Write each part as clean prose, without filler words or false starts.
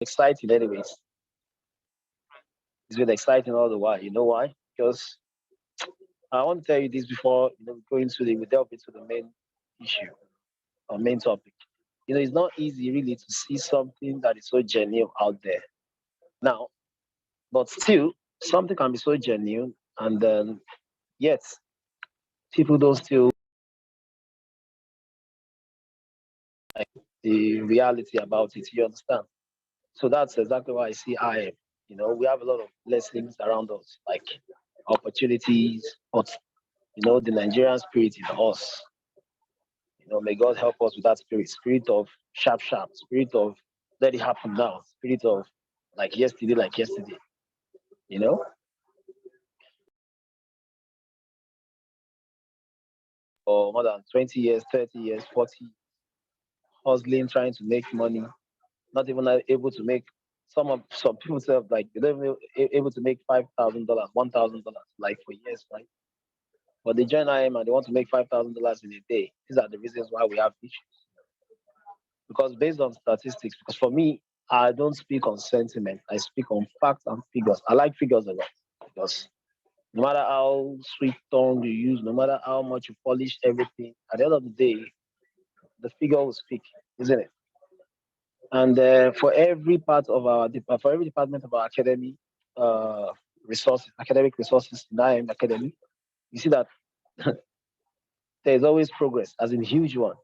exciting anyways. It's been exciting all the while. You know why? Because I want to tell you this before we go into we delve into the main issue or main topic. It's not easy really to see something that is so genuine out there now, but still something can be so genuine and then yet people don't still the reality about it. You understand? So that's exactly why I see I am. We have a lot of blessings around us, like opportunities, but the Nigerian spirit in us. May God help us with that spirit of sharp, sharp, spirit of let it happen now, spirit of like yesterday, you know, for more than 20 years, 30 years, 40, hustling, trying to make money, not even able to make some people say like they don't even able to make $5,000, $1,000 like for years, right? But they join IM and they want to make $5,000 in a day. These are the reasons why we have issues. Because based on statistics, because for me, I don't speak on sentiment. I speak on facts and figures. I like figures a lot because no matter how sweet tongue you use, no matter how much you polish everything, at the end of the day, the figure will speak, isn't it? And for every part of for every department of our academy, uh, academic resources in IM Academy, you see that there is always progress, as in huge one,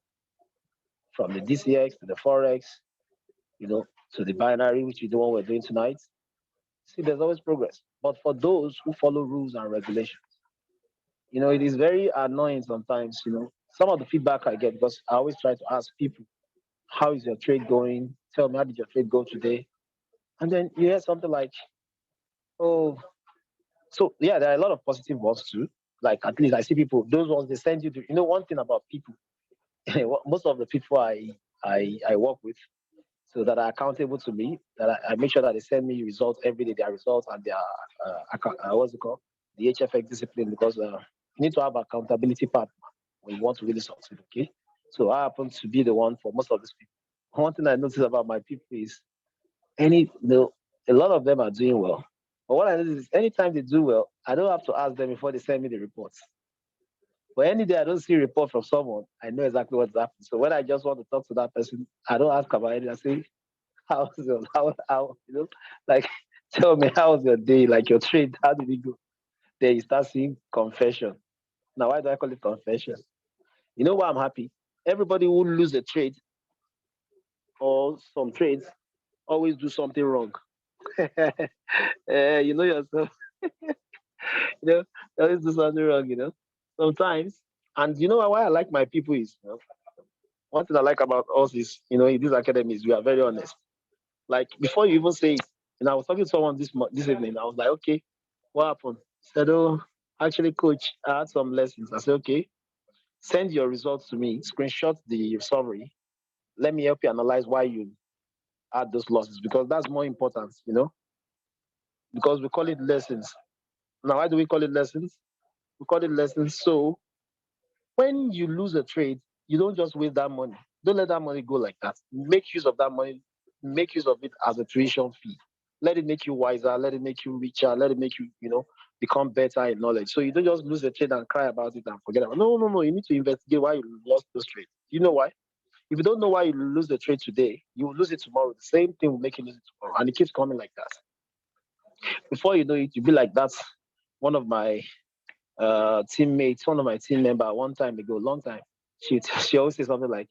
from the DCX to the Forex, you know, to the binary, which is the one we're doing tonight. See, there's always progress. But for those who follow rules and regulations, it is very annoying sometimes, some of the feedback I get because I always try to ask people, how is your trade going? Tell me, how did your trade go today? And then you hear something like, oh, so yeah, there are a lot of positive ones too. Like at least I see people, those ones they send you to, one thing about people, most of the people I work with, so that are accountable to me, that I make sure that they send me results every day, their results and their what's it called, the HFX discipline, because you need to have accountability partner when you want to really succeed. Okay, so I happen to be the one for most of these people. One thing I notice about my people is a lot of them are doing well. But what I notice is anytime they do well, I don't have to ask them before they send me the reports. But any day I don't see a report from someone, I know exactly what's happening. So when I just want to talk to that person, I don't ask about it. I say, how's your how like tell me how was your day, like your trade, how did it go? Then you start seeing confession. Now why do I call it confession? You know why I'm happy? Everybody who lose a trade or some trades always do something wrong. You know yourself, they always do something wrong, sometimes. And you know why I like my people is, one thing I like about us is, in these academies, we are very honest. Like before you even say it, I was talking to someone this evening. I was like, okay, what happened? He said, oh, actually, coach, I had some lessons. I said, okay, send your results to me, screenshot the summary. Let me help you analyze why you had those losses because that's more important, because we call it lessons. Now, why do we call it lessons? We call it lessons. So when you lose a trade, you don't just waste that money. Don't let that money go like that. Make use of that money. Make use of it as a tuition fee. Let it make you wiser. Let it make you richer. Let it make you, become better in knowledge. So you don't just lose a trade and cry about it and forget about it. No, no, no. You need to investigate why you lost those trades. You know why? If you don't know why you lose the trade today, you will lose it tomorrow. The same thing will make you lose it tomorrow. And it keeps coming like that. Before you know it, you'll be like, that's one of my teammates, one of my team member one time ago, long time. She always says something like,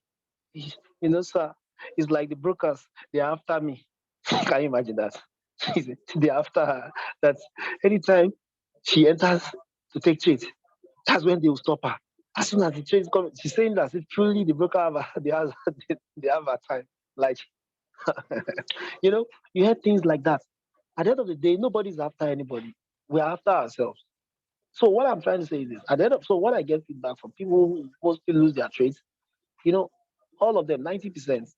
sir, it's like the brokers, they're after me. Can you imagine that? They're after her. That anytime she enters to take trade, that's when they will stop her. As soon as the trade comes, she's saying that if truly the broker they have a time. Like, you know, you hear things like that. At the end of the day, nobody's after anybody. We're after ourselves. So what I'm trying to say is this: at the end of so when I get feedback from people who mostly lose their trades, you know, all of them, 90%,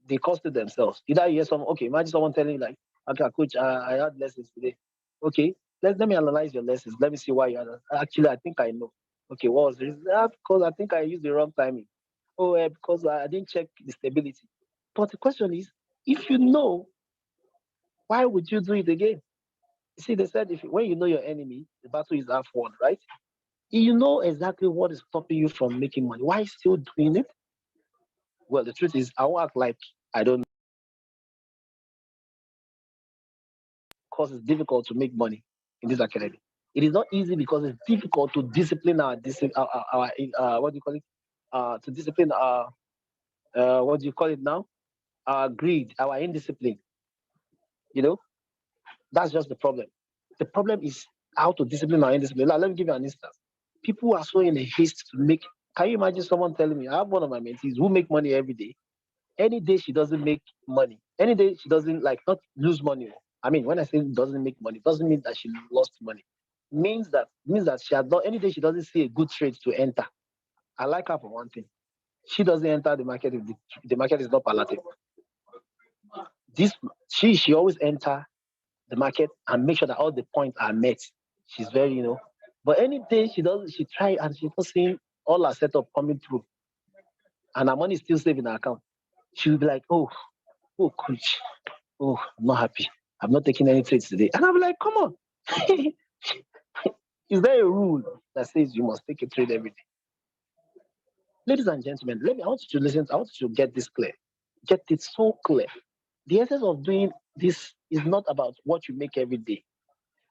they costed themselves. Either you hear someone, okay, imagine someone telling you like, okay, coach, I had lessons today. Okay, let me analyze your lessons. Let me see why you had. Actually, I think I know. Okay, what was the reason? Because I think I used the wrong timing. Oh, because I didn't check the stability. But the question is, if you know Why would you do it again? You see, they said when you know your enemy, the battle is half won, right? You know exactly what is stopping you from making money. Why still doing it? Well, the truth is, I won't act like I don't know, because it's difficult to make money in this academy. It is not easy because it's difficult to discipline our what do you call it? To discipline our what do you call it now? Our greed, our indiscipline. You know, that's just the problem. The problem is how to discipline our indiscipline. Now, let me give you an instance. People are so in a haste to make. Can you imagine someone telling me, I have one of my mentees who make money every day. Any day she doesn't make money, any day she doesn't like not lose money. I mean, when I say doesn't make money, doesn't mean that she lost money. Means that she has not any day she doesn't see a good trade to enter. I like her for one thing. She doesn't enter the market if the market is not palatable. This she always enter the market and make sure that all the points are met. She's very, But any day she doesn't, she try and she's not seeing all her setup coming through, and her money is still saved in her account. She will be like, oh, coach, oh, I'm not happy. I'm not taking any trades today. And I'm like, come on. Is there a rule that says you must take a trade every day? Ladies and gentlemen, I want you to listen. I want you to get this clear. Get it so clear. The essence of doing this is not about what you make every day.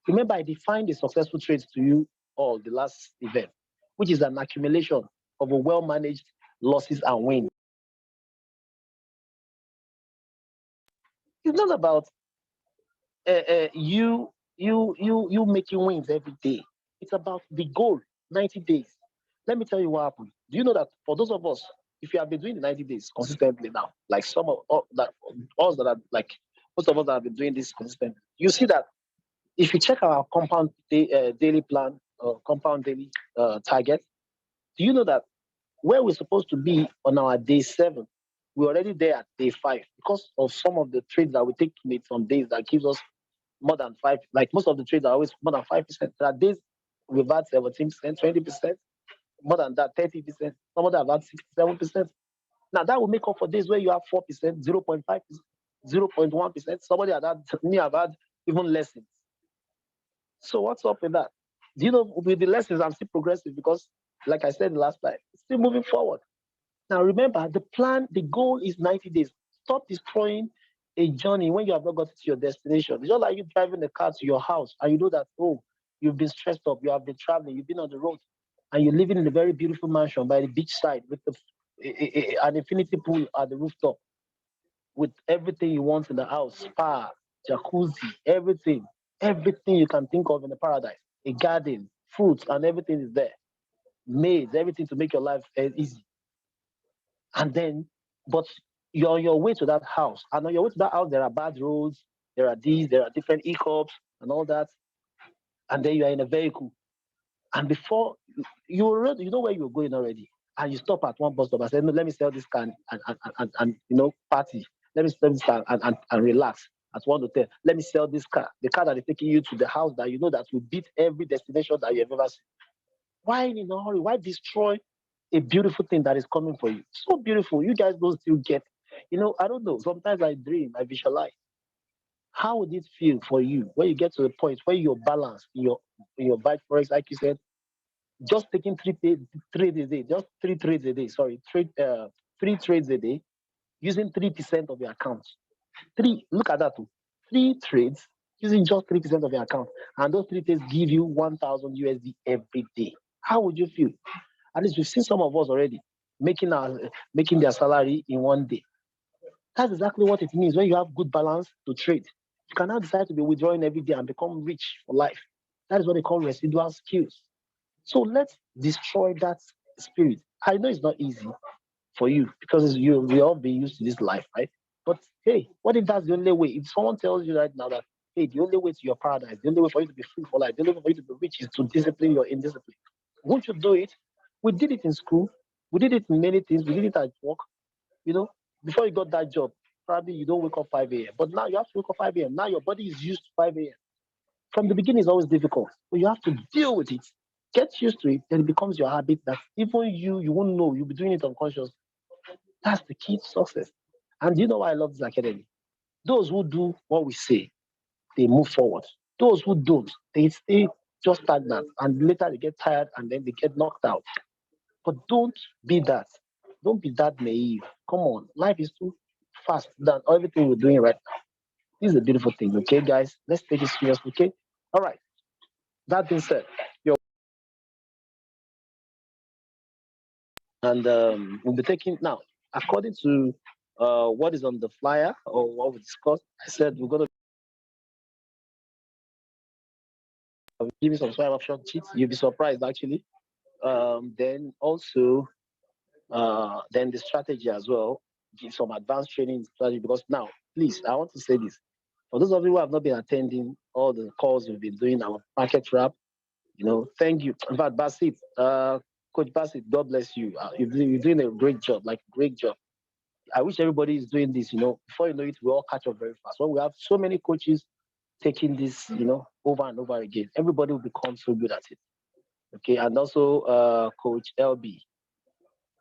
Remember, I defined the successful trades to you all the last event, which is an accumulation of a well-managed losses and wins. It's not about you making wins every day. It's about the goal, 90 days. Let me tell you what happened. Do you know that for those of us, if you have been doing the 90 days consistently now, like some of that us that are like most of us that have been doing this consistently, you see that if you check our compound daily plan, compound daily target, do you know that where we're supposed to be on our day 7, we're already there at day 5 because of some of the trades that we take in some days that gives us more than 5. Like most of the trades are always more than 5%. There are days we've had 17%, 20%, more than that, 30%. Some of them have had 67%. Now that will make up for days where you have 4%, 0.5%, 0.1%. Somebody had me have had even less. So what's up with that? Do you know, with the lessons, I'm still progressive because, like I said last time, it's still moving forward. Now remember, the goal is 90 days. Stop destroying a journey when you have not got to your destination. It's just like you driving a car to your house and you know that, you've been stressed up, you have been traveling, you've been on the road, and you're living in a very beautiful mansion by the beach side with an infinity pool at the rooftop with everything you want in the house, spa, jacuzzi, everything you can think of in the paradise, a garden, fruits, and everything is there. Maids, everything to make your life easy. And then, but you're on your way to that house. And on your way to that house, there are bad roads, there are different hiccups and all that. And then you are in a vehicle. And before you know where you're going already. And you stop at one bus stop and say, no, let me sell this car and party. Let me sell this car and relax at one hotel. Let me sell this car, the car that is taking you to the house that you know that will beat every destination that you've ever seen. Why in a hurry? Why destroy a beautiful thing that is coming for you? So beautiful. You guys don't still get. I don't know. Sometimes I dream, I visualize. How would it feel for you when you get to the point where you're balanced in your bike forex, like you said, just taking trades a day, just 3 trades a day. Sorry, 3 trades a day, using 3% of your account. Look at that too. 3 trades using just 3% of your account, and those 3 trades give you 1,000 USD every day. How would you feel? At least we've seen some of us already making their salary in one day. That's exactly what it means when you have good balance to trade. You can now decide to be withdrawing every day and become rich for life. That is what they call residual skills. So let's destroy that spirit. I know it's not easy for you because we all been used to this life, right? But hey, what if that's the only way? If someone tells you right now that hey, the only way to your paradise, the only way for you to be free for life, the only way for you to be rich is to discipline your indiscipline. Won't you do it? We did it in school. We did it in many things. We did it at work. You know, before you got that job, probably you don't wake up 5 a.m. But now you have to wake up 5 a.m. Now your body is used to 5 a.m. From the beginning, it's always difficult, but you have to deal with it. Get used to it, then it becomes your habit that even you won't know. You'll be doing it unconscious. That's the key to success. And you know why I love this academy? Those who do what we say, they move forward. Those who don't, they stay just stagnant and later they get tired and then they get knocked out. But don't be that. Don't be that naive. Come on. Life is too fast than everything we're doing right now. This is a beautiful thing, okay, guys? Let's take it seriously, okay? All right. That being said, and we'll be taking now, according to what is on the flyer or what we discussed, I said we're going to give you some swipe option cheats. You'll be surprised actually. Then also, then the strategy as well, give some advanced training strategy because now, please, I want to say this. For those of you who have not been attending all the calls we've been doing, our market wrap, thank you. In fact, Basit, Coach Basit, God bless you. You're doing a great job, like great job. I wish everybody is doing this, before you know it, we all catch up very fast. When we have so many coaches taking this, over and over again, everybody will become so good at it. Okay, and also Coach LB,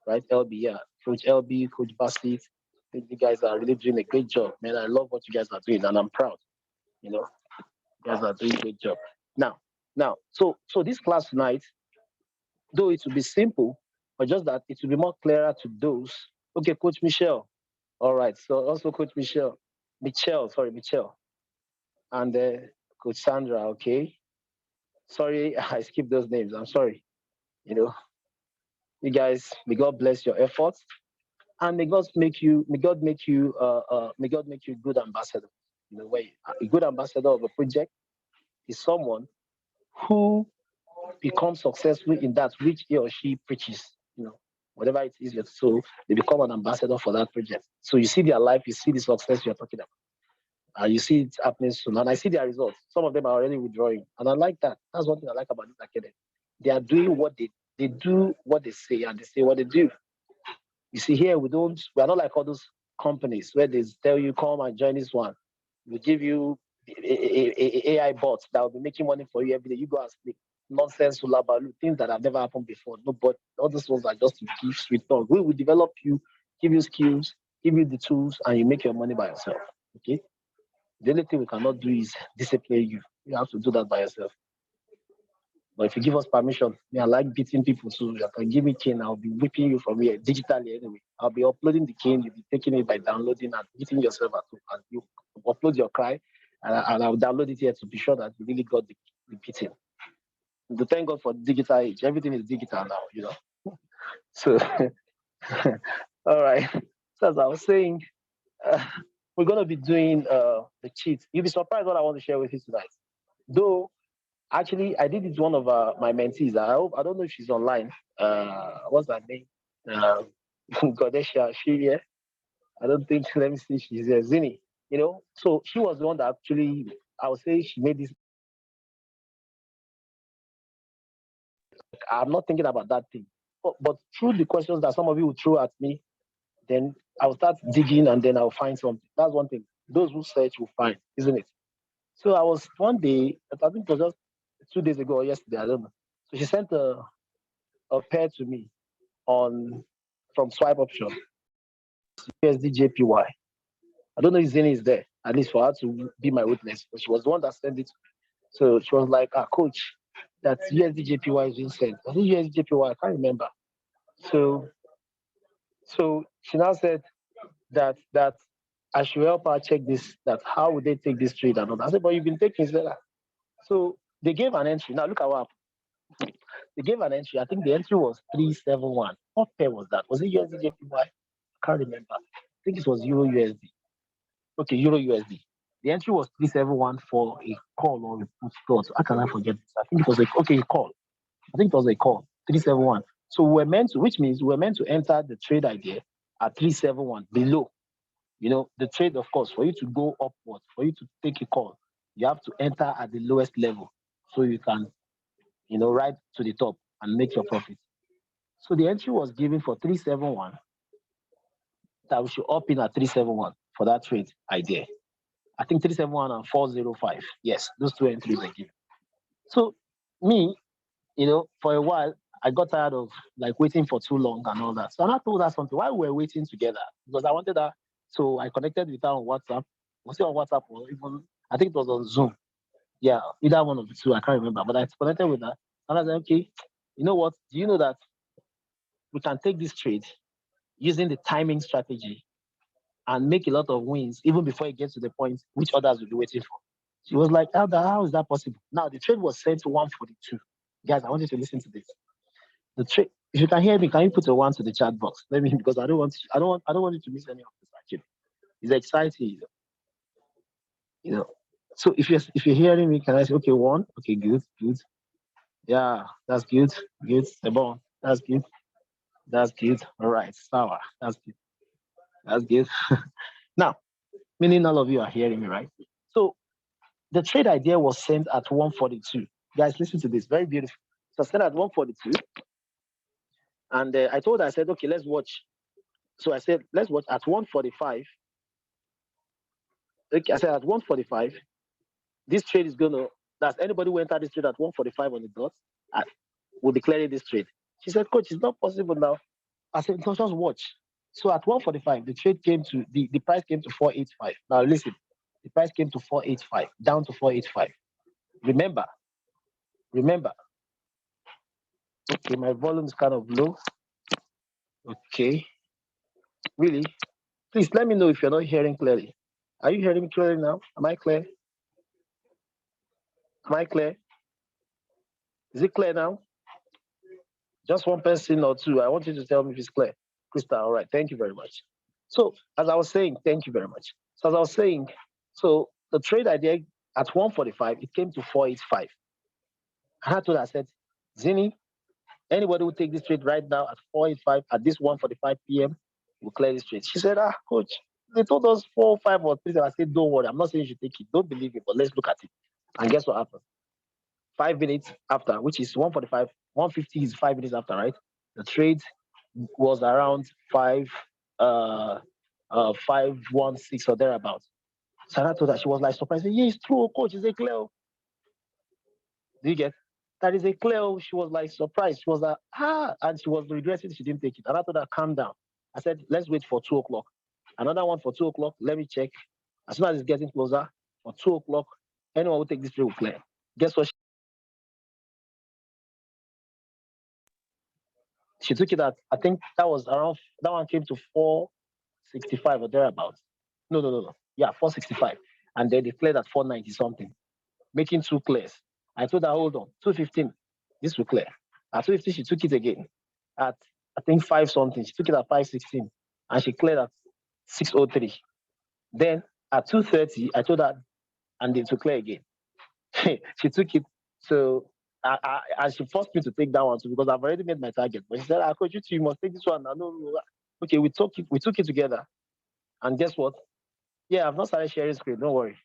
right? LB, yeah. Coach LB, Coach Basit, I think you guys are really doing a great job, man. I love what you guys are doing, and I'm proud. You guys are doing a great job. So this class tonight, though it will be simple, but just that it will be more clearer to those. Okay, Coach Michelle. All right. So also Coach Michelle, and Coach Sandra. Okay. Sorry, I skipped those names. I'm sorry. You guys, may God bless your efforts, and may God make you, may God make you a good ambassador. Where a good ambassador of a project is someone who becomes successful in that which he or she preaches. Whatever it is, so they become an ambassador for that project. So you see their life, you see the success you're talking about. You see it happening soon, and I see their results. Some of them are already withdrawing, and I like that. That's one thing I like about this academy. They are doing what they do what they say, and they say what they do. You see, here we are not like all those companies where they tell you come and join this one. We give you AI bots that will be making money for you every day. You go and sleep. Nonsense, ulabalu, things that have never happened before. No, but all those ones are just to give sweet talk. We will develop you, give you skills, give you the tools, and you make your money by yourself. Okay. The only thing we cannot do is discipline you. You have to do that by yourself. But if you give us permission, I like beating people, so you can give me cane. I'll be whipping you from here digitally anyway. I'll be uploading the cane. You'll be taking it by downloading and beating yourself at home. And you upload your cry, and I'll download it here to be sure that you really got the beating. To thank God for digital age. Everything is digital now. So, all right. So as I was saying, we're going to be doing the cheat. You'll be surprised what I want to share with you tonight. Though, actually, I did it to one of my mentees. I don't know if she's online. What's her name? Godesha. She here? I don't think. Let me see. She's here. Zini. So she was the one that actually, I would say, she made this. I'm not thinking about that thing. But through the questions that some of you will throw at me, then I'll start digging and then I'll find something. That's one thing. Those who search will find, isn't it? So I was one day, I think it was just 2 days ago or yesterday, I don't know. So she sent a pair to me from Swipe Option, USD JPY. I don't know if Zeni is there, at least for her to be my witness. But she was the one that sent it. So she was like, coach, that USD JPY is being sent. I think USD JPY, I can't remember. So she now said that I should help her check this, that how would they take this trade and all that. I said, but you've been taking it. So they gave an entry. Now look at what happened. They gave an entry. I think the entry was 371. What pair was that? Was it USD JPY? I can't remember. I think it was Euro USD. Okay, Euro USD. The entry was 371 for a call or a put slot. So how can I forget this? I think it was a call. I think it was a call. 371. So which means we're meant to enter the trade idea at 371 below. The trade, of course, for you to go upward, for you to take a call, you have to enter at the lowest level so you can, ride to the top and make your profit. So the entry was given for 371, that we should up in at 371 for that trade idea. I think 371 and 405. Yes, those two entries are given. So me, for a while, I got tired of waiting for too long and all that. So I told her something while we were waiting together because I wanted her. So I connected with her on WhatsApp Was it on WhatsApp or even I think it was on Zoom. Yeah, either one of the two. I can't remember, but I connected with her, and I said, okay, you know what? Do you know that we can take this trade using the timing strategy and make a lot of wins even before it gets to the point which others will be waiting for? She was like, how is that possible? Now the trade was sent to 142. Guys, I want you to listen to this. The trade. If you can hear me, can you put a one to the chat box? Let me because I don't want you to miss any of this. Actually, it's exciting. You know. So if you're hearing me, can I say okay one? Okay, good, good. Yeah, that's good, good. Sebon, that's good, that's good. All right, sour, that's good, that's good. Now, meaning all of you are hearing me, right? So the trade idea was sent at 142. Guys, listen to this, very beautiful. So I sent at 142, and I told her, I said, okay, let's watch. So I said, let's watch at 145. Okay, I said at 145, this trade is gonna. That's anybody who entered this trade at 145 on the dot, will be clearing this trade. She said, Coach, it's not possible now. I said, no, just watch. So at 145, the trade came to the price came to 485. Now listen, the price came to 485, down to 485. Remember, remember. Okay, my volume is kind of low. Okay, really? Please let me know if you're not hearing clearly. Are you hearing me clearly now? Am I clear? Am I clear? Is it clear now? Just one person or two. I want you to tell me if it's clear. Krista, all right. Thank you very much. So, as I was saying, thank you very much. So, as I was saying, so the trade idea at 145, it came to 485. And I told her, I said, Zini, anybody who take this trade right now at 485 at this 1:45 p.m. will clear this trade. She said, coach, they told us 4 5 or 3. I said, don't worry, I'm not saying you should take it. Don't believe it, but let's look at it. And guess what happened? 5 minutes after, which is 1:45, 1:50 is 5 minutes after, right? The trade was around 516 or thereabouts. Sarah told her, she was like surprised. Yeah, it's true, coach. Is it clear? Do you get? That is a clear. She was like surprised. She was like, and she was regretting she didn't take it. And I told her, calm down. I said, let's wait for 2 o'clock. Another one for 2 o'clock. Let me check. As soon as it's getting closer, for 2 o'clock, anyone who take this trade will clear. Guess what? She took it at, I think that was around, that one came to 465 or thereabouts. No. Yeah, 465. And they declared at 490 something, making two clears. I told her, hold on, 215, this will clear. At 250, she took it again. At, I think, 5 something, she took it at 516. And she cleared at 603. Then at 230, I told her, and then to clear again. She took it. So and she forced me to take that one too because I've already made my target. But she said, coach, you must take this one. No. Okay, we took it together. And guess what? Yeah, I've not started sharing screen. Don't worry.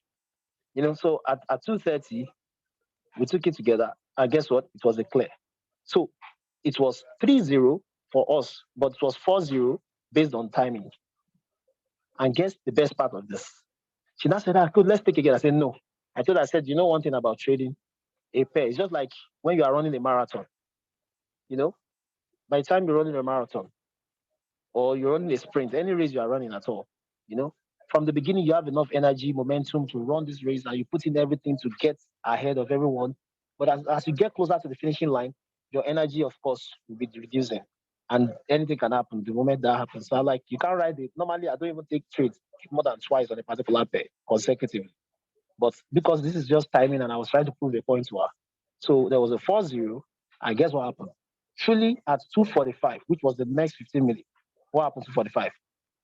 So at 2:30, we took it together. And guess what? It was a clear. So it was 3-0 for us, but it was 4-0 based on timing. And guess the best part of this? She now said, cool, let's take it again. I said, no. I told her, I said, you know one thing about trading? A pair. It's just like when you are running a marathon. By the time you're running a marathon or you're running a sprint, any race you are running at all, from the beginning you have enough energy, momentum to run this race, and you put in everything to get ahead of everyone. But as you get closer to the finishing line, your energy, of course, will be reducing, and anything can happen the moment that happens. So you can't ride it. Normally, I don't even take trades more than twice on a particular pair consecutively. But because this is just timing, and I was trying to prove a point to her, so there was a 4-0. And guess what happened? Truly at 2:45, which was the next 15 minutes, what happened to 2:45?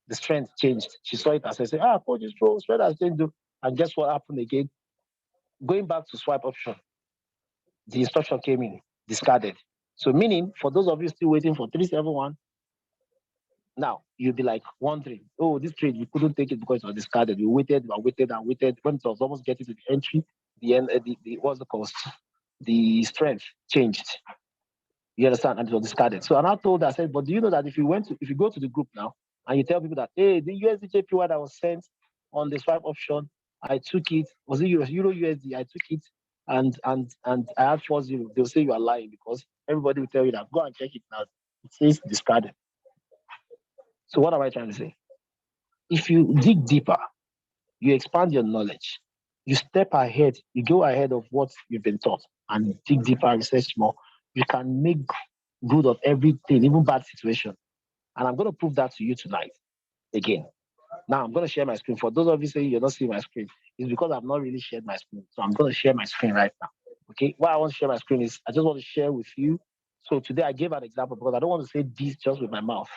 The strength changed. She saw it as I said, coach is true, strength has changed. And guess what happened again? Going back to swipe option, the instruction came in, discarded. So meaning, for those of you still waiting for 371, now you'll be like wondering, this trade, we couldn't take it because it was discarded. We waited and waited and waited. When it was almost getting to the entry, what's the cost? The strength changed. You understand? And it was discarded. So I told her, I said, but do you know that if you go to the group now and you tell people that, hey, the USDJPY that was sent on the swipe option, I took it, was it Euro USD? I took it and I had 4-0. They'll say you are lying because everybody will tell you that. Go and check it now. It says discarded. So what am I trying to say? If you dig deeper, you expand your knowledge, you step ahead, you go ahead of what you've been taught and dig deeper, research more. You can make good of everything, even bad situation. And I'm going to prove that to you tonight again. Now I'm going to share my screen. For those of you saying you're not seeing my screen, it's because I've not really shared my screen. So I'm going to share my screen right now. Okay. Why I want to share my screen is I just want to share with you. So today I gave an example because I don't want to say this just with my mouth.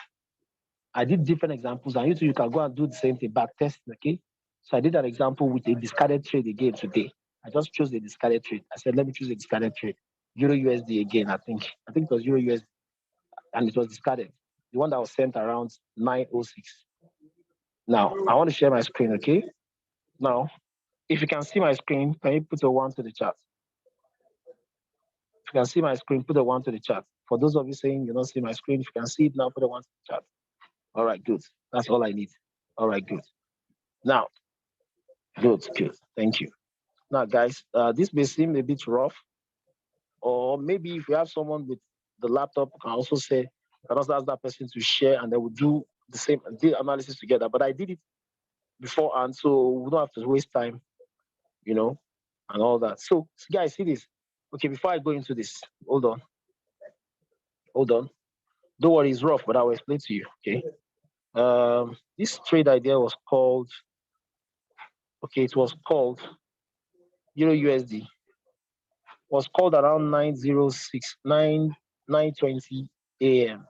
I did different examples, and you too, you can go and do the same thing, back testing, okay? So I did an example with a discarded trade again today. I just chose a discarded trade. I said, let me choose a discarded trade. Euro USD again, I think. I think it was Euro USD, and it was discarded. The one that was sent around 9:06. Now, I want to share my screen, okay? Now, if you can see my screen, can you put a one to the chat? If you can see my screen, put a one to the chat. For those of you saying you don't see my screen, if you can see it now, put a one to the chat. All right, good. That's all I need. All right, good. Now, good. Thank you. Now, guys, this may seem a bit rough, or maybe if you have someone with the laptop, can also say, can also ask that person to share, and they will do the same analysis together. But I did it beforehand, so we don't have to waste time, you know, and all that. So, guys, see this. Okay, before I go into this, hold on. Don't worry, it's rough, but I will explain to you. Okay. This trade idea was called. Okay, it was called Euro USD. Was called around 9:06, 9:20 a.m.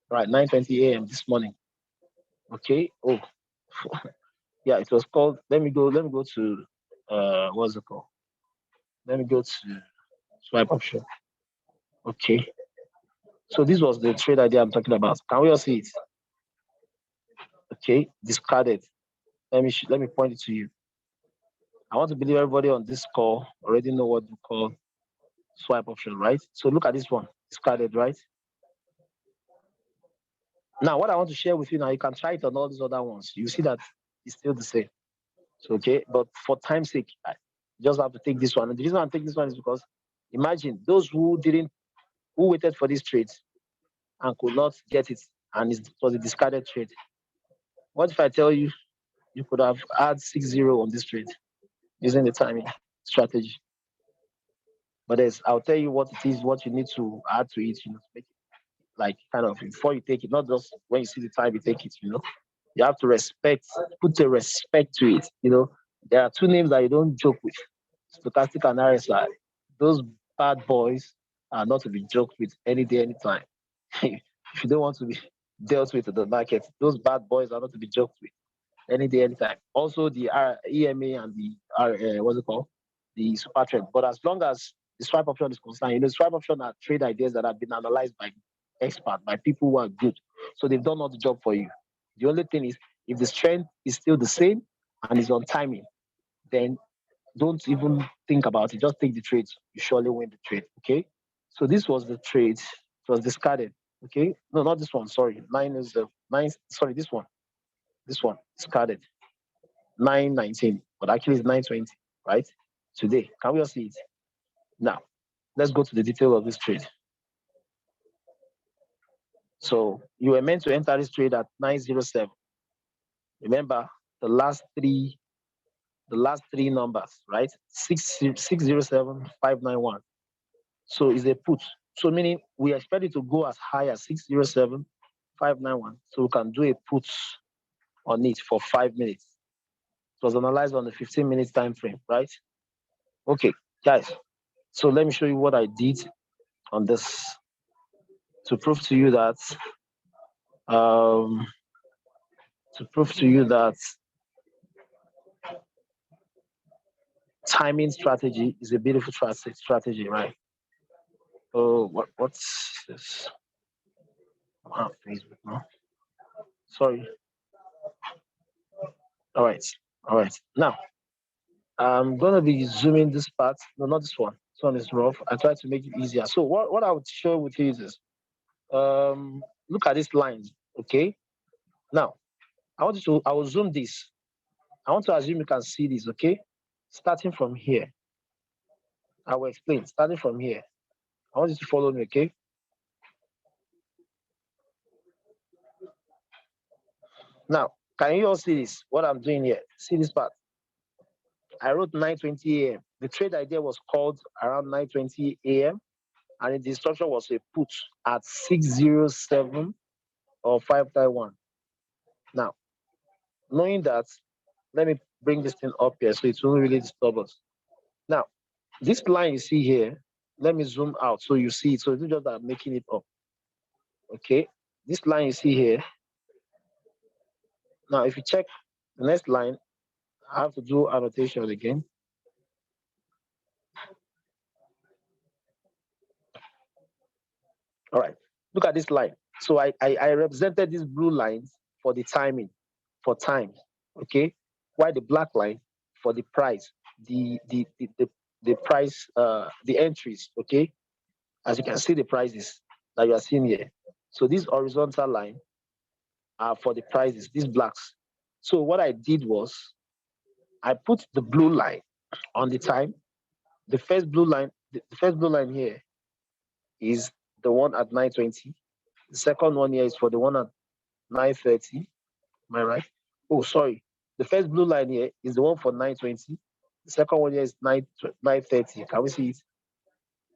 Right, 9:20 a.m. this morning. Okay. Oh, yeah, it was called. Let me go to what's it called? Let me go to swipe option. Okay. So this was the trade idea I'm talking about. Can we all see it? Okay, discarded. Let me point it to you. I want to believe everybody on this call already know what we call swipe option, right? So look at this one, discarded, right? Now, what I want to share with you now, you can try it on all these other ones. You see that it's still the same. So, okay, but for time's sake, I just have to take this one. And the reason I take this one is because imagine those who waited for this trade and could not get it, and it was a discarded trade. What if I tell you you could have had 6-0 on this trade using the timing strategy? But I'll tell you what it is, what you need to add to it, to make it like kind of before you take it, not just when you see the time you take it. You have to put a respect to it. There are two names that you don't joke with: stochastic and RSI. Those bad boys are not to be joked with any day, anytime. If you don't want to be dealt with in the market, those bad boys are not to be joked with any day, anytime. Also, the EMA and the what's it called? The super trend. But as long as the swipe option is concerned, swipe option are trade ideas that have been analyzed by experts, by people who are good. So they've done all the job for you. The only thing is, if the strength is still the same and is on timing, then don't even think about it. Just take the trade. You surely win the trade. Okay. So this was the trade. It was discarded. Okay. No, not this one. Sorry. Nine is the nine. Sorry, this one. This one discarded. 9:19, but actually it's 9:20, right? Today. Can we all see it? Now, let's go to the detail of this trade. So you were meant to enter this trade at 9:07. Remember the last three numbers, right? 607,591. So it's a put. So meaning we expect it to go as high as 607,591. So we can do a put on it for 5 minutes. It was analyzed on the 15 minutes time frame, right? Okay, guys. So let me show you what I did on this to prove to you that timing strategy is a beautiful strategy, right? Oh, what's this? Oh, Facebook, no? Sorry. All right. Now, I'm gonna be zooming this part. No, not this one. This one is rough. I try to make it easier. So what I would share with you is this. Look at these lines, okay? Now, I will zoom this. I want to assume you can see this, okay? Starting from here. I will explain. Starting from here. I want you to follow me, okay? Now, can you all see this? What I'm doing here? See this part? I wrote 9:20 a.m. The trade idea was called around 9:20 a.m. and the instruction was a put at 607 or 531. Now, knowing that, let me bring this thing up here so it won't really disturb us. Now, this line you see here, let me zoom out so you see it. So it's not just that I'm making it up. Okay, this line you see here. Now, if you check the next line, I have to do annotation again. All right, look at this line. So I represented these blue lines for the timing, for time. Okay, why the black line for the price, the price, the entries. Okay, as you can see the prices that you are seeing here. So this horizontal line are for the prices, these blacks. So what I did was I put the blue line on the time. The first blue line, the first blue line here is the one at 9:20. The second one here is for the one at 9:30. Am I right? Oh, sorry. The first blue line here is the one for 9:20. The second one here is 9:30. Can we see it?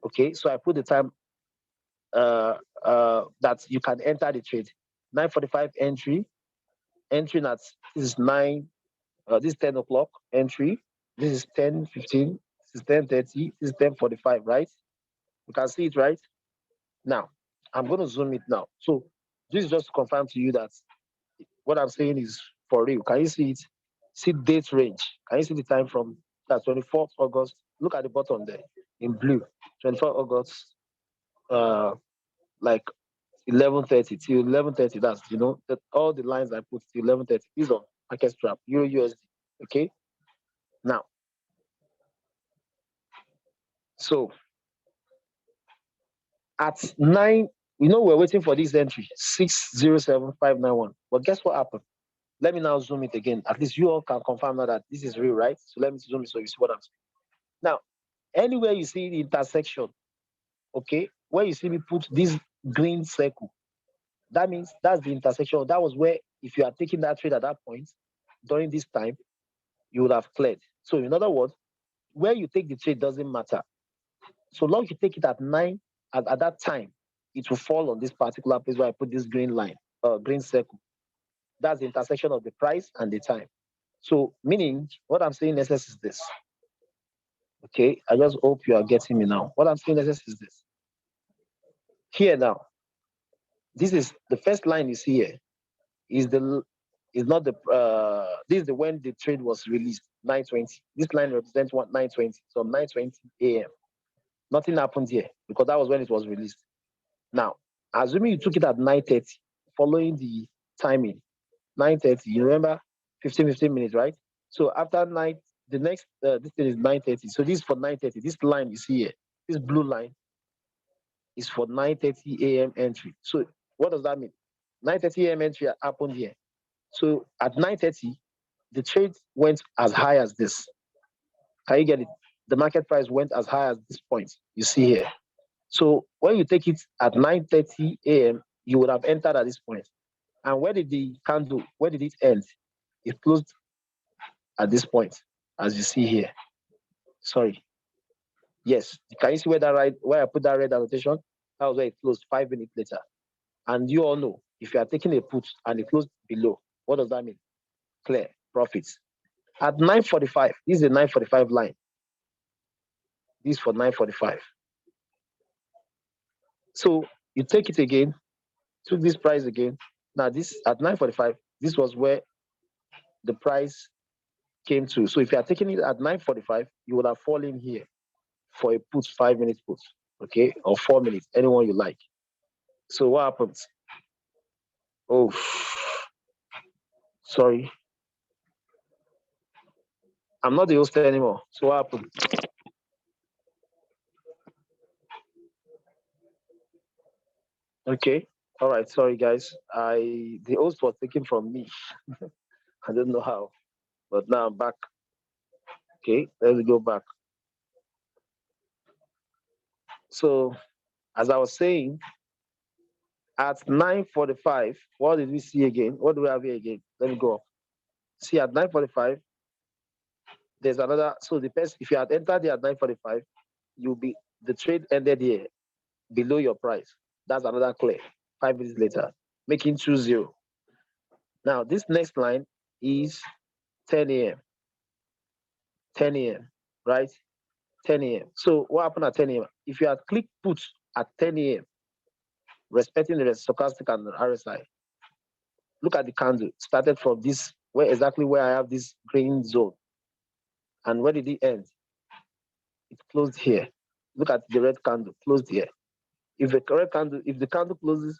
Okay, so I put the time that you can enter the trade. 9:45 entry. Entering at this is 9. This is 10 o'clock entry. This is 10:15. This is 10:30. This is 10:45. Right? You can see it, right? Now, I'm going to zoom it now. So this is just to confirm to you that what I'm saying is for real. Can you see it? See date range. Can you see the time from that 24th August? Look at the bottom there in blue. 24th August, like 11:30 till 11:30. That's that all the lines I put till 11:30. These are market strap Euro USD. Okay. Now, so at 9, we're waiting for this entry 607591. But guess what happened? Let me now zoom it again. At least you all can confirm now that this is real, right? So let me zoom it so you see what I'm saying. Now, anywhere you see the intersection, okay, where you see me put this green circle, that means that's the intersection. That was where, if you are taking that trade at that point during this time, you would have cleared. So, in other words, where you take the trade doesn't matter. So long you take it at 9, at that time, it will fall on this particular place where I put this green line, green circle. That's the intersection of the price and the time. So, meaning, what I'm saying, SS, is this. Okay, I just hope you are getting me now. What I'm saying, SS, is this. Here now, this is the first line you see here. Is not the this is the when the trade was released, 9:20. This line represents what 9:20. So 9:20 a.m. Nothing happened here because that was when it was released. Now, assuming you took it at 9:30, following the timing, 9:30, you remember 15 minutes, right? So after 9, the next this thing is 9:30. So this is for 9:30. This line you see here, this blue line is for 9:30 a.m. entry. So what does that mean? 9:30 a.m. entry happened here. So at 9:30, the trade went as high as this. Can you get it? The market price went as high as this point you see here. So when you take it at 9:30 a.m., you would have entered at this point. And where did the candle, where did it end? It closed at this point, as you see here. Sorry. Yes. Can you see where I put that red annotation? That was where it closed 5 minutes later. And you all know, if you are taking a put and it closed below, what does that mean? Clear profits. At 9:45, this is a 9:45 line. This is for 9:45. So you take it again, took this price again. Now this at 9:45, this was where the price came to. So if you are taking it at 9:45, you would have fallen here for a put, 5 minutes put, okay, or 4 minutes, anyone you like. So what happens? Oh, sorry, I'm not the host anymore. So what happened? Okay, all right. Sorry, guys. The host was taken from me. I don't know how, but now I'm back. Okay, let's go back. So as I was saying, at 9:45, what did we see again? What do we have here again? Let me go up. See, at 9:45, there's another. So the person, if you had entered there at 9:45, the trade ended here below your price. That's another clear. 5 minutes later, making 2-0. Now this next line is 10 a.m. 10 a.m. Right? 10 a.m. So what happened at 10 a.m.? If you had clicked put at 10 a.m., respecting the stochastic and the RSI, look at the candle. Started from this, where I have this green zone. And where did it end? It closed here. Look at the red candle, closed here. If the candle closes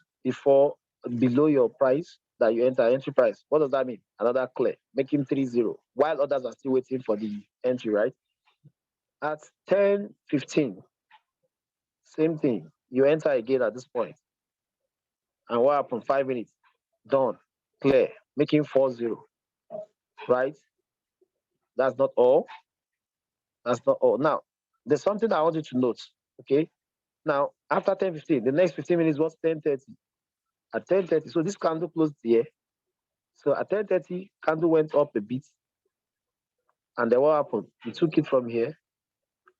below your price that you enter, entry price, what does that mean? Another clear, making 3-0, while others are still waiting for the entry, right? At 10:15, same thing. You enter again at this point. And what happened? 5 minutes, done, clear, making 4-0, right? That's not all. That's not all. Now, there's something I want you to note, okay? Now, after 10:15, the next 15 minutes was 10:30. At 10:30, so this candle closed here. So at 10:30, candle went up a bit. And then what happened? We took it from here.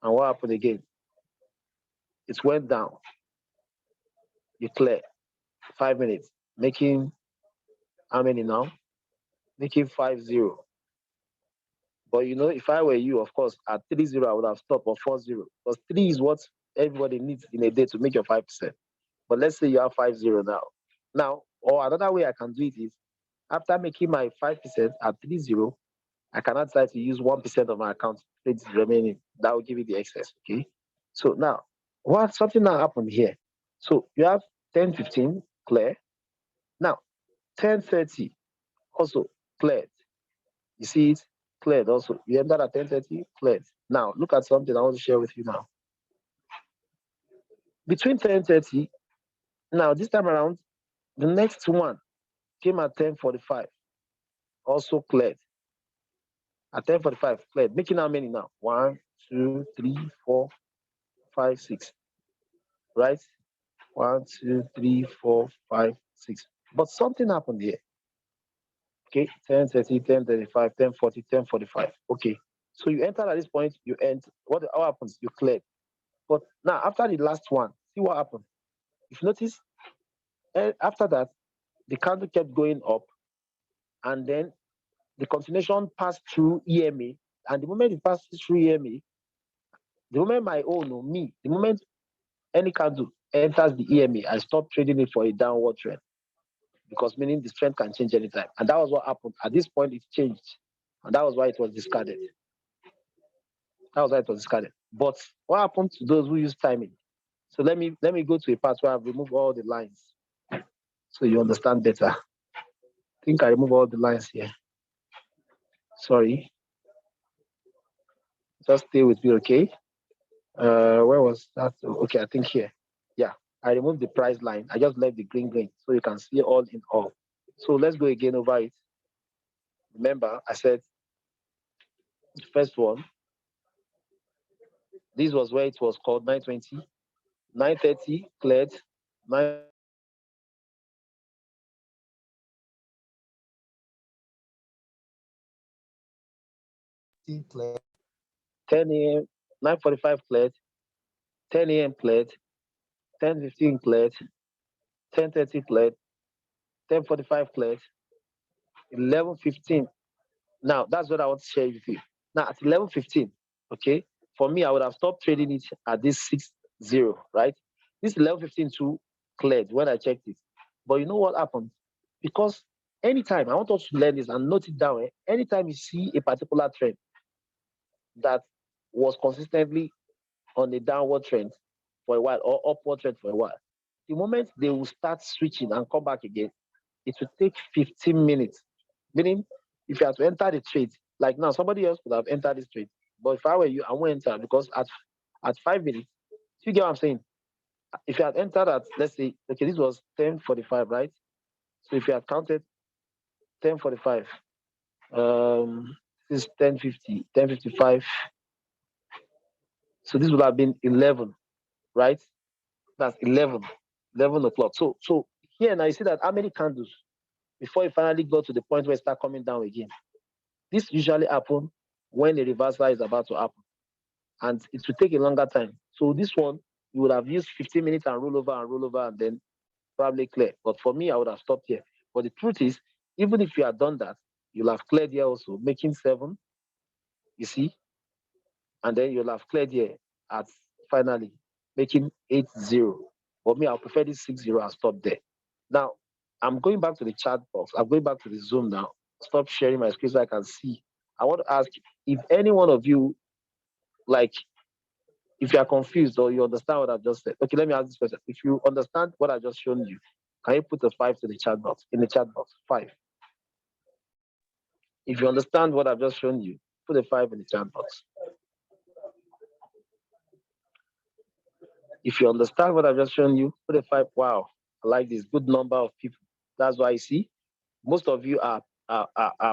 And what happened again? It went down. You clear. 5 minutes. Making how many now? Making 5-0. But if I were you, of course, at 3-0, I would have stopped, or 4-0. Because 3 is what everybody needs in a day to make your 5%. But let's say you have 5-0 now. Now, or another way I can do it is, after making my 5% at 3-0, I cannot decide to use 1% of my account to the remaining. That will give you the excess. Okay. So now, something now happened here. So you have 10:15 clear. Now, 10:30 also cleared. You see it cleared also. You entered at 10:30 cleared. Now, look at something I want to share with you now. Between 10:30, now this time around, the next one came at 10:45, also cleared. At 10:45 cleared, making how many now? 1, 2, 3, 4, 5, 6. Right? 1, 2, 3, 4, 5, 6. But something happened here. Okay, 10:30, 10:35, 10:40, 10:45. Okay. So you enter at this point, you end. What happens? You cleared. But now after the last one, see what happened. If you notice, after that, the candle kept going up, and then the continuation passed through EMA. And the moment it passes through EMA, the moment the moment any candle enters the EMA, I stop trading it for a downward trend, because meaning the trend can change anytime. And that was what happened. At this point, it changed. And that was why it was discarded. But what happened to those who use timing? So let me go to a part where I've removed all the lines so you understand better. I think I removed all the lines here. Sorry. Just stay with me, okay? Where was that? Okay, I think here. Yeah, I removed the price line. I just left the green so you can see all in all. So let's go again over it. Remember, I said the first one. This was where it was called 9:20, 9:30 cleared, 10 a.m., 9:45 cleared, 10 a.m. cleared, 10:15 cleared, 10:30 cleared, 10:45 cleared, 11:15. Now that's what I want to share with you. Now at 11:15, okay, for me I would have stopped trading it at this 6-0, right? This 11:15 too cleared when I checked it. But you know what happened? Because anytime, I want us to learn this and note it down, anytime you see a particular trend that was consistently on a downward trend for a while, or upward trend for a while, the moment they will start switching and come back again, it will take 15 minutes. Meaning, if you have to enter the trade, like now, somebody else could have entered this trade. But if I were you, I won't enter, because at 5 minutes, you get what I'm saying? If you had entered at, let's say, okay, this was 10:45, right? So if you had counted 10:45, this is 10:50, 10:55. So this would have been 11, right? That's 11 o'clock. So here now you see that how many candles before it finally got to the point where it start coming down again. This usually happens when a reversal is about to happen, and it will take a longer time. So this one, you would have used 15 minutes and roll over, and then probably clear. But for me, I would have stopped here. But the truth is, even if you had done that, you'll have cleared here also, making 7, you see, and then you'll have cleared here at finally making 8-0. For me, I'll prefer this 6-0 and stop there. Now, I'm going back to the chat box. I'm going back to the Zoom now. Stop sharing my screen so I can see. I want to ask if any one of you, like, if you are confused or you understand what I've just said. Okay, let me ask this question. If you understand what I've just shown you, can you put a 5 to the chat box? In the chat box, 5. If you understand what I've just shown you, put a 5 in the chat box. If you understand what I've just shown you, put a 5. Wow, I like this. Good number of people. That's why I see most of you are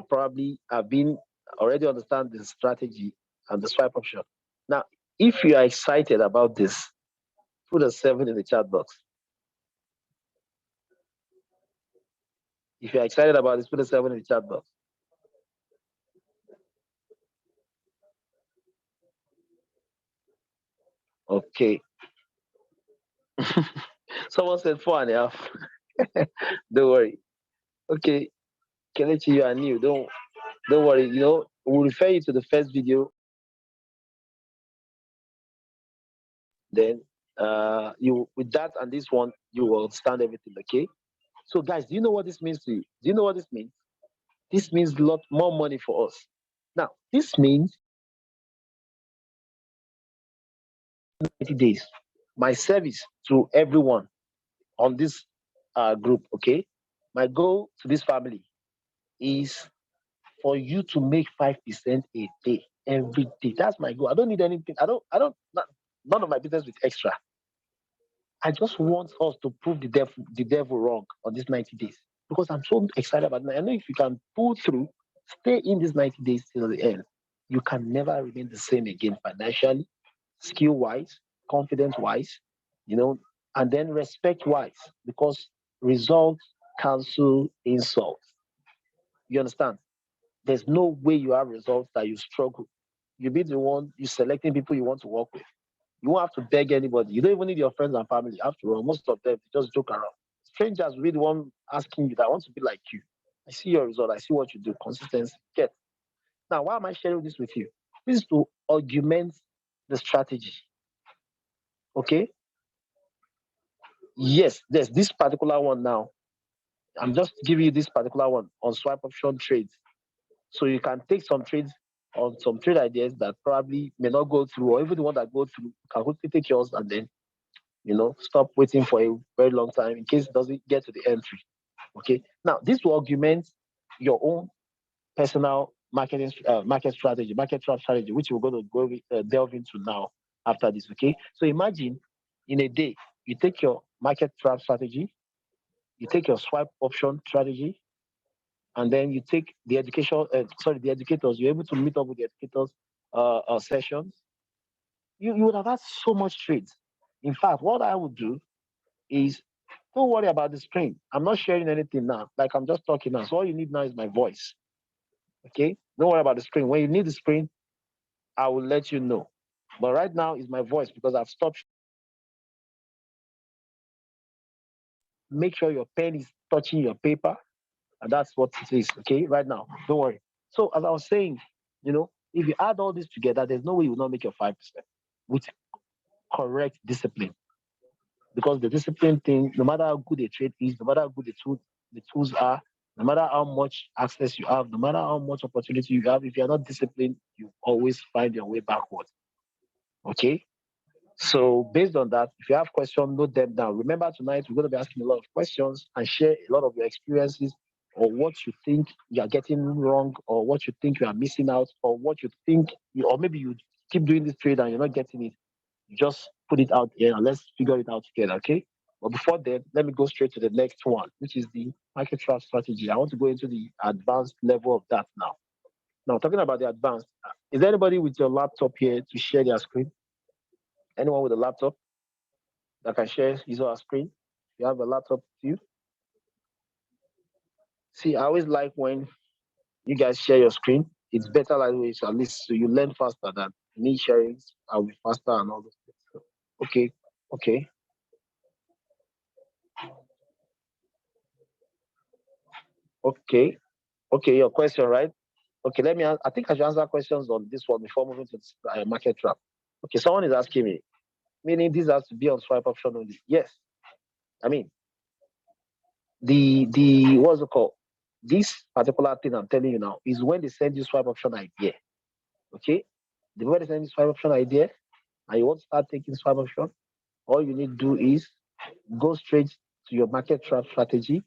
probably have been already understand the strategy and the swipe option. Now, if you are excited about this, put a 7 in the chat box. If you're excited about this, put a 7 in the chat box. Okay. Someone said 4.5. Don't worry. Okay. Kelechi, you are new. Don't worry. You know, we'll refer you to the first video. Then you with that and this one, you will understand everything. Okay. So guys, do you know what this means to you? Do you know what this means? This means a lot more money for us. Now, this means 90 days. My service to everyone on this group, okay? My goal to this family is for you to make 5% a day, every day. That's my goal. I don't need anything. None of my business with extra. I just want us to prove the devil wrong on these 90 days because I'm so excited about it. I know if you can pull through, stay in these 90 days till the end, you can never remain the same again financially, skill wise, confidence wise, you know, and then respect wise because results cancel insults. You understand? There's no way you have results that you struggle. You be the one you selecting people you want to work with. You won't have to beg anybody. You don't even need your friends and family. After all, most of them just joke around. Strangers will be the one asking you that I want to be like you. I see your result. I see what you do. Consistency. Get. Now, why am I sharing this with you? This is to augment the strategy. Okay? Yes, there's this particular one now. I'm just giving you this particular one on swipe option trades. So you can take some trades on some trade ideas that probably may not go through, or even the one that go through, can quickly take yours and then stop waiting for a very long time in case it doesn't get to the entry. Okay. Now, this will augment your own personal market strategy, market trap strategy, which we're going to delve into now after this. Okay. So imagine in a day, you take your market trap strategy, you take your swipe option strategy, and then you take the the educators. You're able to meet up with the educators sessions. You would have had so much trades. In fact, what I would do is don't worry about the screen. I'm not sharing anything now. Like I'm just talking now. So all you need now is my voice. Okay? Don't worry about the screen. When you need the screen, I will let you know. But right now is my voice because I've stopped. Make sure your pen is touching your paper. And that's what it is. Okay? Right now. Don't worry. So as I was saying, if you add all this together, there's no way you will not make your 5% with correct discipline. Because the discipline thing, no matter how good a trade is, no matter how good the tools are, no matter how much access you have, no matter how much opportunity you have, if you're not disciplined, you always find your way backwards. Okay? So based on that, if you have questions, note them down. Remember tonight we're going to be asking a lot of questions and share a lot of your experiences or what you think you are getting wrong or what you think you are missing out or what you think or maybe you keep doing this trade and you're not getting it. Just put it out here and let's figure it out together, okay? But before that, let me go straight to the next one, which is the market trap strategy. I want to go into the advanced level of that now. Now, talking about the advanced, is there anybody with your laptop here to share their screen? Anyone with a laptop that can share his or her screen? You have a laptop with you? See, I always like when you guys share your screen it's better like way, so at least so you learn faster than me sharing. I'll be faster and all those things. So, okay, okay, okay, okay. Your question, right? Okay, let me. I think I should answer questions on this one before moving to market trap. Okay, someone is asking me, meaning this has to be on swipe option only. Yes, I mean the what's it called? This particular thing I'm telling you now is when they send you swipe option idea. Okay, the moment they send you swipe option idea, and you want to start taking swipe option, all you need to do is go straight to your market trap strategy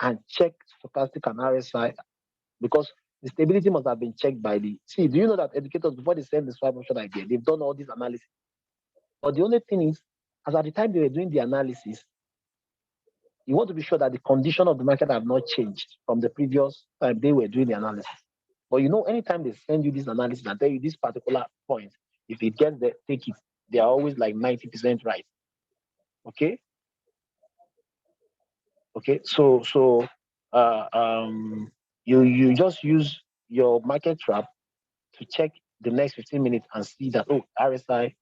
and check stochastic and RSI because the stability must have been checked by the. See, do you know that educators before they send the swipe option idea, they've done all this analysis. But the only thing is, as at the time they were doing the analysis, you want to be sure that the condition of the market have not changed from the previous time they were doing the analysis. But you know, anytime they send you this analysis and tell you this particular point, if it gets there, take it. They are always like 90% right. Okay. Okay. Uh, um, you just use your market trap to check the next 15 minutes and see that RSI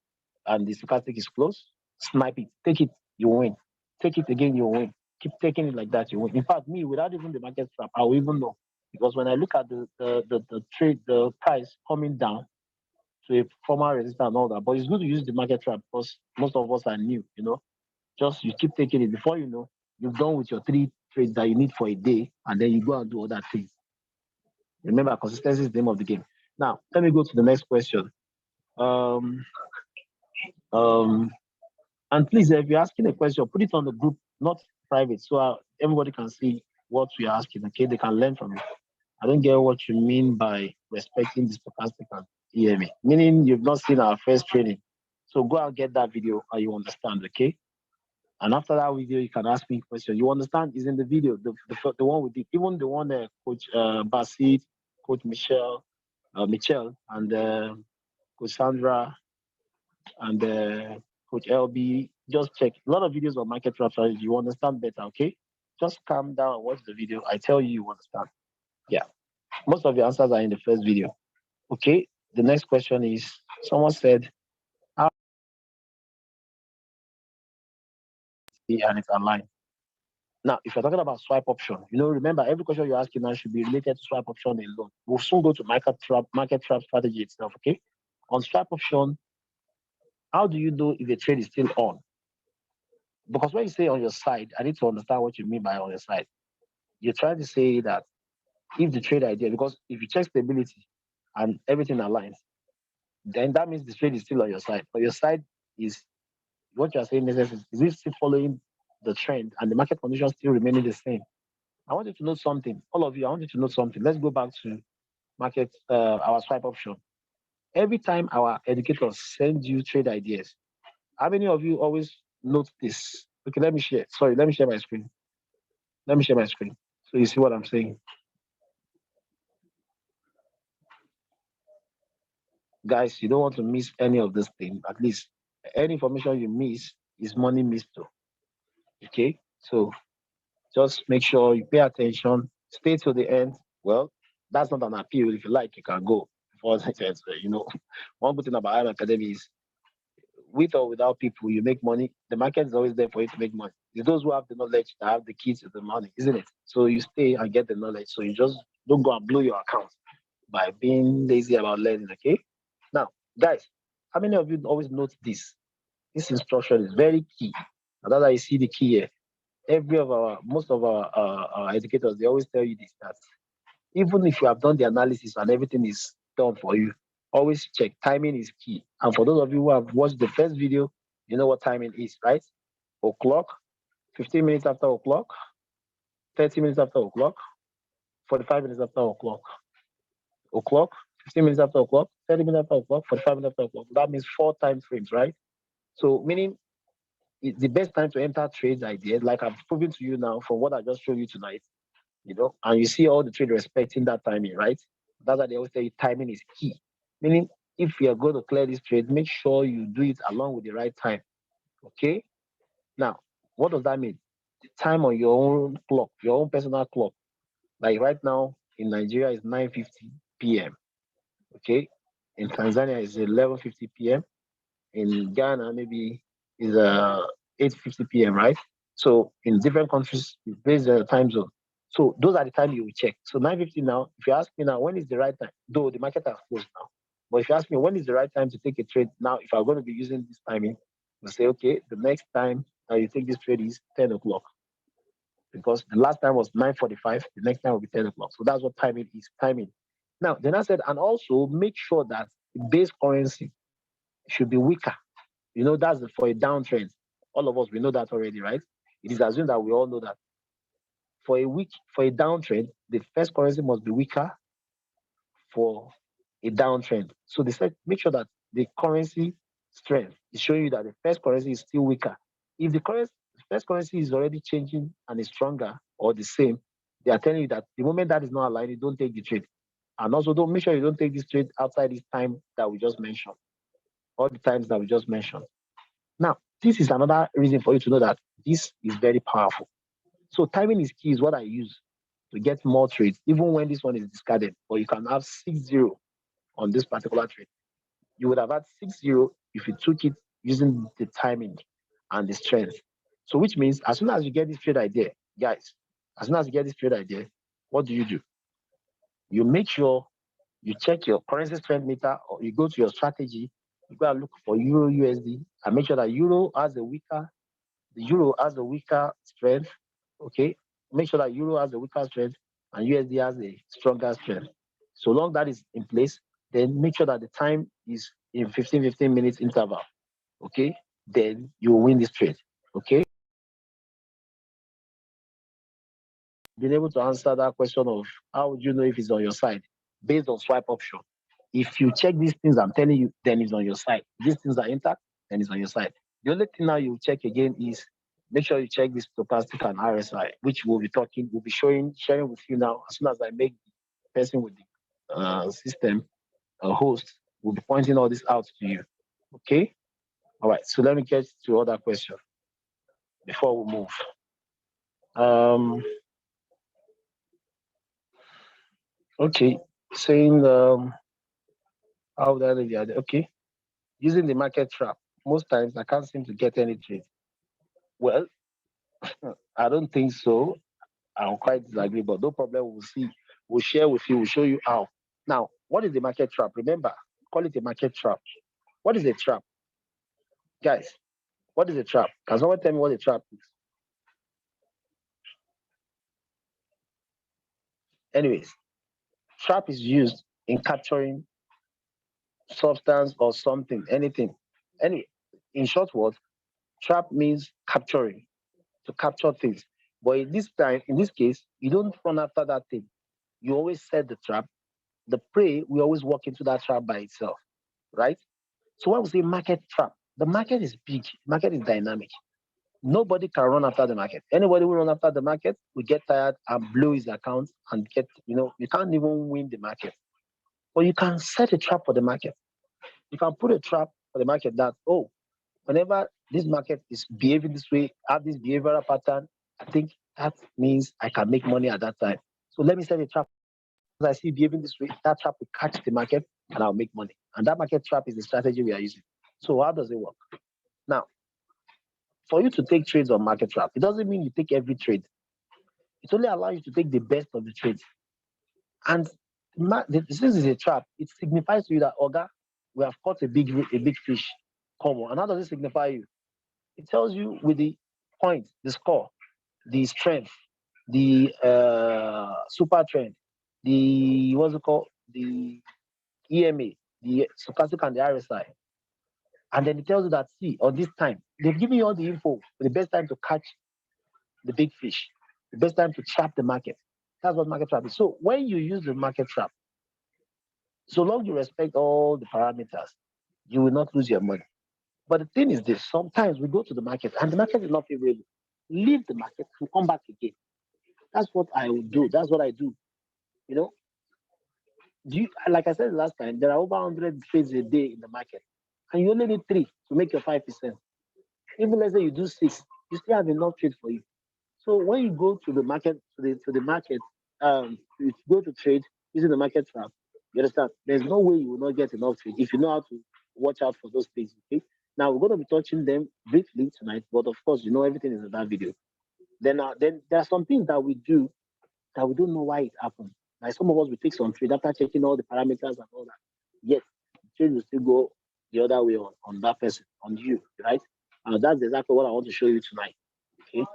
and the stochastic is close. Snipe it, take it, you win. Take it again, you win. Keep taking it like that, you win. In fact, me without even the market trap, I will even know because when I look at the trade, the price coming down to a former resistance and all that, but it's good to use the market trap because most of us are new, you know. Just you keep taking it before you know you've done with your 3 trades that you need for a day, and then you go and do other things. Remember, consistency is the name of the game. Now, let me go to the next question. Um, um, and please, if you're asking a question, put it on the group, not private, so everybody can see what we're asking. Okay, they can learn from it. I don't get what you mean by respecting the stochastic and EMA, meaning you've not seen our first training. So go and get that video and you understand, okay? And after that video, you can ask me questions. You understand? Is in the video, the one we did, even the one Coach Basit, Coach Michelle, and Coach Sandra, and Coach LB. Just check a lot of videos on market strategy. You understand better, okay? Just calm down and watch the video. I tell you, you understand. Yeah. Most of the answers are in the first video. Okay. The next question is someone said, how and it's aligned. Now, if you're talking about swipe option, remember every question you're asking now should be related to swipe option alone. We'll soon go to market trap strategy itself, okay? On swipe option, how do you know if the trade is still on? Because when you say on your side, I need to understand what you mean by on your side. You're trying to say that if the trade idea, because if you check stability and everything aligns, then that means the trade is still on your side. But your side is what you're saying is it still following the trend and the market conditions still remaining the same? I want you to know something. All of you, I want you to know something. Let's go back to our swipe option. Every time our educators send you trade ideas, how many of you always note this? Okay, let me share. Sorry, let me share my screen. Let me share my screen so you see what I'm saying. Guys, you don't want to miss any of this thing. At least any information you miss is money missed too. Okay, so just make sure you pay attention, stay to the end. Well, that's not an appeal. If you like, you can go. One good thing about IM Academy is with or without people, you make money. The market is always there for you to make money. It's those who have the knowledge that have the keys to the money, isn't it? So you stay and get the knowledge. So you just don't go and blow your account by being lazy about learning, okay? Now, guys, how many of you always note this? This instruction is very key. And that's why you see the key here. Most of our educators, they always tell you this, that even if you have done the analysis and everything is done for you, always check. Timing is key. And for those of you who have watched the first video, you know what timing is, right? O'clock, 15 minutes after o'clock, 30 minutes after o'clock, 45 minutes after o'clock, 15 minutes after o'clock, 30 minutes after o'clock, 45 minutes after o'clock. That means 4 time frames, right? So meaning it's the best time to enter trades ideas, like I've proven to you now from what I just showed you tonight, and you see all the trade respecting that timing, right? That's why they always say timing is key. Meaning, if you are going to clear this trade, make sure you do it along with the right time. Okay? Now, what does that mean? The time on your own clock, your own personal clock. Like right now in Nigeria is 9:50 p.m. Okay. In Tanzania, it's 11:50 p.m. In Ghana, maybe is 8:50 p.m. Right? So in different countries, it's based on the time zone. So those are the time you will check. So 9:50 now. If you ask me now, when is the right time? Though the market has closed now, but if you ask me when is the right time to take a trade now, if I'm going to be using this timing, we'll say okay, the next time you take this trade is 10 o'clock, because the last time was 9:45. The next time will be 10 o'clock. So that's what timing is. Timing. Now, then I said, and also make sure that the base currency should be weaker. That's for a downtrend. All of us, we know that already, right? It is assumed that we all know that for a downtrend, the first currency must be weaker for a downtrend. So they said make sure that the currency strength is showing you that the first currency is still weaker. If the first currency is already changing and is stronger or the same, they are telling you that the moment that is not aligned, you don't take the trade. And also don't make sure you don't take this trade outside this time that we just mentioned, all the times that we just mentioned. Now, this is another reason for you to know that this is very powerful. So timing is key, is what I use to get more trades, even when this one is discarded. Or you can have 6-0 on this particular trade. You would have had 6-0 if you took it using the timing and the strength. So which means as soon as you get this trade idea, guys, as soon as you get this trade idea, what do? You make sure you check your currency strength meter, or you go to your strategy, you go and look for Euro USD and make sure that the euro has a weaker strength. Okay. Make sure that euro has a weaker strength and USD has a stronger strength. So long that is in place, then make sure that the time is in 15 minutes interval. Okay. Then you will win this trade. Okay. Being able to answer that question of how would you know if it's on your side based on swipe option. If you check these things I'm telling you, then it's on your side. These things are intact, then it's on your side. The only thing now you check again is make sure you check this stochastic and RSI, which we'll be sharing with you now. As soon as I make the person with the system, host, will be pointing all this out to you. Okay? All right. So let me get to other question before we move. Um, okay. Saying how would I leave the other? Okay. Using the market trap. Most times I can't seem to get any trade. Well, I don't think so. I'll quite disagree, but no problem. We'll see. We'll share with you. We'll show you how. Now, what is the market trap? Remember, call it a market trap. What is a trap? Guys, what is a trap? Can someone tell me what a trap is? Anyways, trap is used in capturing substance or something, anything. Any, in short words, trap means capturing, to capture things. But in this case, you don't run after that thing. You always set the trap. The prey will always walk into that trap by itself, right? So when we say market trap, the market is big, market is dynamic. Nobody can run after the market. Anybody who run after the market will get tired and blow his account and you can't even win the market. But you can set a trap for the market. You can put a trap for the market that, oh, whenever this market is behaving this way, have this behavioral pattern, I think that means I can make money at that time. So let me set a trap. As I see behaving this way, that trap will catch the market and I'll make money. And that market trap is the strategy we are using. So how does it work? Now, for you to take trades on market trap, it doesn't mean you take every trade. It only allows you to take the best of the trades. And since it's a trap, it signifies to you that, Oga, we have caught a big fish. Come on. And how does it signify you? It tells you with the point, the score, the strength, the super trend, the what's it called, the EMA, the stochastic and the RSI. And then it tells you that, see, on this time, they've given you all the info for the best time to catch the big fish, the best time to trap the market. That's what market trap is. So when you use the market trap, so long you respect all the parameters, you will not lose your money. But the thing is this, sometimes we go to the market and the market is not favorable. Leave the market and come back again. That's what I would do. That's what I do. You know, like I said last time, there are over 100 trades a day in the market, and you only need three to make your 5%. Even let's say you do six, you still have enough trade for you. So when you go to the market, you go to trade using the market trap, You understand? There's no way you will not get enough trade if you know how to watch out for those things. Okay. Now we're going to be touching them briefly tonight, but of course, everything is in that video. Then there are some things that we do that we don't know why it happened. Like some of us, we take some trade after checking all the parameters and all that. Yet, the trade will still go the other way on that person, on you, right? That's exactly what I want to show you tonight. Okay,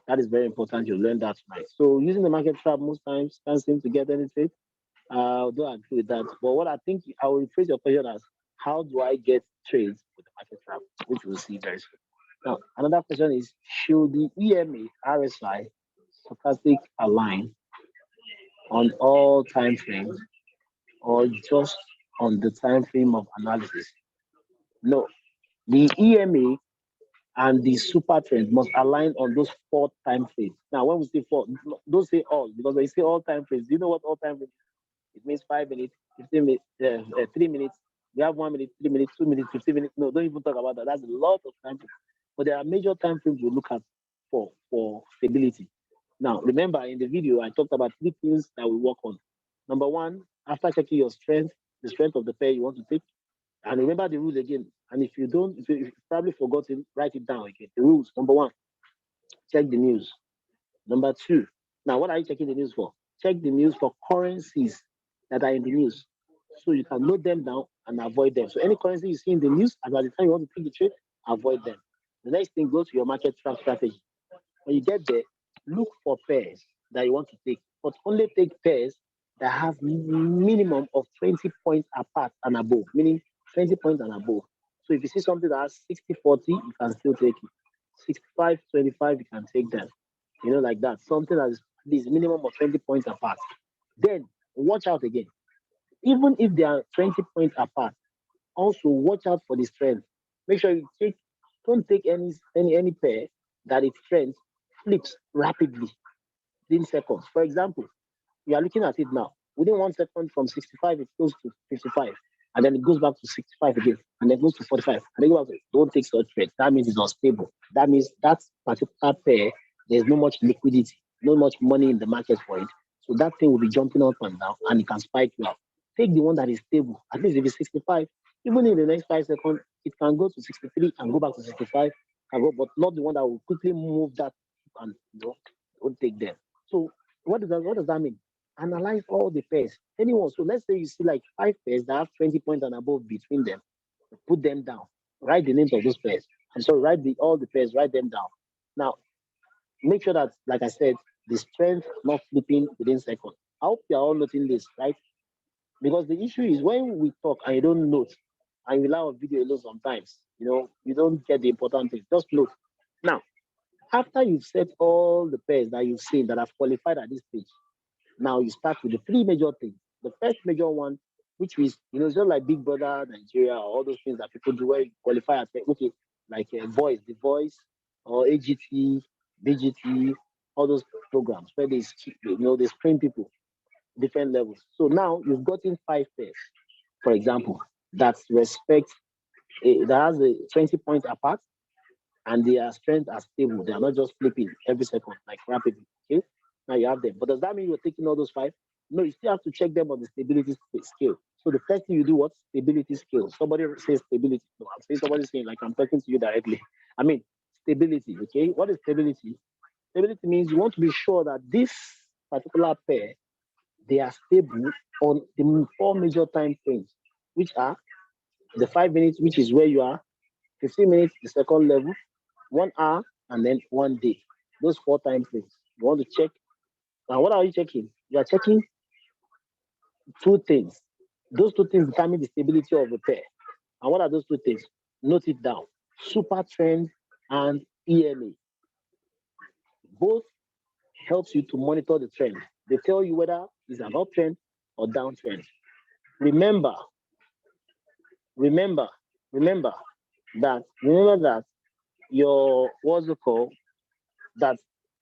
that is very important. You learn that tonight. So, using the market trap most times can't seem to get any trade. I don't agree with that. But what I think I will rephrase your question as, how do I get trades with the market trap, which we'll see very soon. Now, another question is, should the EMA RSI stochastic align on all time frames or just on the time frame of analysis? No, the EMA and the super trend must align on those four time frames. Now, when we say four, don't say all, because when you say all time frames, do you know what all time frames? It means 5 minutes, 15 minutes, 3 minutes. We have 1 minute, 3 minutes, 2 minutes, 15 minutes. No, don't even talk about that. That's a lot of time frames. But there are major time frames we look at for stability. Now, remember in the video, I talked about three things that we work on. Number one, after checking your strength, the strength of the pair you want to take, and remember the rules again. And if you don't, if you've probably forgotten, write it down again. The rules. Number one, check the news. Number two, now what are you checking the news for? Check the news for currencies that are in the news. So you can note them down and avoid them. So any currency you see in the news, and by the time you want to take the trade, avoid them. The next thing, go to your market trap strategy. When you get there, look for pairs that you want to take, but only take pairs that have minimum of 20 points apart and above, meaning 20 points and above. So if you see something that has 60-40, you can still take it. 65-25, you can take them. Like that. Something that is at least minimum of 20 points apart. Then watch out again. Even if they are 20 points apart, also watch out for the strength. Make sure you don't take any pair that its strength flips rapidly within seconds. For example, you are looking at it now. Within 1 second from 65, it goes to 55. And then it goes back to 65 again. And then goes to 45. And then goes back to, don't take such trades. That means it's unstable. That means that particular pair, there's no much liquidity, no much money in the market for it. So that thing will be jumping up and down and it can spike you up. Take the one that is stable. At least if it's 65, even in the next 5 seconds, it can go to 63 and go back to 65, but not the one that will quickly move that and don't take them. So what does that mean? Analyze all the pairs. Anyone. So let's say you see like five pairs that have 20 points and above between them. Put them down. Write the names of those pairs. I'm sorry, all the pairs, write them down. Now, make sure that, like I said, the strength not flipping within seconds. I hope you're all noting this, right? Because the issue is when we talk and you don't note, and you rely on video alone sometimes, you don't get the important things. Just note. Now, after you've set all the pairs that you've seen that have qualified at this stage, now you start with the three major things. The first major one, which is, it's just like Big Brother Nigeria, or all those things that people do where you qualify as, okay, like the voice, or AGT, BGT, all those programs where they screen people different levels. So now you've gotten five pairs, for example, that respect that has a 20 points apart, and their strength are stable. They are not just flipping every second like rapidly. Okay, now you have them. But does that mean you're taking all those five? No, you still have to check them on the stability scale. So the first thing you do, what stability scale? Somebody says stability. No, I'm saying somebody saying like I'm talking to you directly. I mean stability. Okay, what is stability? Stability means you want to be sure that this particular pair, they are stable on the four major time frames, which are the 5 minutes, which is where you are, 15 minutes, the second level, 1 hour, and then 1 day. Those four time frames. You want to check. Now, what are you checking? You are checking two things. Those two things determine the stability of the pair. And what are those two things? Note it down. Super trend and EMA. Both helps you to monitor the trend. They tell you whether it's an uptrend or downtrend. Remember, remember, remember that your what's it called? That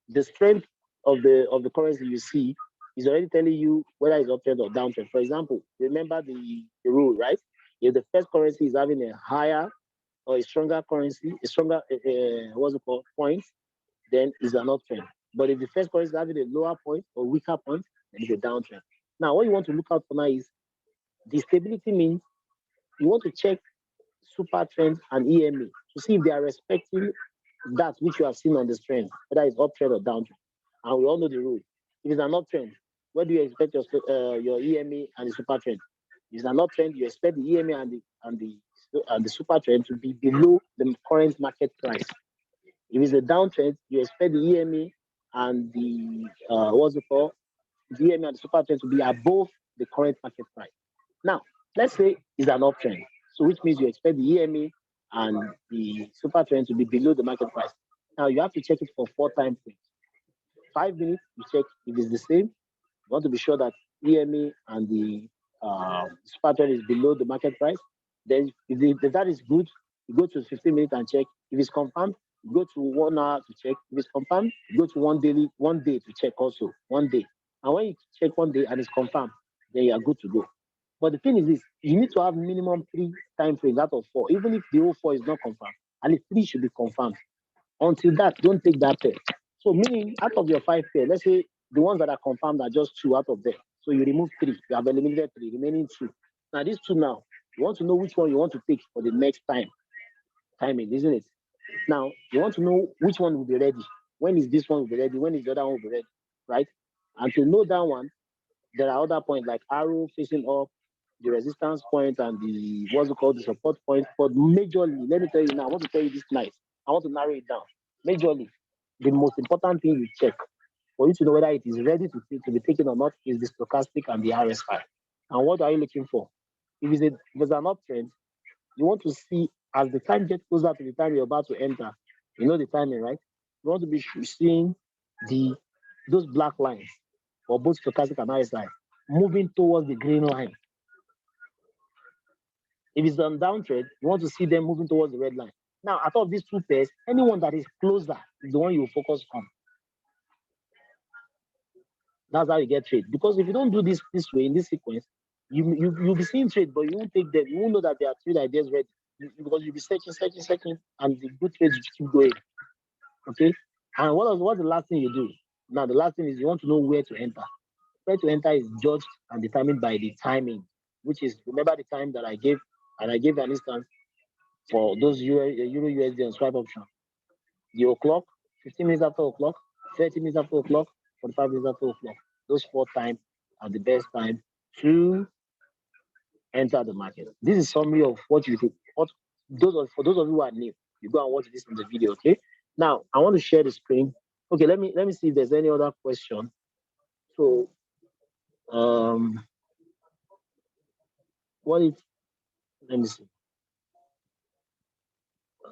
the strength of the currency you see is already telling you whether it's uptrend or downtrend. For example, remember the rule, right? If the first currency is having a higher or a stronger currency, a stronger what's it called points, then it's an uptrend. But if the first currency is having a lower point or weaker point, then it's a downtrend. Now, what you want to look out for now is The stability means you want to check super trend and EMA to see if they are respecting that which you have seen on this trend, whether it's uptrend or downtrend. And we all know the rule. If it's an uptrend, where do you expect your EMA and the super trend? If it's an uptrend, you expect the EMA and the super trend to be below the current market price. If it's a downtrend, you expect the EMA and the what's it called? The EMA and the super trend to be above the current market price. Now, let's say it's an uptrend, so which means you expect the EMA and the super trend to be below the market price. Now you have to check it for 4 time frames. 5 minutes, you check if it's the same. You want to be sure that EMA and the super trend is below the market price. Then if that is good, you go to 15 minutes and check. If it's confirmed, you go to 1 hour to check. If it's confirmed, you go to 1 day to check also. 1 day. And when you check 1 day and it's confirmed, then you are good to go. But the thing is this, you need to have minimum 3 time frames out of 4. Even if the whole 4 is not confirmed, at least 3 should be confirmed. Until that, don't take that pair. So meaning out of your 5 pair, let's say the ones that are confirmed are just 2 out of them. So you remove 3, you have eliminated 3, remaining 2. Now these 2 now, you want to know which one you want to take for the next timing, isn't it? Now you want to know which one will be ready. When is this one will be ready? When is the other one will be ready? Right? And to know that one, there are other points like arrow facing up, the resistance point, and the what's it called, the support point. But majorly, let me tell you now, I want to tell you this night. I want to narrow it down. Majorly, the most important thing you check for you to know whether it is ready to be taken or not is the stochastic and the RSI. And what are you looking for? If it's an uptrend, you want to see as the time gets closer to the time you're about to enter, you know the timing, right? You want to be seeing those black lines for both stochastic and RSI moving towards the green line. If it's on downtrend, you want to see them moving towards the red line. Now, out of these 2 pairs, anyone that is closer is the one you will focus on. That's how you get trade. Because if you don't do this way, in this sequence, you'll be seeing trade, but you won't take them. You won't know that there are trade ideas ready. Because you'll be searching, and the good trades will keep going. Okay? And what's the last thing you do? Now, the last thing is you want to know where to enter. Where to enter is judged and determined by the timing, which is, remember the time that I gave, and I gave an instance for those Euro USD and swipe option. The o'clock, 15 minutes after o'clock, 30 minutes after o'clock, 45 minutes after o'clock. Those 4 times are the best time to enter the market. This is summary of what you do. For those of you who are new, you go and watch this in the video. Okay. Now I want to share the screen. Okay, let me see if there's any other question. So what if, let me see.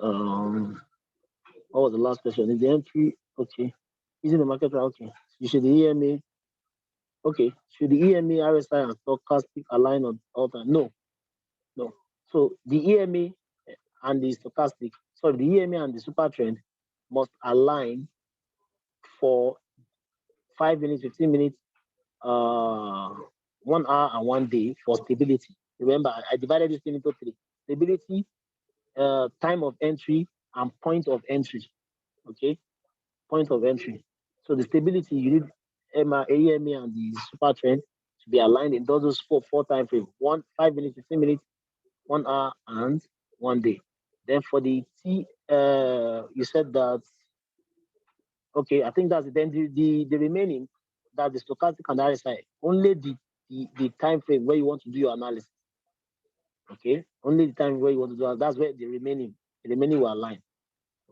What was the last question? Is the entry okay? Using the market right? Okay. You should the EMA. Okay. Should the EMA, RSI, and stochastic align on all time? No. So the EMA and the stochastic, sorry, the EMA and the super trend must align for 5 minutes, 15 minutes, 1 hour, and 1 day for stability. Remember, I divided this thing into 3: stability, time of entry, and point of entry. Okay, point of entry. So the stability, you need AMA and the super trend to be aligned in those four time frames: 5 minutes, 15 minutes, 1 hour, and 1 day. Then for the T, you said that. Okay, I think that's it. Then the remaining, that the stochastic and RSI, only the time frame where you want to do your analysis. Okay, only the time where you want to do that's where the remaining will align.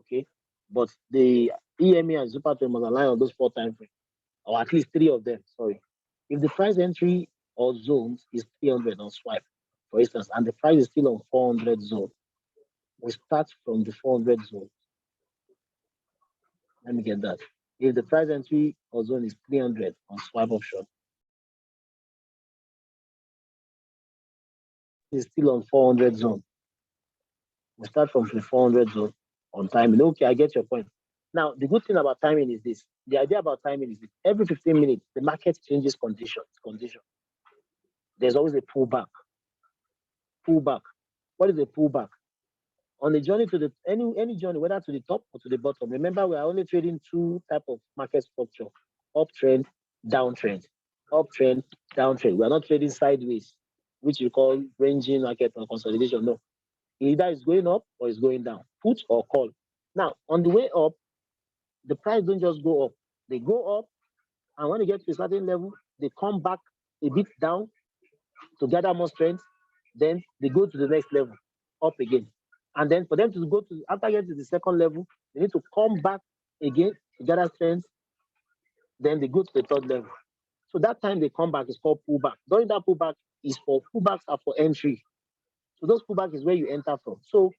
Okay, but the EMA and super trend must align on those 4 time frames, or at least 3 of them. Sorry, if the price entry or zones is 300 on swipe, for instance, and the price is still on 400 zone, we start from the 400 zone. Let me get that. If the price entry or zone is 300 on swipe option, it's still on 400 zone. We start from the 400 zone on timing. Okay, I get your point. Now, the good thing about timing is this. The idea about timing is this. Every 15 minutes, the market changes condition. There's always a pullback. What is a pullback? On the journey to any journey, whether to the top or to the bottom, remember we are only trading 2 type of market structure: uptrend, downtrend. Uptrend, downtrend. We are not trading sideways. which you call ranging market or consolidation. No, either it's going up or it's going down, put or call. Now, on the way up, the price don't just go up. They go up, and when they get to a certain level, they come back a bit down to gather more strength. Then they go to the next level, up again. And then for them to go to, after getting to the second level, they need to come back again to gather strength. Then they go to the third level. So that time they come back is called pullback. During that pullback is for pullbacks are for entry. So those pullback is where you enter from. So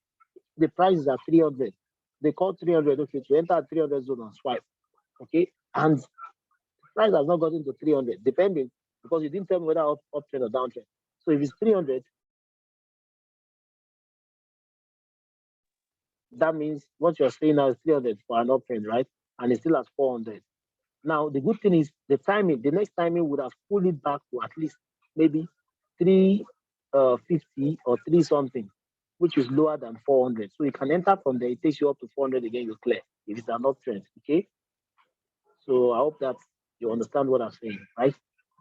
the price is at 300. They call 300. Okay, to enter at 300 zone and swipe. Okay, and price has not gotten to 300, depending because you didn't tell me whether uptrend or downtrend. So if it's 300, that means what you're saying now is 300 for an uptrend, right? And it's still at 400. Now, the good thing is the timing, the next timing would have pulled it back to at least maybe 350 or 3 something, which is lower than 400. So you can enter from there, it takes you up to 400 again, you clear if it's an uptrend, okay? So I hope that you understand what I'm saying, right?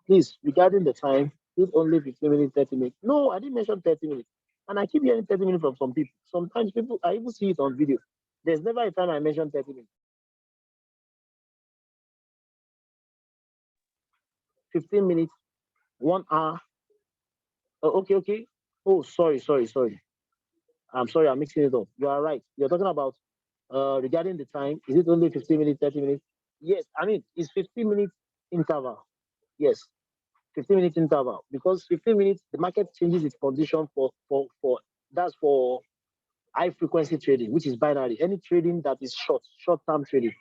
Please, regarding the time, it's only 15 minutes, 30 minutes. No, I didn't mention 30 minutes. And I keep hearing 30 minutes from some people. Sometimes people, I even see it on video. There's never a time I mention 30 minutes. 15 minutes, 1 hour. Oh, okay. Oh, sorry. I'm sorry, I'm mixing it up. You are right. You're talking about regarding the time. Is it only 15 minutes, 30 minutes? Yes, I mean, it's 15 minutes interval. Yes, 15 minutes interval because 15 minutes the market changes its condition for that's for high frequency trading, which is binary. Any trading that is short term trading.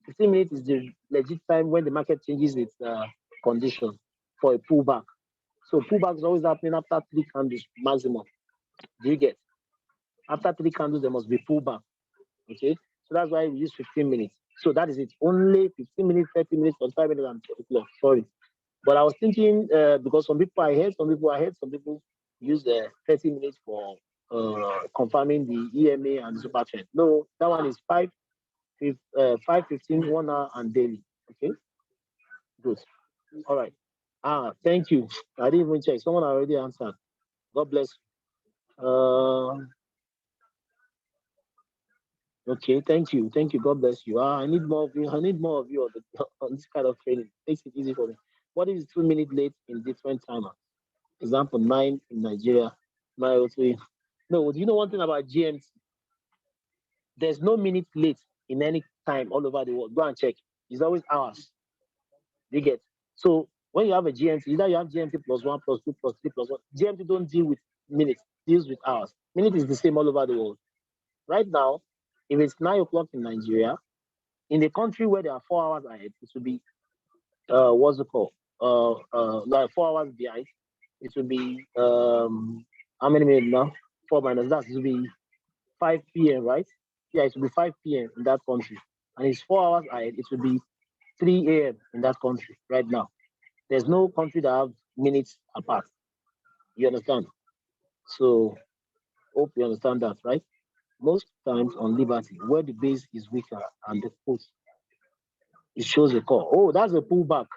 15 minutes is the legit time when the market changes its condition for a pullback. So pullback is always happening after 3 candles maximum. Do you get? After 3 candles, there must be pullback. Okay, so that's why we use 15 minutes. So that is it. Only 15 minutes, 30 minutes, 45 minutes, and 12 o'clock. Sorry. But I was thinking because some people some people use 30 minutes for confirming the EMA and the super trend. No, that one is 5:15, 1 hour, and daily. Okay, good. All right. Thank you. I didn't even check. Someone already answered. God bless. Okay, thank you. God bless you. I need more of you. I need more of you on, on this kind of training. Makes it easy for me. What is 2 minutes late in different timer? Example 9 in Nigeria. No, do you know one thing about GMT? There's no minute late in any time all over the world. Go and check. It's always hours. You get. So when you have a GMT, either you have GMT plus 1, plus 2, plus 3, plus 1. GMT don't deal with minutes, deals with hours. Minute is the same all over the world. Right now, if it's 9 o'clock in Nigeria, in the country where there are 4 hours ahead, it will be what's it called? Like 4 hours behind. It will be how many minutes now? 4 minus that, it will be 5 p.m., right? Yeah, it will be 5 p.m. in that country. And it's 4 hours ahead, it will be 3 a.m. in that country right now. There's no country that have minutes apart. You understand? So hope you understand that, right? Most times on Liberty, where the base is weaker and the put, it shows a call. Oh, that's a pullback.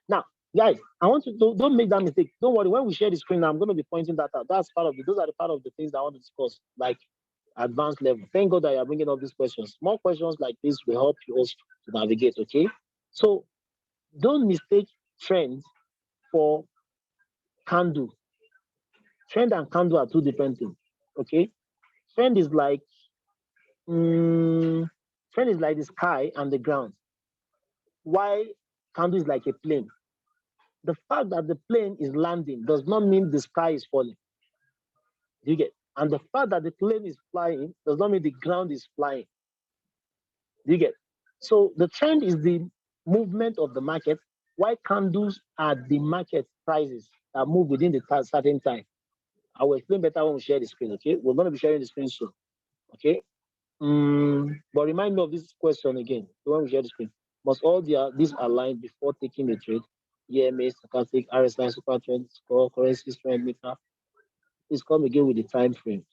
Now, guys, I want you to don't make that mistake. Don't worry. When we share the screen, I'm going to be pointing that out. That's part of it. Those are the part of the things that I want to discuss, like advanced level. Thank God that you're bringing up these questions. More questions like this will help you also to navigate. Okay, so don't mistake trend for candle. Trend and candle are two different things. Okay, trend is like trend is like the sky and the ground. Why candle is like a plane? The fact that the plane is landing does not mean the sky is falling. Do you get? And the fact that the plane is flying does not mean the ground is flying. Do you get? So the trend is the movement of the market. Why candles are the market prices that move within the certain time. I will explain better when we share the screen. Okay, we're going to be sharing the screen soon. Okay. But remind me of this question again when we share the screen. Must all these align before taking the trade? EMA, stochastic, RSI, super trend, score, currency, strength meter. Please come again with the time frame.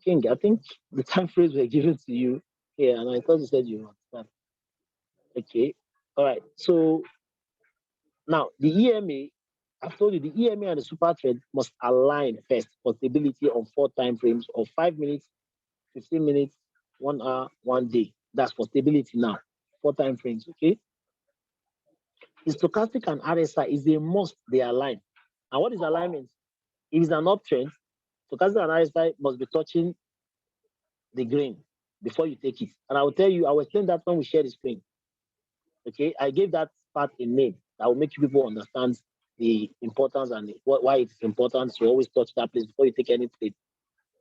King, I think the time frames were given to you here, and I thought you said you understand. Okay, all right. So now the EMA I've told you the EMA and the super trend must align first for stability on 4 time frames of 5 minutes, 15 minutes, 1 hour, 1 day. That's for stability now. 4 time frames, okay? The stochastic and RSI is a must they align. And what is alignment? If it's an uptrend, stochastic and RSI must be touching the green before you take it. And I will tell you, I will explain that when we share the screen. Okay, I gave that part a name that will make you people understand the importance and why it's important to always touch that place before you take any trade.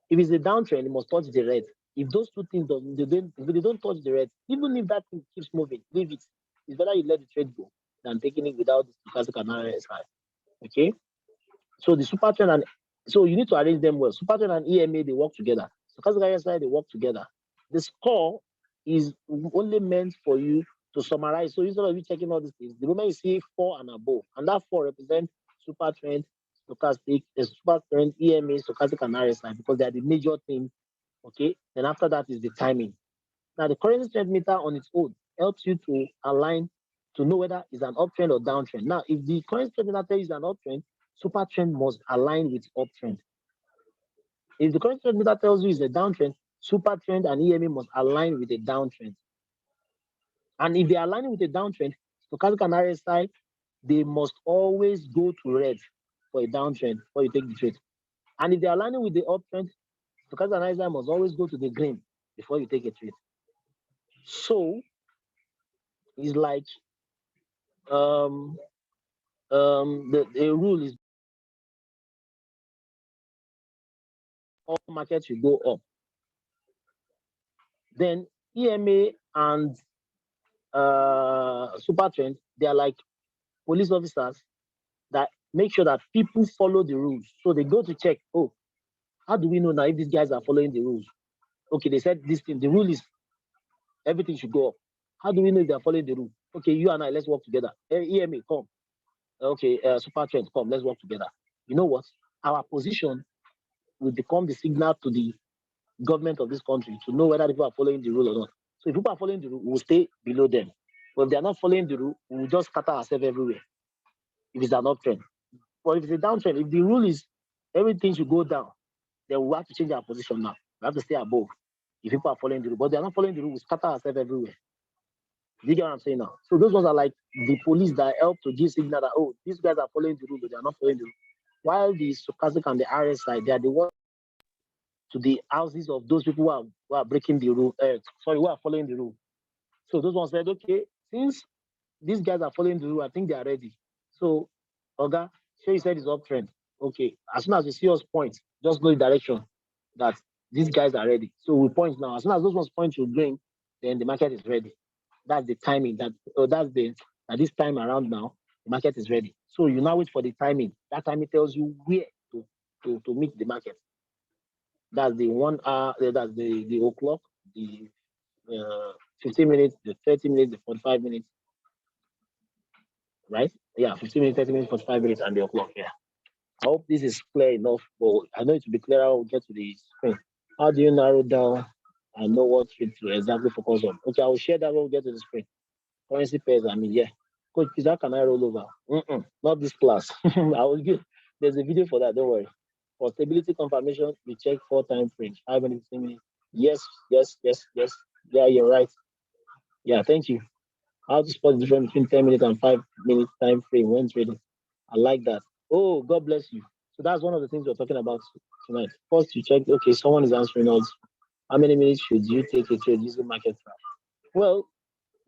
If it's a downtrend, you must touch the red. If those two things if they don't touch the red, even if that thing keeps moving, leave it. It's better you let the trade go than taking it without the stochastic and RSI. Okay, so the super trend and so you need to arrange them well. Super trend and EMA they work together. Stochastic RSI they work together. The score is only meant for you to summarize. So instead of you checking all these things, the moment you see 4 and above, and that 4 represents super trend, stochastic, super trend, EMA, stochastic, and RSI because they are the major things. Okay, then after that is the timing. Now the currency trend meter on its own helps you to align to know whether it's an uptrend or downtrend. Now, if the currency trend meter tells you an uptrend, super trend must align with uptrend. If the currency trend meter tells you it's a downtrend, super trend and EMA must align with a downtrend. And if they're aligning with a downtrend, stochastic and RSI, they must always go to red for a downtrend before you take the trade. And if they're aligning with the uptrend, stochastic and RSI must always go to the green before you take a trade. So it's like the rule is all markets should go up. Then EMA and super trend, they are like police officers that make sure that people follow the rules. So they go to check, oh, how do we know now if these guys are following the rules? Okay, they said this thing, the rule is everything should go up. How do we know if they're following the rule? Okay, you and I, let's work together. EMA, come. Okay, super trend, come, let's work together. You know what? Our position will become the signal to the government of this country to know whether people are following the rule or not. So if people are following the rule, we'll stay below them. But if they are not following the rule, we'll just scatter ourselves everywhere. If it's an uptrend. But if it's a downtrend, if the rule is everything should go down, then we'll have to change our position now. We have to stay above if people are following the rule. But they are not following the rule, we scatter ourselves everywhere. You get what I'm saying now? So those ones are like the police that help to give signal that, oh, these guys are following the rule, but they are not following the rule. While the stochastic and the RSI, they are the ones to the houses of those people who are breaking the rule, who are following the rule. So those ones said, okay, since these guys are following the rule, I think they are ready. So, Oga, sure you said it's uptrend. Okay, as soon as you see us point, just go in direction that these guys are ready. So we point now. As soon as those ones point to green, then the market is ready. That's the timing. At this time around now, the market is ready. So you now wait for the timing. That timing tells you where to meet the market. That's the 1 hour, that's the o'clock, the 15 minutes, the 30 minutes, the 45 minutes, right? Yeah, 15 minutes, 30 minutes, 45 minutes, and the o'clock. Yeah. I hope this is clear enough, but I know it will be clearer when we get to the screen. How do you narrow down and know what to exactly focus on? Okay, I will share that when we get to the screen. Currency pairs, I mean, yeah. Coach, is that can I roll over? Not this class. I will give. There's a video for that, don't worry. For stability confirmation, we check 4 time frames, 5 minutes, 10 minutes. Yes, yes, yes, yes. Yeah, you're right. Yeah, thank you. How to spot the difference between 10 minutes and 5 minutes time frame when trading. I like that. Oh, God bless you. So that's one of the things we're talking about tonight. First, you check, okay, someone is answering us. How many minutes should you take a trade using market trap? Well,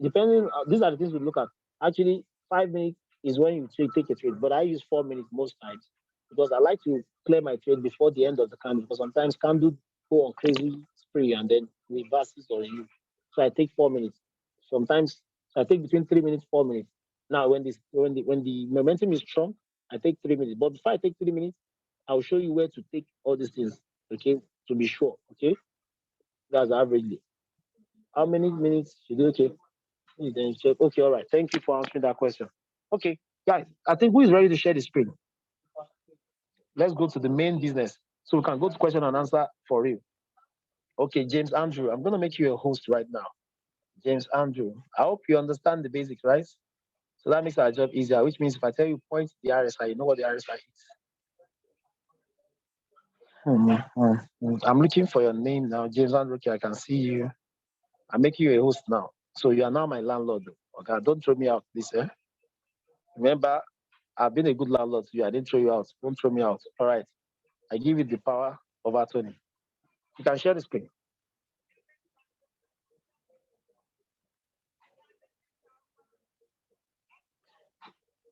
depending, these are the things we look at. Actually, 5 minutes is when you take a trade, but I use 4 minutes most times because I like to clear my trade before the end of the candle because sometimes candle go on crazy spree and then reverses on you. So I take 4 minutes. Sometimes I take between 3 minutes, 4 minutes. Now, when the momentum is strong, I take 3 minutes. But before I take 3 minutes, I'll show you where to take all these things, okay, to be sure, okay? That's averagely. How many minutes should you okay? Then check. Okay, all right. Thank you for answering that question. Okay, guys, I think who is ready to share the screen? Let's go to the main business. So we can go to question and answer for real. Okay, James Andrew, I'm going to make you a host right now. James Andrew, I hope you understand the basics, right? So that makes our job easier, which means if I tell you point the RSI, you know what the RSI is. I'm looking for your name now, James Androki. I can see you. I'm making you a host now. So you are now my landlord. Okay, don't throw me out, please. Remember, I've been a good landlord to you. I didn't throw you out. Don't throw me out. All right. I give you the power of attorney. You can share the screen.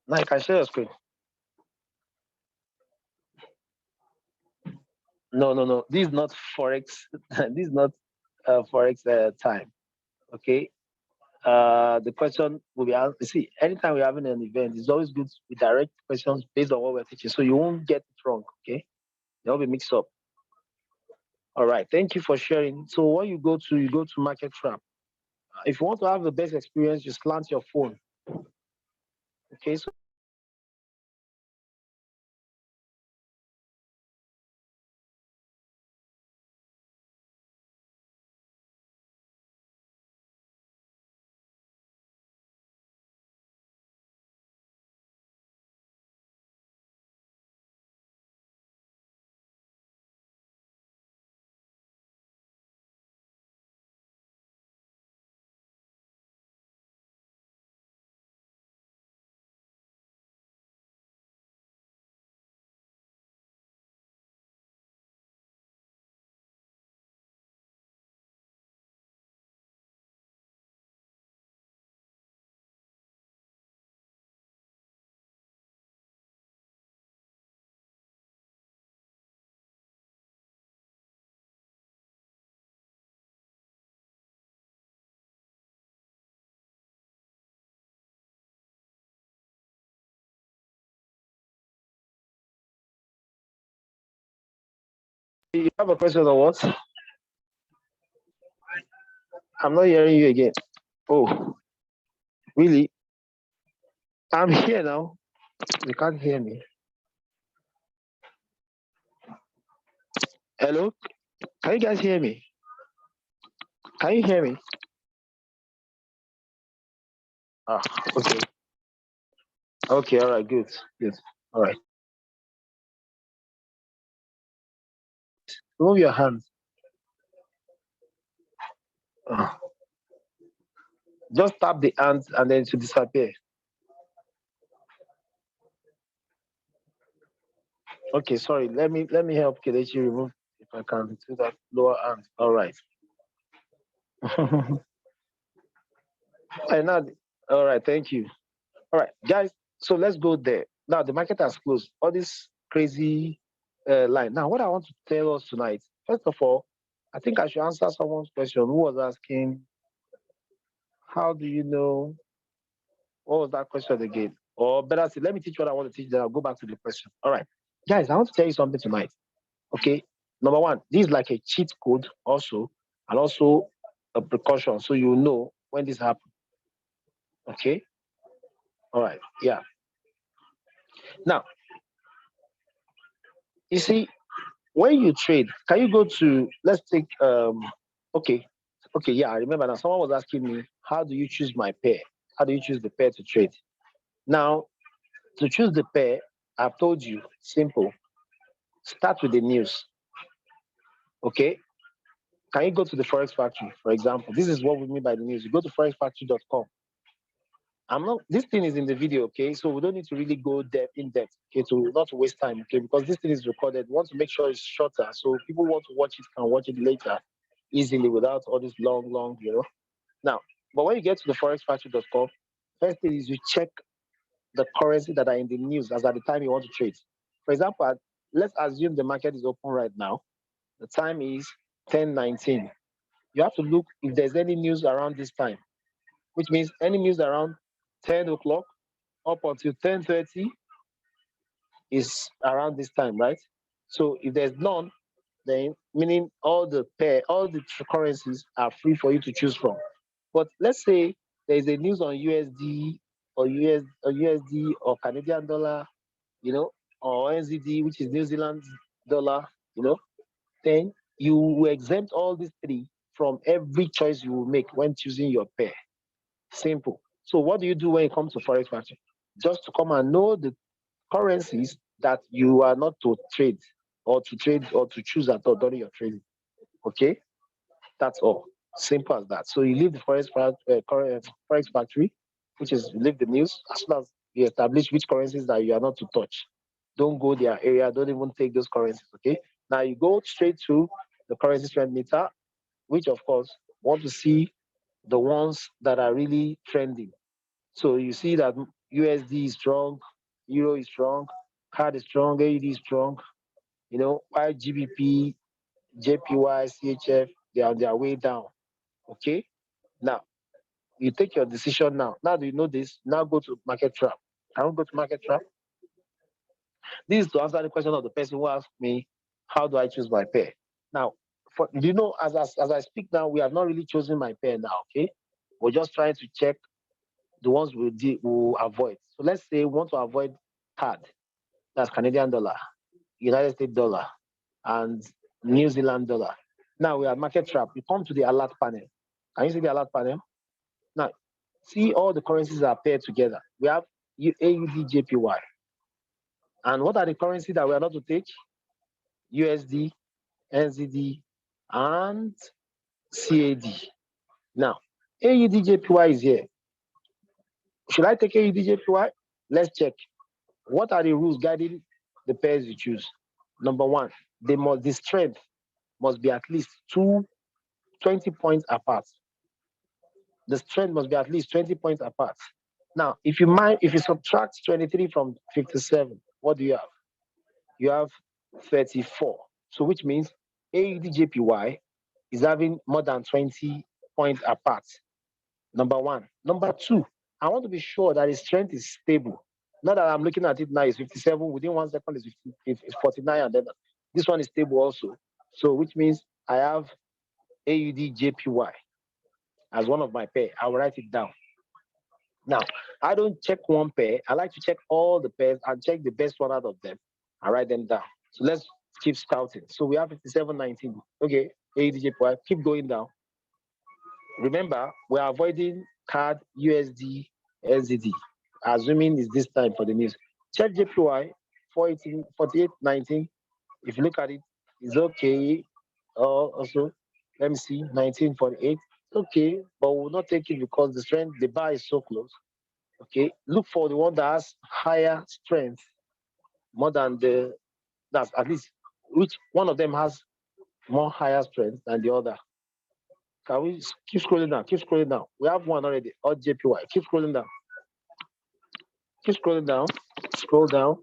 Now you can share your screen. No. This is not Forex. This is not Forex time. Okay. The question will be asked. See, anytime we're having an event, it's always good to direct questions based on what we're teaching, so you won't get it wrong. Okay. There will be mixed up. All right. Thank you for sharing. So when you go to Market Trap. If you want to have the best experience, you slant your phone. Okay. So you have a question or what? I'm not hearing you again. Oh, really? I'm here now. You can't hear me. Hello? Can you guys hear me? Can you hear me? Ah, okay. Okay, all right, good. Good. All right. Remove your hands. Ah. Just tap the hands and then it will disappear. Okay, sorry. Let me help Kelechi remove if I can to that lower hand. All right. And now, all right, thank you. All right, guys. So let's go there. Now the market has closed. All this crazy line. Now, what I want to tell us tonight, first of all, I think I should answer someone's question who was asking, how do you know? What was that question again? Or better say, let me teach what I want to teach, then I'll go back to the question. All right. Guys, I want to tell you something tonight. Okay. Number one, this is like a cheat code also, and also a precaution. So you know when this happens. Okay. All right. Yeah. Now, you see, when you trade, can you go to let's take okay. Okay, yeah, I remember now. Someone was asking me, how do you choose my pair? How do you choose the pair to trade? Now, to choose the pair, I've told you, simple. Start with the news. Okay. Can you go to the Forex Factory, for example? This is what we mean by the news. You go to forexfactory.com. I'm not. This thing is in the video, okay? So we don't need to really go in depth, okay? To not waste time, okay? Because this thing is recorded. We want to make sure it's shorter, so people want to watch it can watch it later, easily without all this long. Now, but when you get to the forexfactory.com, first thing is you check the currency that are in the news as at the time you want to trade. For example, let's assume the market is open right now. The time is 10:19. You have to look if there's any news around this time, which means any news around 10 o'clock up until 10:30 is around this time, right? So if there's none, then meaning all the currencies are free for you to choose from. But let's say there is a news on USD or USD or Canadian dollar, or NZD, which is New Zealand dollar, then you will exempt all these three from every choice you will make when choosing your pair. Simple. So what do you do when it comes to Forex Factory? Just to come and know the currencies that you are not to trade or to choose at all during your trading. Okay, that's all. Simple as that. So you leave the Forex Factory, which is you leave the news as soon as you establish which currencies that you are not to touch. Don't go their area. Don't even take those currencies. Okay. Now you go straight to the currency trend meter, which of course want to see the ones that are really trending. So you see that USD is strong, Euro is strong, CAD is strong, AUD is strong. While GBP, JPY, CHF, they are on their way down. Okay. Now you take your decision now. Now do you know this? Now go to market trap. Can we go to market trap? This is to answer the question of the person who asked me, how do I choose my pair? Now, as I speak now, we have not really chosen my pair now. Okay. We're just trying to check the ones we'll avoid. So let's say we want to avoid CAD, that's Canadian dollar, United States dollar, and New Zealand dollar. Now we are market trap. We come to the alert panel. Can you see the alert panel? Now, see all the currencies are paired together. We have AUD, JPY. And what are the currencies that we are not to take? USD, NZD, and CAD. Now, AUD, JPY is here. Should I take AUD, JPY? Let's check. What are the rules guiding the pairs you choose? Number one, the strength must be at least 20 points apart. The strength must be at least 20 points apart. Now, if you subtract 23 from 57, what do you have? You have 34. So which means AUD JPY is having more than 20 points apart. Number one. Number two, I want to be sure that its strength is stable. Not that I'm looking at it now, it's 57, within 1 second it's 49, and then this one is stable also. So which means I have AUD JPY as one of my pair. I will write it down. Now, I don't check one pair. I like to check all the pairs and check the best one out of them and write them down. So let's keep scouting. So we have 57.19. Okay, AUD JPY, keep going down. Remember, we're avoiding CAD, USD, NZD, assuming it's this time for the news. Check JPY, 48.19. If you look at it, it's okay. Also, let me see, 1948. Okay, but we'll not take it because the bar is so close. Okay, look for the one that has higher strength more than that's at least which one of them has more higher strength than the other. Can we keep scrolling down? Keep scrolling down. We have one already. Or JPY. Keep scrolling down. Keep scrolling down. Scroll down.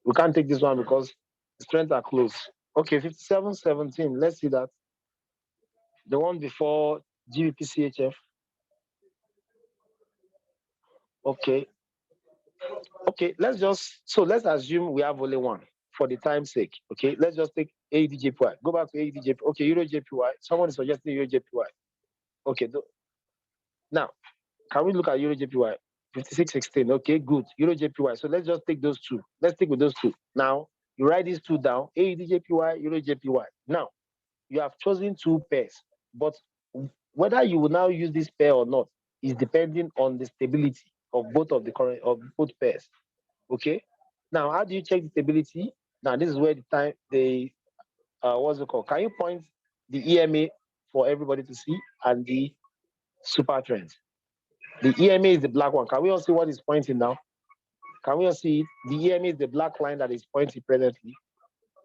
We can't take this one because the strengths are close. Okay, 57.17. Let's see that. The one before GBP CHF. Okay. Okay, let's assume we have only one for the time's sake. Okay, let's just take AUD JPY. Go back to AUD JPY. Okay, Euro JPY. Someone is suggesting Euro JPY. Okay, now can we look at Euro JPY? 56.16. Okay, good. Euro JPY. So let's just take those two. Let's stick with those two. Now you write these two down. AUD JPY, Euro JPY. Now you have chosen two pairs, but whether you will now use this pair or not is depending on the stability of both of both pairs. Okay. Now, how do you check the stability? Now, this is where what's it called? Can you point the EMA for everybody to see and the super trend? The EMA is the black one. Can we all see what is pointing now? Can we all see it? The EMA is the black line that is pointing presently.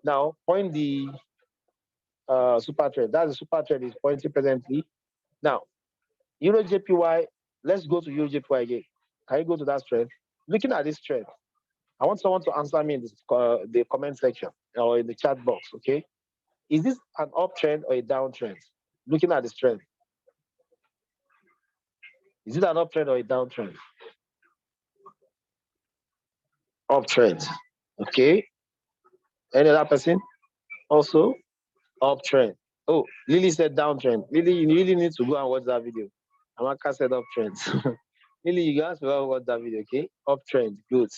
Now, point the super trend. That's the super trend is pointing presently. Now, Euro JPY, let's go to Euro JPY again. Can you go to that trend? Looking at this trend, I want someone to answer me in the comment section or in the chat box, okay? Is this an uptrend or a downtrend? Looking at this trend. Is it an uptrend or a downtrend? Uptrend, okay? Any other person? Also, uptrend. Oh, Lily said downtrend. Lily, you really need to go and watch that video. Amaka said uptrend. Lily, you guys will watch that video, okay? Uptrend, good.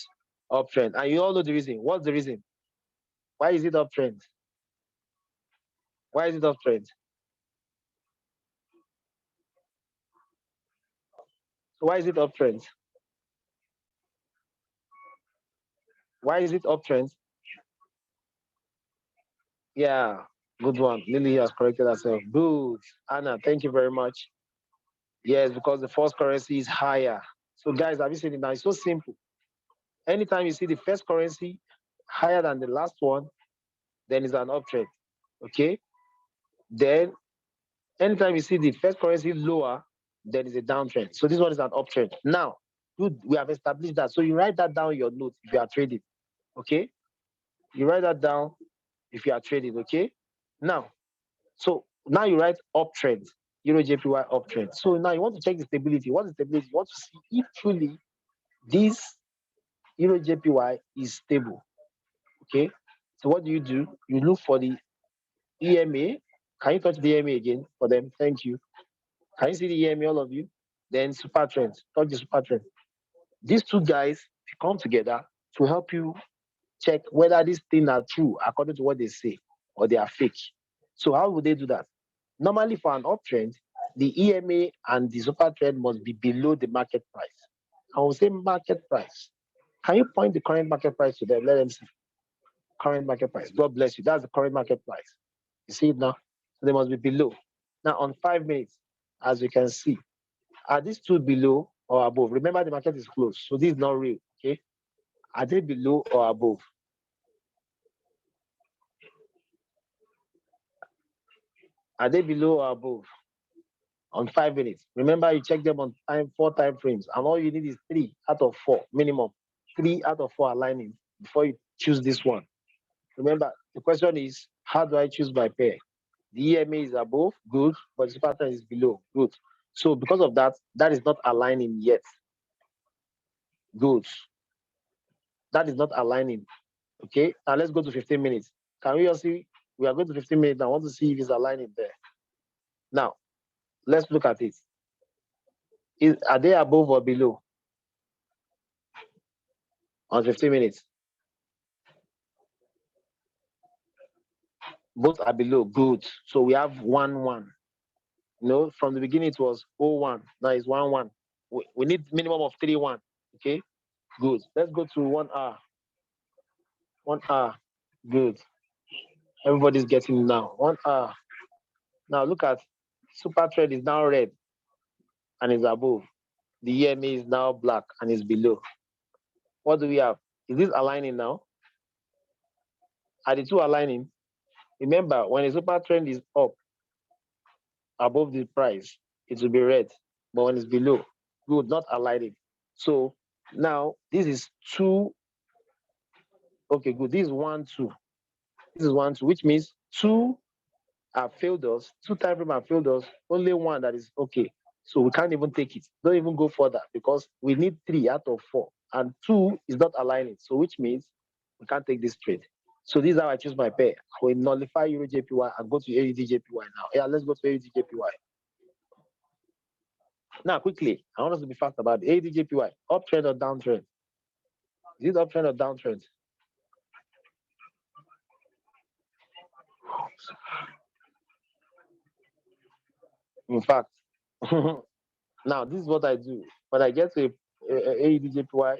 Uptrend. And you all know the reason. What's the reason? Why is it uptrend? Why is it uptrend? So why is it uptrend? Why is it uptrend? Yeah, good one. Lily has corrected herself. Good. Anna, thank you very much. Yes, because the first currency is higher. So guys, have you seen it now? It's so simple. Anytime you see the first currency higher than the last one, then it's an uptrend. Okay. Then anytime you see the first currency lower, then it's a downtrend. So this one is an uptrend. Now, good, we have established that. So you write that down in your notes if you are trading. Okay. You write that down if you are trading. Okay. Now, so now you write uptrend, Euro JPY uptrend. So now you want to check the stability. What is stability? You want to see if truly this Euro JPY is stable. Okay. So what do? You look for the EMA. Can you touch the EMA again for them? Thank you. Can you see the EMA, all of you? Then super trend. Touch the super trend. These two guys come together to help you check whether these things are true according to what they say or they are fake. So how would they do that? Normally for an uptrend, the EMA and the super trend must be below the market price. I will say market price. Can you point the current market price to them? Let them see. Current market price. God bless you. That's the current market price. You see it now? So they must be below. Now on 5 minutes, as you can see, are these two below or above? Remember the market is closed, so this is not real. Okay. Are they below or above? Are they below or above? On 5 minutes. Remember, you check them on 4 time frames, and all you need is 3 out of 4 minimum. 3 out of 4 aligning before you choose this one. Remember, the question is, how do I choose my pair? The EMA is above, good, but the super trend is below, good. So because of that, that is not aligning yet. Good. That is not aligning. Okay. Now let's go to 15 minutes. Can we all see? We are going to 15 minutes. I want to see if it's aligning there. Now, let's look at it. Are they above or below on 15 minutes? Both are below. Good. So we have 1-1. You know, from the beginning it was 0-1. Now it's 1-1. We need minimum of 3-1. Okay. Good. Let's go to 1 hour. 1 hour. Good. Everybody's getting now. 1 hour. Now look at super trend is now red and is above. The EMA is now black and is below. What do we have? Is this aligning now? Are the two aligning? Remember, when a super trend is up above the price, it will be red. But when it's below, good, not aligning. So now this is 2. Okay, good. This is 1-2. This is 1-2, which means 2 have failed us. 2 time frame have failed us. Only 1 that is okay. So we can't even take it. Don't even go further because we need 3 out of 4. And 2 is not aligning. So which means we can't take this trade. So this is how I choose my pair. I will nullify Euro JPY and go to AUD JPY now. Yeah, let's go to AUD JPY. Now, quickly, I want us to be fast about it. AUD JPY, uptrend or downtrend? Is it uptrend or downtrend? In fact, now this is what I do. When I get to AUD JPY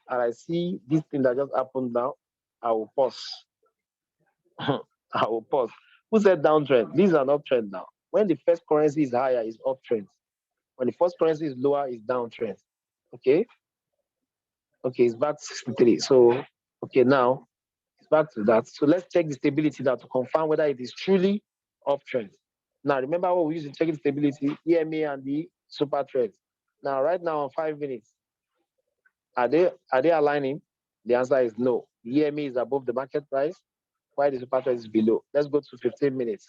and I see this thing that just happened now, I will pause. I will pause. Who said downtrend? This is an uptrend now. When the first currency is higher, it's uptrend. When the first currency is lower, it's downtrend. Okay? Okay, it's back to 63. So, okay, now it's back to that. So let's check the stability now to confirm whether it is truly uptrend. Now, remember what we use to check the stability, EMA and the super trend. Now, right now on 5 minutes, are they aligning? The answer is no. The EMA is above the market price, while the super trend is below. Let's go to 15 minutes.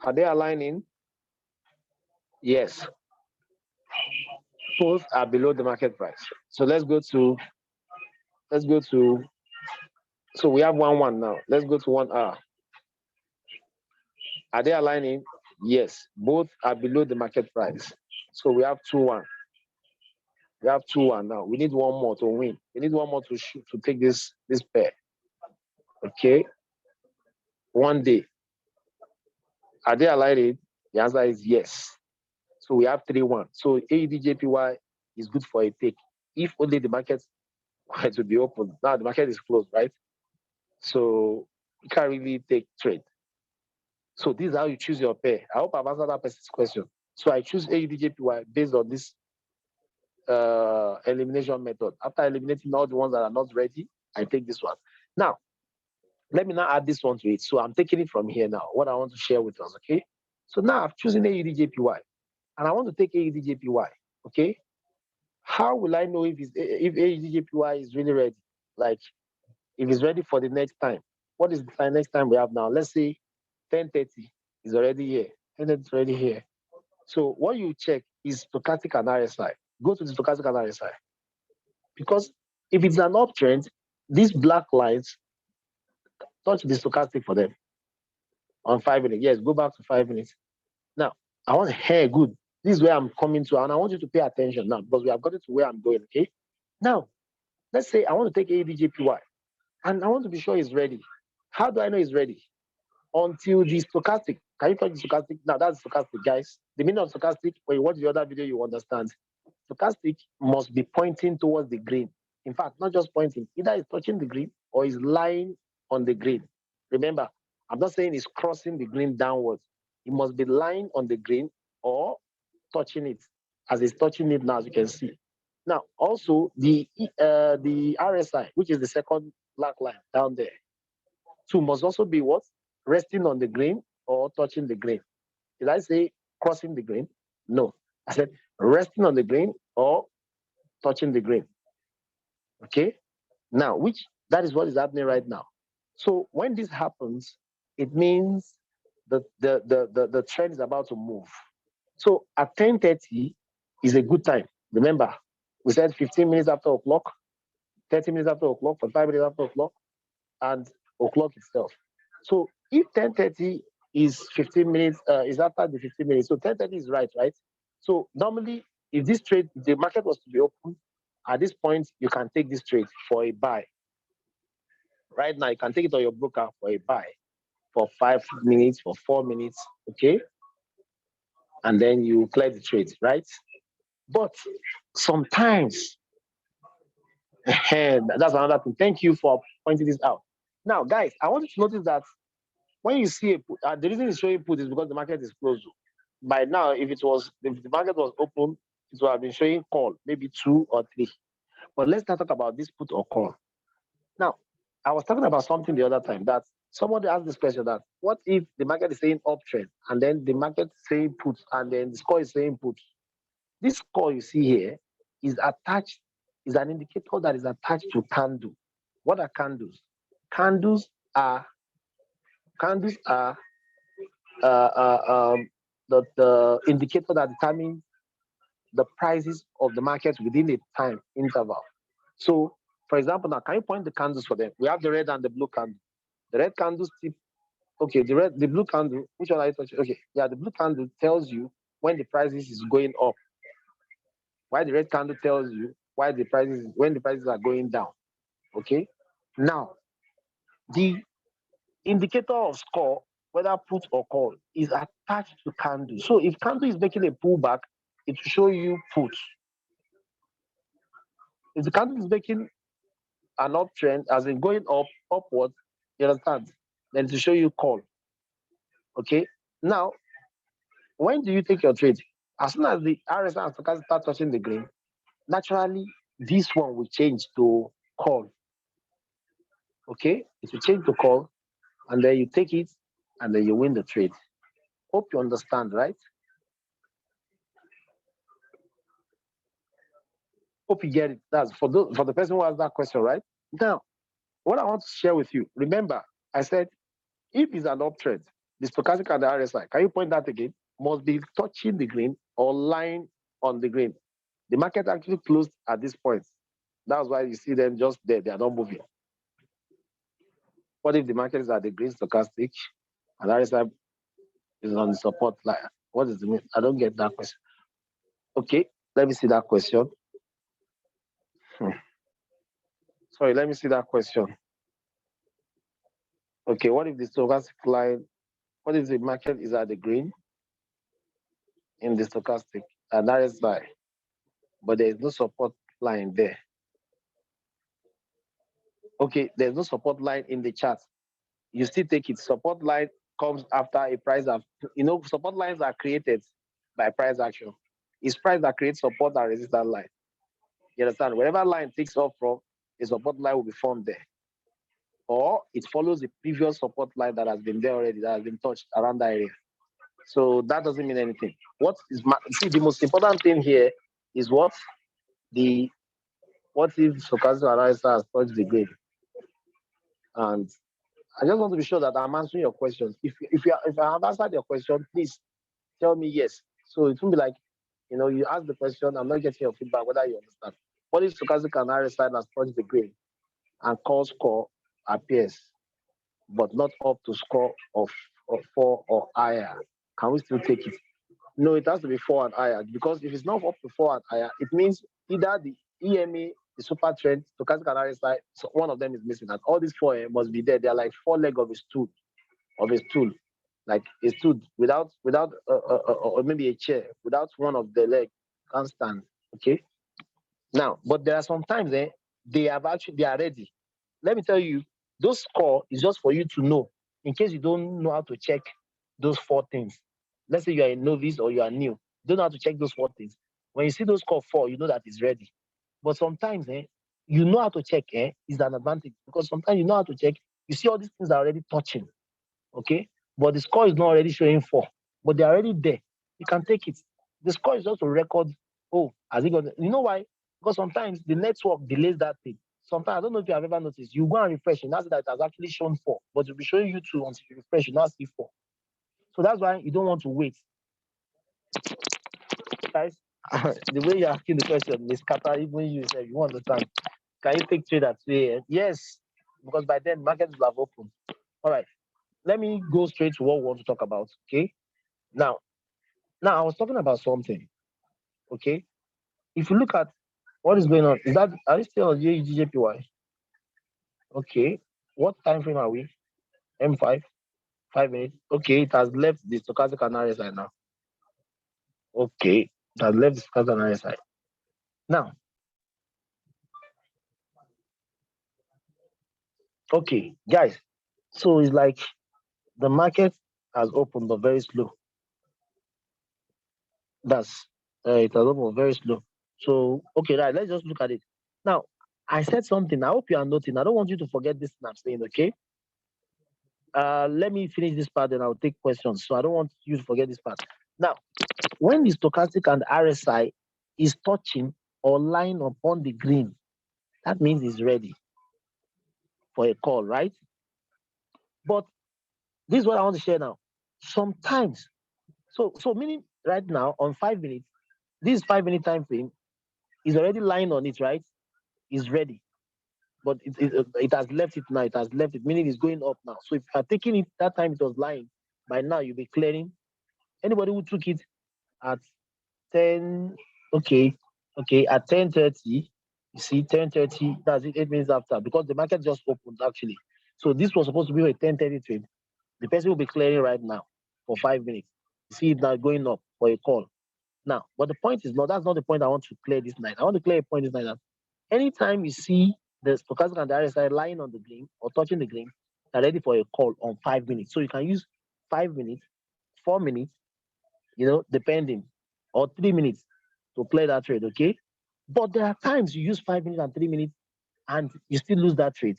Are they aligning? Yes. Both are below the market price. So let's go to, so we have 1-1 now. Let's go to 1 hour. Are they aligning? Yes. Both are below the market price. So we have 2-1. We have 2-1 now. We need one more to win. We need one more to shoot to take this pair. Okay. 1 day. Are they aligning? The answer is yes. So we have 3-1. So AED/JPY is good for a take if only the market were to be open. Now the market is closed, right? So you can't really take trade. So this is how you choose your pair. I hope I've answered that person's question. So I choose AED/JPY based on this elimination method. After eliminating all the ones that are not ready, I take this one. Now, let me now add this one to it. So I'm taking it from here now, what I want to share with us, okay? So now I've chosen AED/JPY, and I want to take AED/JPY, okay? How will I know if AED/JPY is really ready? Like, if it's ready for the next time. What is the next time we have now? Let's say 10:30 is already here. 10:30 is already here. So what you check is stochastic and RSI. Go to the stochastic and RSI. Because if it's an uptrend, these black lines touch the stochastic for them on 5 minutes. Yes, go back to 5 minutes. Now, I want hair good. This is where I'm coming to, and I want you to pay attention now because we have got it to where I'm going. Okay. Now, let's say I want to take AED/JPY and I want to be sure it's ready. How do I know it's ready? Until the stochastic. Can you touch the stochastic? Now that's stochastic, guys. The meaning of stochastic, when you watch the other video, you understand. Stochastic must be pointing towards the green. In fact, not just pointing, either it's touching the green or is lying on the green. Remember, I'm not saying it's crossing the green downwards. It must be lying on the green or touching it, as it's touching it now, as you can see. Now, also the RSI, which is the second black line down there, so must also be what? Resting on the green or touching the green. Did I say crossing the green? No. I said resting on the green or touching the green. Okay? Now, that is what is happening right now. So when this happens, it means the trend is about to move. So at 10:30 is a good time. Remember, we said 15 minutes after o'clock, 30 minutes after o'clock, 45 minutes after o'clock, and o'clock itself. So if 10:30 is 15 minutes, is after the 15 minutes, so 10:30 is right? So normally, if this trade, if the market was to be open, at this point, you can take this trade for a buy. Right now, you can take it on your broker for a buy for 5 minutes, for 4 minutes, okay? And then you clear the trade, right? But sometimes, that's another thing. Thank you for pointing this out. Now, guys, I want you to notice that when you see a put, the reason it's showing put is because the market is closed. By now, if the market was open, it would have been showing call, maybe 2 or 3. But let's not talk about this put or call. Now, I was talking about something the other time that somebody asked this question that what if the market is saying uptrend and then the market is saying put and then the score is saying put? This score you see here is attached, is an indicator that is attached to candle. What are candles? Candles are the indicator that determines the prices of the market within a time interval. So, for example, now can you point the candles for them? We have the red and the blue candle. The red candle tip. Okay, the blue candle. Which one are you touching? Okay, yeah, the blue candle tells you when the prices is going up. Why the red candle tells you when the prices are going down. Okay, now the indicator of score, whether put or call, is attached to candle. So if candle is making a pullback, it will show you put. If the candle is making an uptrend, as in going upwards, you understand? Then to show you call. Okay. Now, when do you take your trade? As soon as the RSI and stochastic start touching the green, naturally this one will change to call. Okay, it will change to call, and then you take it, and then you win the trade. Hope you understand, right? Hope you get it. That's for the person who asked that question, right? Now, what I want to share with you. Remember, I said if it's an uptrend, the stochastic and the RSI, can you point that again? Must be touching the green or lying on the green. The market actually closed at this point. That's why you see them just there. They are not moving. What if the market is at the green stochastic and RSI is on the support line? What does it mean? I don't get that question. Okay, let me see that question. Sorry, let me see that question. Okay, what if the stochastic line, what if the market is at the green in the stochastic and RSI, but there is no support line there. Okay, there's no support line in the chart. You still take it. Support line comes after a price of, support lines are created by price action. It's price that creates support and resistance line. You understand? Wherever line takes off from, a support line will be formed there. Or it follows the previous support line that has been there already, that has been touched around that area. So that doesn't mean anything. See, the most important thing here is what if stochastic analysis has touched the grade. And I just want to be sure that I'm answering your questions. If I have answered your question, please tell me yes. So it won't be like, you ask the question, I'm not getting your feedback, whether you understand. What if stochastic analysis has touched the grade and call score appears, but not up to score of 4 or higher? Can we still take it? No, it has to be 4 and higher, because if it's not up to 4 and higher, it means either the EMA, the super trend, stochastic analysis, so one of them is missing, and all these 4 must be there. They're like 4 legs of a stool, like a stool without or maybe a chair without one of the leg can't stand. Okay. Now, but there are sometimes they are ready. Let me tell you, those score is just for you to know, in case you don't know how to check those 4 things. Let's say you are a novice or you are new, you don't know how to check those 4 things. When you see those score 4, you know that it's ready. But sometimes you know how to check is an advantage, because sometimes you know how to check, you see all these things are already touching, okay, but the score is not already showing 4, but they're already there. You can take it. The score is just to record, has it got, you know why? Because sometimes the network delays that thing. Sometimes, I don't know if you have ever noticed, you go and refresh, and that's that it has actually shown 4, but it'll be showing you 2 until you refresh, you now see 4. So that's why you don't want to wait. Guys, the way you're asking the question, Miss Kata, even you say you understand. Can you take trade at 2 a.m.? Yes, because by then markets will have opened. All right, let me go straight to what we want to talk about. Okay, now I was talking about something. Okay, if you look at what is going on, are you still on GJPY? Okay, what time frame are we? M5, 5 minutes. Okay, it has left the stochastic analysis right now. Okay, it has left the stochastic analysis side. Now, okay, guys, so it's like the market has opened but very slow. That's it has opened very slow. So, okay, right, let's just look at it. Now, I said something. I hope you are noting. I don't want you to forget this thing I'm saying, okay? Let me finish this part, then I'll take questions. So I don't want you to forget this part. Now, when the stochastic and RSI is touching or lying upon the green, that means it's ready for a call, right? But this is what I want to share now. Sometimes, so meaning right now on 5 minutes, this 5-minute time frame is already lying on it, right? It's ready. But it has left it now. It has left it, meaning it's going up now. So if you are taking it that time it was lying, by now you'll be clearing. Anybody who took it at 10, okay, at 10:30, you see 10:30, that's it, 8 minutes after, because the market just opened actually. So this was supposed to be a 10:30 trade. The person will be clearing right now for 5 minutes. You see it now going up for a call. Now, but the point is, no, that's not the point I want to clear this night. I want to clear a point this night that anytime you see the stochastic and the RSI lying on the green or touching the green, they're ready for a call on 5 minutes. So you can use 5 minutes, 4 minutes, depending, or 3 minutes to clear that trade, okay? But there are times you use 5 minutes and 3 minutes and you still lose that trade.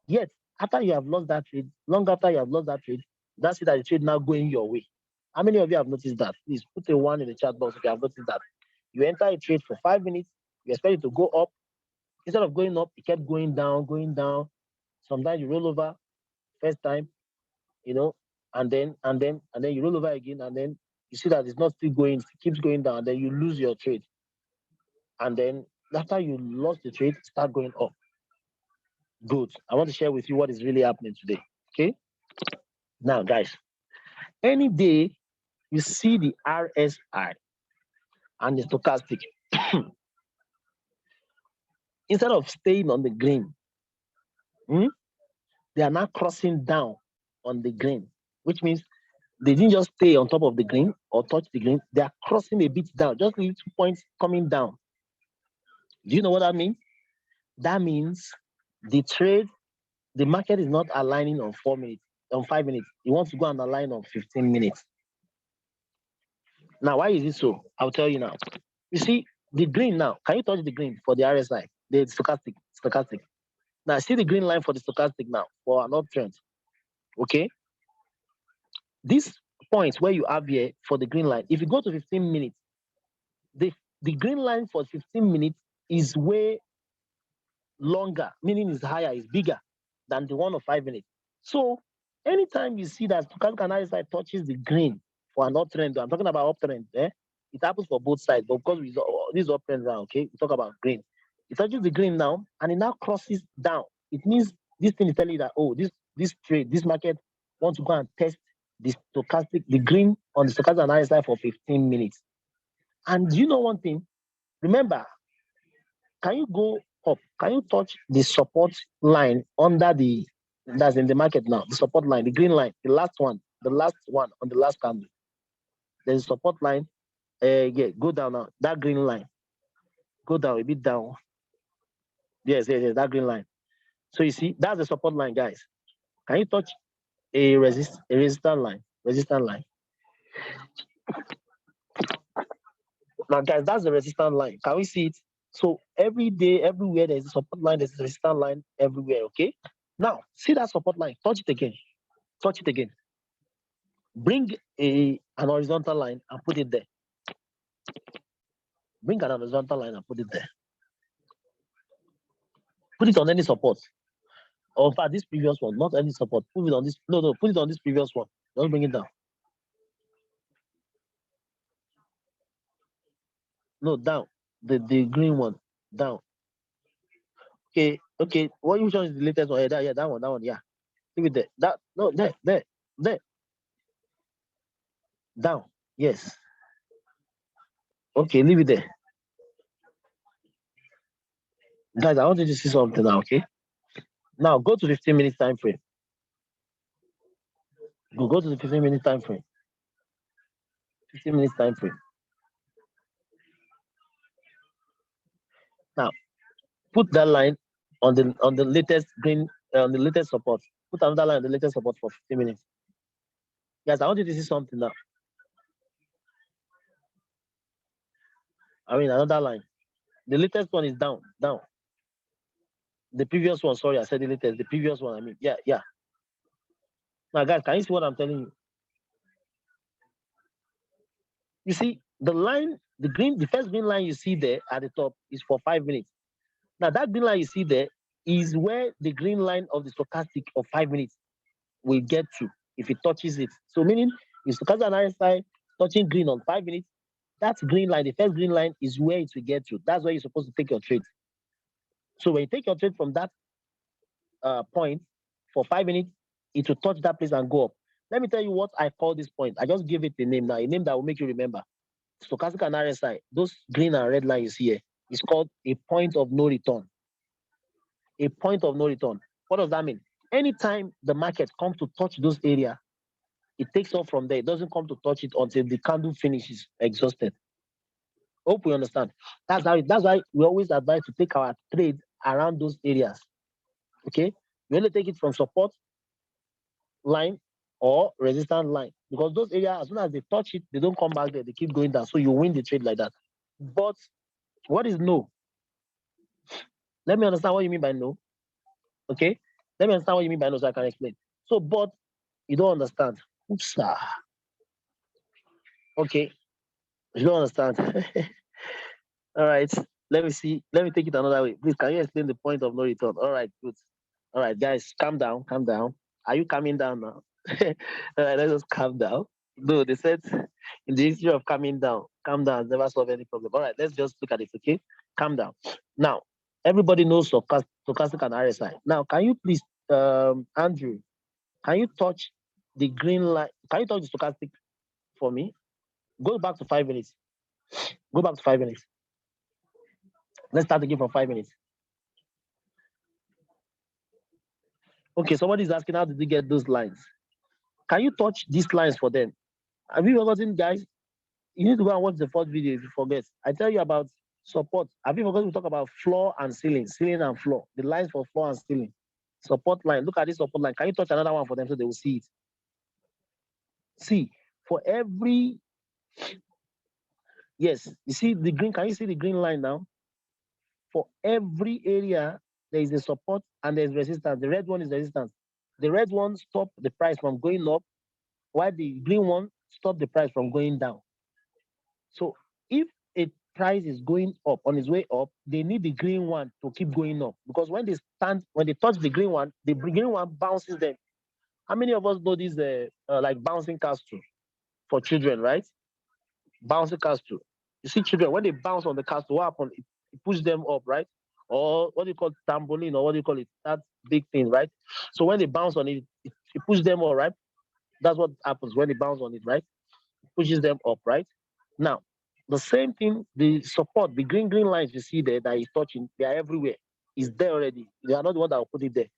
Yet, after you have lost that trade, long after you have lost that trade, that's it, that the trade now going your way. How many of you have noticed that? Please put a 1 in the chat box if you have noticed that. You enter a trade for 5 minutes, you expect it to go up. Instead of going up, it kept going down, going down. Sometimes you roll over first time, and then you roll over again, and then you see that it's not still going, it keeps going down, and then you lose your trade. And then after you lost the trade, start going up. Good. I want to share with you what is really happening today. Okay. Now, guys, any day you see the RSI and the stochastic, instead of staying on the green, they are now crossing down on the green, which means they didn't just stay on top of the green or touch the green. They are crossing a bit down, just little 2 points coming down. Do you know what that means? That means the trade, the market is not aligning on 4 minutes, on 5 minutes. It wants to go and align on 15 minutes. Now, why is it so? I'll tell you now. You see, the green now, can you touch the green for the RSI? The stochastic. Now, see the green line for the stochastic now for an uptrend. Okay? This point where you have here for the green line, if you go to 15 minutes, the green line for 15 minutes is way longer, meaning it's higher, it's bigger than the one of 5 minutes. So anytime you see that stochastic analysis touches the green for an uptrend, I'm talking about uptrend, it happens for both sides, but because this uptrend now, okay, we talk about green. It touches the green now and it now crosses down. It means this thing is telling you that, oh, this trade, this market wants to go and test the green on the stochastic analysis for 15 minutes. And you know one thing? Remember, can you go up? Can you touch the support line that's in the market now? The support line, the green line, the last one on the last candle. There's a support line. Yeah, go down now. That green line. Go down a bit down. Yes, that green line. So you see, that's the support line, guys. Can you touch a resistance line? Resistance line. Now, guys, that's the resistance line. Can we see it? So every day, everywhere, there's a support line, there's a resistance line everywhere, okay? Now, see that support line. Touch it again. Touch it again. Bring an horizontal line and put it there. Bring an horizontal line and put it there. Put it on any support. Or in fact, this previous one, not any support. Put it on this. No, put it on this previous one. Don't bring it down. No, down. The green one. Down. Okay. Which one is the latest one? Yeah, that one. Yeah. Leave it there. There. Down. Yes. Okay, leave it there. Guys, I want you to see something now, okay? Now go to 15 minutes time frame. Go to the 15 minutes time frame. 15 minutes time frame. Now, put that line on the latest green, on the latest support. Put another line on the latest support for 15 minutes. Guys, I want you to see something now. I mean, another line. The latest one is down. The previous one, sorry, I said the latest. The previous one, I mean, yeah. Now, guys, can you see what I'm telling you? You see, the line, the first green line you see there at the top is for 5 minutes. Now, that green line you see there is where the green line of the stochastic of 5 minutes will get to if it touches it. So, meaning, if stochastic analysis touching green on 5 minutes, that green line, the first green line, is where it will get to. That's where you're supposed to take your trade. So, when you take your trade from that point for 5 minutes, it will touch that place and go up. Let me tell you what I call this point. I just give it a name now, a name that will make you remember. Stochastic and RSI, those green and red lines you see here, is called a point of no return. A point of no return. What does that mean? Anytime the market comes to touch those areas, it takes off from there. It doesn't come to touch it until the candle finishes exhausted. Hope we understand. That's why we always advise to take our trade around those areas. Okay? We only take it from support line or resistance line, because those areas, as soon as they touch it, they don't come back there, they keep going down. So you win the trade like that. But what is no? Let me understand what you mean by no. Okay? Let me understand what you mean by no so I can explain. So, but you don't understand. Oops. Okay. You don't understand. All right. Let me see. Let me take it another way. Please, can you explain the point of no return? All right, good. All right, guys, calm down. Are you calming down now? All right, let's just calm down. No, they said in the history of calm down has never solved any problem. All right, let's just look at it, okay? Calm down. Now, everybody knows stochastic and RSI. Now, can you please, Andrew, can you touch the green line? Can you touch the stochastic for me? Go back to 5 minutes. Go back to 5 minutes. Let's start again from 5 minutes. Okay, somebody's asking, how did you get those lines? Can you touch these lines for them? Have you forgotten, guys? You need to go and watch the fourth video if you forget. I tell you about support. Have you forgotten to talk about floor and ceiling, ceiling and floor, the lines for floor and ceiling, support line. Look at this support line. Can you touch another one for them so they will see it? See, for every, yes, you see the green. Can you see the green line now? For every area, there is a support and there is resistance. The red one is resistance. The red one stop the price from going up, while the green one stop the price from going down. So if a price is going up on its way up, they need the green one to keep going up, because when they touch the green one bounces them. How many of us know this like bouncing castle for children, right? Bouncing castle. You see children, when they bounce on the castle, what happens? It pushes them up, right? Or what do you call trampoline, or what do you call it? That big thing, right? So when they bounce on it, it pushes them up, right? That's what happens when they bounce on it, right? It pushes them up, right? Now, the same thing, the support, the green lines you see there that is touching, they are everywhere. It's there already. They are not the one that will put it there.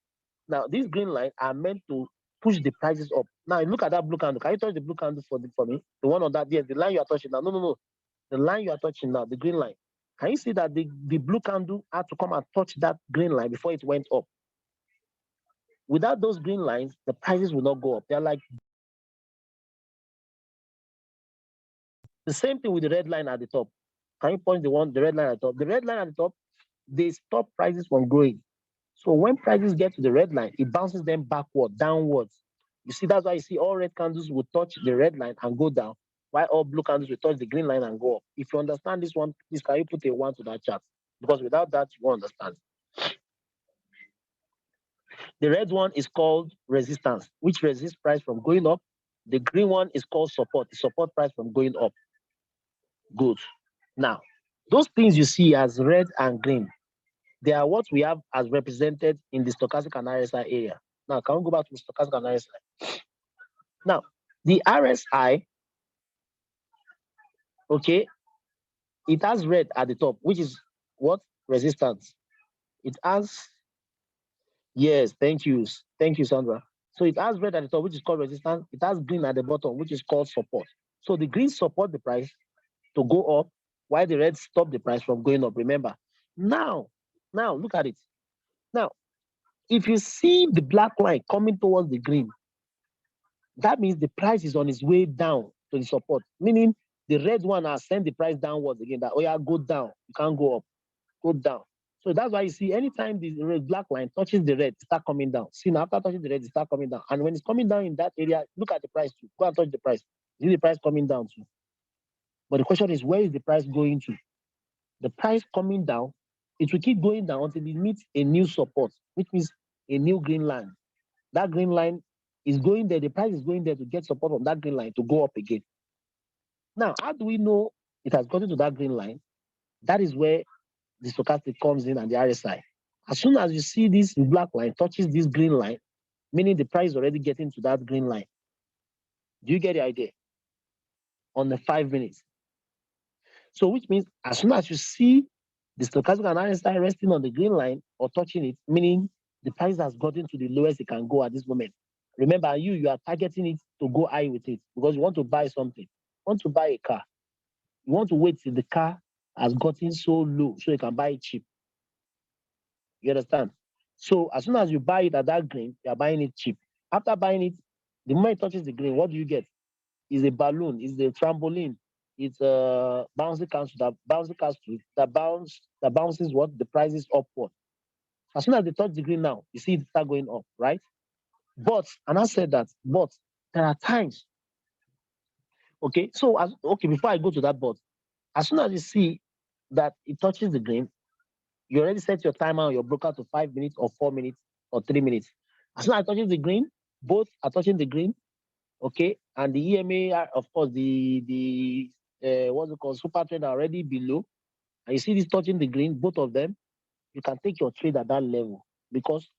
Now, these green lines are meant to push the prices up. Now, look at that blue candle. Can you touch the blue candle for me? The one on that, yes, the line you are touching now. No. The line you are touching now, the green line. Can you see that the blue candle had to come and touch that green line before it went up? Without those green lines, the prices will not go up. They're like the same thing with the red line at the top. Can you point the red line at the top? The red line at the top, they stop prices from growing. So when prices get to the red line, it bounces them backward, downwards. You see, that's why you see all red candles will touch the red line and go down, while all blue candles will touch the green line and go up. If you understand this one, please can you put a 1 to that chart? Because without that, you won't understand. The red one is called resistance, which resists price from going up. The green one is called support, the support price from going up. Good. Now, those things you see as red and green, they are what we have as represented in the stochastic and RSI area. Now, can we go back to the stochastic and RSI? Now, the RSI, okay, it has red at the top, which is what? Resistance. It has, yes, thank you, Sandra. So it has red at the top, which is called resistance. It has green at the bottom, which is called support. So the green support the price to go up, while the red stop the price from going up. Remember. Now, look at it. Now, if you see the black line coming towards the green, that means the price is on its way down to the support, meaning the red one has sent the price downwards again. That, oh yeah, go down. You can't go up. Go down. So that's why you see anytime the red black line touches the red, it start coming down. See, now after touching the red, it start coming down. And when it's coming down in that area, look at the price too. Go and touch the price. See the price coming down too. But the question is, where is the price going to? The price coming down, it will keep going down until it meets a new support, which means a new green line. That green line is going there. The price is going there to get support on that green line to go up again. Now, how do we know it has gotten to that green line? That is where the stochastic comes in and the RSI. As soon as you see this black line touches this green line, meaning the price is already getting to that green line. Do you get the idea? On the 5 minutes. So which means as soon as you see the stochastic and RSI resting on the green line or touching it, meaning the price has gotten to the lowest it can go at this moment. Remember, you are targeting it to go high with it because you want to buy something. You want to buy a car. You want to wait till the car has gotten so low so you can buy it cheap. You understand? So as soon as you buy it at that green, you are buying it cheap. After buying it, the moment it touches the green, what do you get? Is a balloon, is the trampoline, it's a bouncy castle that bounces what? The prices upward. As soon as they touch the green now, you see it start going up, right? But, and I said that, but there are times. Okay, so before I go to that, but as soon as you see that it touches the green, you already set your timer on your broker to 5 minutes or 4 minutes or 3 minutes. As soon as it touches the green, both are touching the green, okay, and the EMA, of course, the what's it called, super trend are already below, and you see this touching the green, both of them, you can take your trade at that level. Because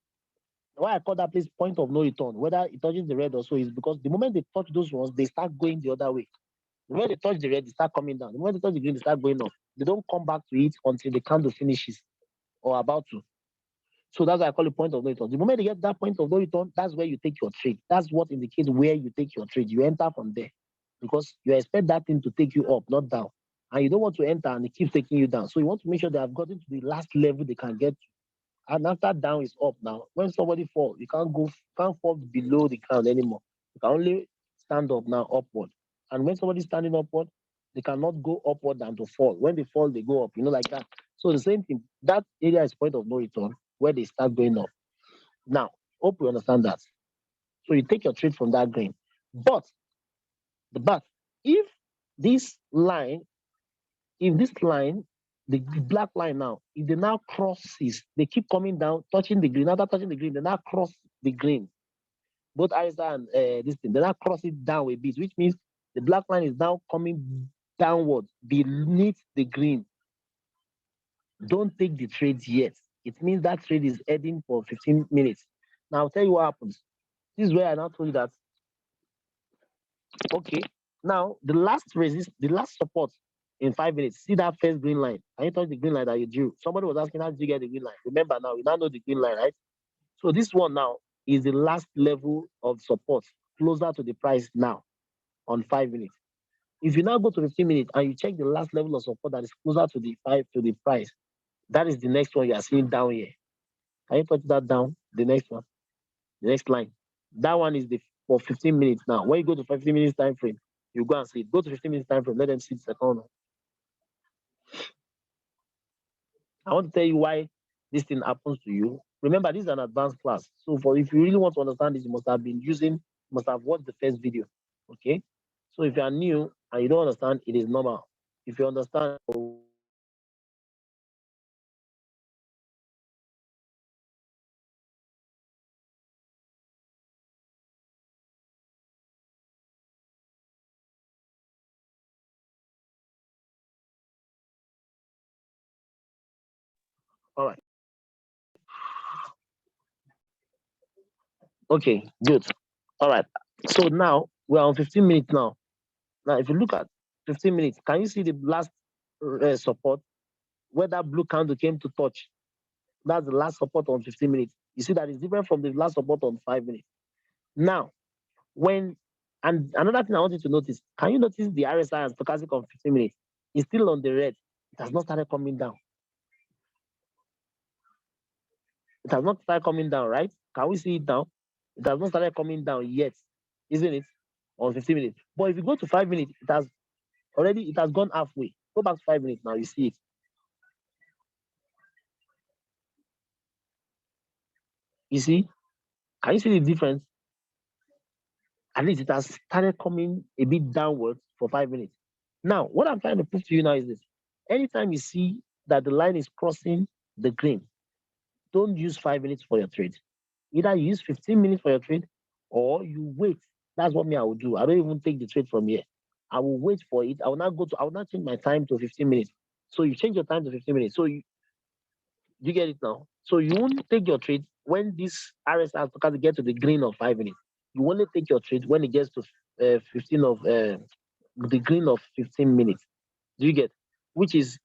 why I call that place point of no return, whether it touches the red or so, is because the moment they touch those ones, they start going the other way. The moment they touch the red, they start coming down. The moment they touch the green, they start going up. They don't come back to it until the candle finishes or about to. So that's why I call it point of no return. The moment you get that point of no return, that's where you take your trade. That's what indicates where you take your trade. You enter from there because you expect that thing to take you up, not down. And you don't want to enter and it keeps taking you down. So you want to make sure they have gotten to the last level they can get to. And after down is up now. When somebody falls, you can't fall below the ground anymore. You can only stand up now upward. And when somebody's standing upward, they cannot go upward than to fall. When they fall, they go up, like that. So the same thing, that area is point of no return where they start going up. Now, hope you understand that. So you take your trade from that green. But if this line, the black line now, if they now crosses, they keep coming down, touching the green. After touching the green, they now cross the green. Both ISA and this thing, they now cross it down a bit, which means the black line is now coming downward beneath the green. Don't take the trade yet. It means that trade is heading for 15 minutes. Now I'll tell you what happens. This is where I now told you that. Okay, now the last support in 5 minutes. See that first green line. Can you touch the green line that you drew? Somebody was asking, how did you get the green line? Remember now, you now know the green line, right? So this one now is the last level of support closer to the price now on 5 minutes. If you now go to 15 minutes and you check the last level of support that is closer to the price, that is the next one you are seeing down here. Can you touch that down? The next one, the next line. That one is for 15 minutes now. When you go to 15 minutes time frame, you go and see it. Go to 15 minutes time frame, let them see the second one. I want to tell you why this thing happens to you. Remember, this is an advanced class. So if you really want to understand this, you must have watched the first video. Okay? So if you are new and you don't understand, it is normal. If you understand, all right. Okay, good. All right. So now we're on 15 minutes now. Now, if you look at 15 minutes, can you see the last support where that blue candle came to touch? That's the last support on 15 minutes. You see that it's different from the last support on 5 minutes. Now, and another thing I want you to notice, can you notice the RSI and stochastic on 15 minutes? It's still on the red. It has not started coming down. It has not started coming down, right? Can we see it now? It has not started coming down yet, isn't it? On 15 minutes. But if you go to 5 minutes, it has gone halfway. Go back to 5 minutes now, you see it. You see? Can you see the difference? At least it has started coming a bit downwards for 5 minutes. Now, what I'm trying to prove to you now is this. Anytime you see that the line is crossing the green, don't use 5 minutes for your trade. Either you use 15 minutes for your trade or you wait. That's what I will do. I don't even take the trade from here. I will wait for it. I will not change my time to 15 minutes. So you change your time to 15 minutes. So you get it now. So you won't take your trade when this RSI stochastic get to the green of 5 minutes. You only take your trade when it gets to 15 of the green of 15 minutes. Do you get? Which is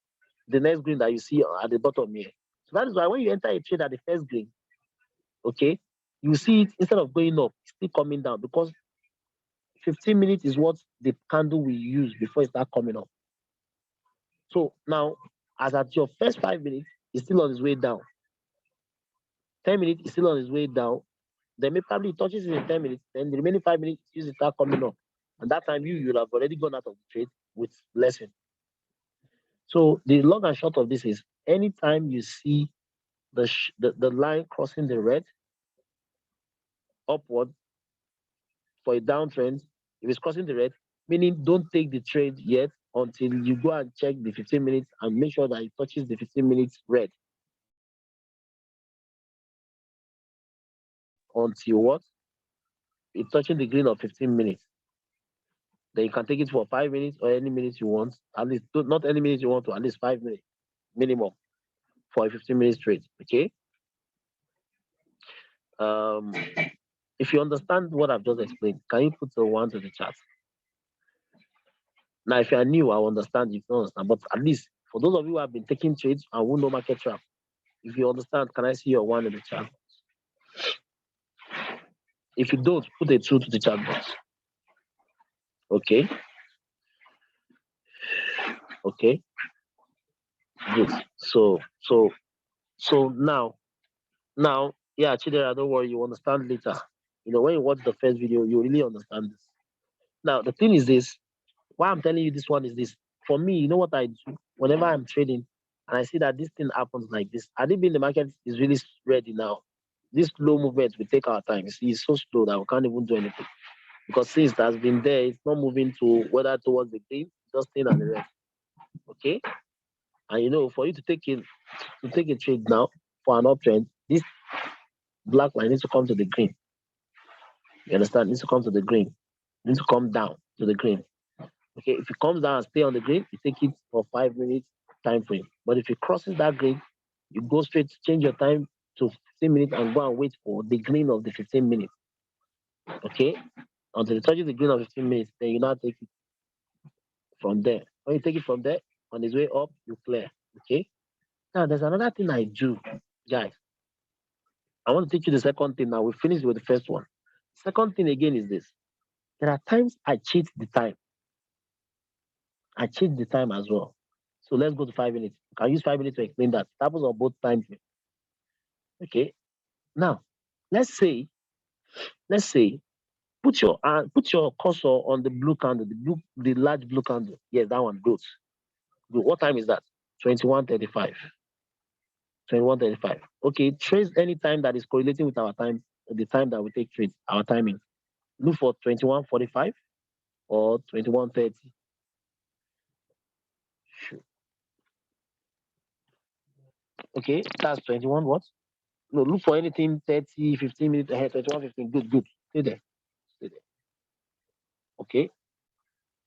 the next green that you see at the bottom here. So that is why when you enter a trade at the first green, okay, you see it instead of going up, it's still coming down because 15 minutes is what the candle will use before it start coming up. So now, as at your first 5 minutes, it's still on its way down. 10 minutes, it's still on its way down. Then maybe probably touches it in 10 minutes. Then the remaining 5 minutes, it start coming up. And that time you'll have already gone out of the trade with lesson. So the long and short of this is anytime you see the line crossing the red upward for a downtrend, if it's crossing the red, meaning don't take the trade yet until you go and check the 15 minutes and make sure that it touches the 15 minutes red. Until what? It's touching the green of 15 minutes. Then you can take it for 5 minutes or any minutes you want. At least not any minutes you want to, at least 5 minutes minimum for a 15 minutes trade. Okay. If you understand what I've just explained, can you put a 1 to the chat? Now, if you are new, I understand you don't understand, but at least for those of you who have been taking trades and who know market trap, If you understand, can I see your one in the chat? If you don't, put a 2 to the chat box. Okay. Okay. Good. So now, yeah, Chidera, don't worry, you understand later. You know, when you watch the first video, you really understand this. Now, the thing is this, why I'm telling you this one is this. For me, you know what I do? Whenever I'm trading and I see that this thing happens like this, I think the market is really ready now. This slow movement will take our time. You see, it's so slow that we can't even do anything. Because since it has been there, it's not moving to whether towards the green, just staying on the red. Okay? And you know, for you to take a trade now for an uptrend, this black line needs to come to the green. You understand? It needs to come to the green. It needs to come down to the green. Okay, if it comes down and stay on the green, you take it for 5 minutes time frame. But if it crosses that green, you go straight, change your time to 15 minutes and go and wait for the green of the 15 minutes. Okay, until it touches the green of 15 minutes, then you now take it from there. When you take it from there, on its way up, you clear. Okay. Now there's another thing I do, guys. I want to teach you the second thing now. We finished with the first one. Second thing again is this. There are times I cheat the time. I cheat the time as well. So let's go to 5 minutes. I can use 5 minutes to explain that. It happens on both times. Okay. Now, let's say, put your cursor on the blue candle, the large blue candle. Yes, that one. Good. Good. What time is that? 21:35. 21:35. Okay. Trace any time that is correlating with our time, the time that we take trades, our timing. Look for 21:45 or 21:30. Okay, that's 21 what? No, look for anything 30, 15 minutes ahead, 21, 15. Good, good. Stay there. Stay there. Okay,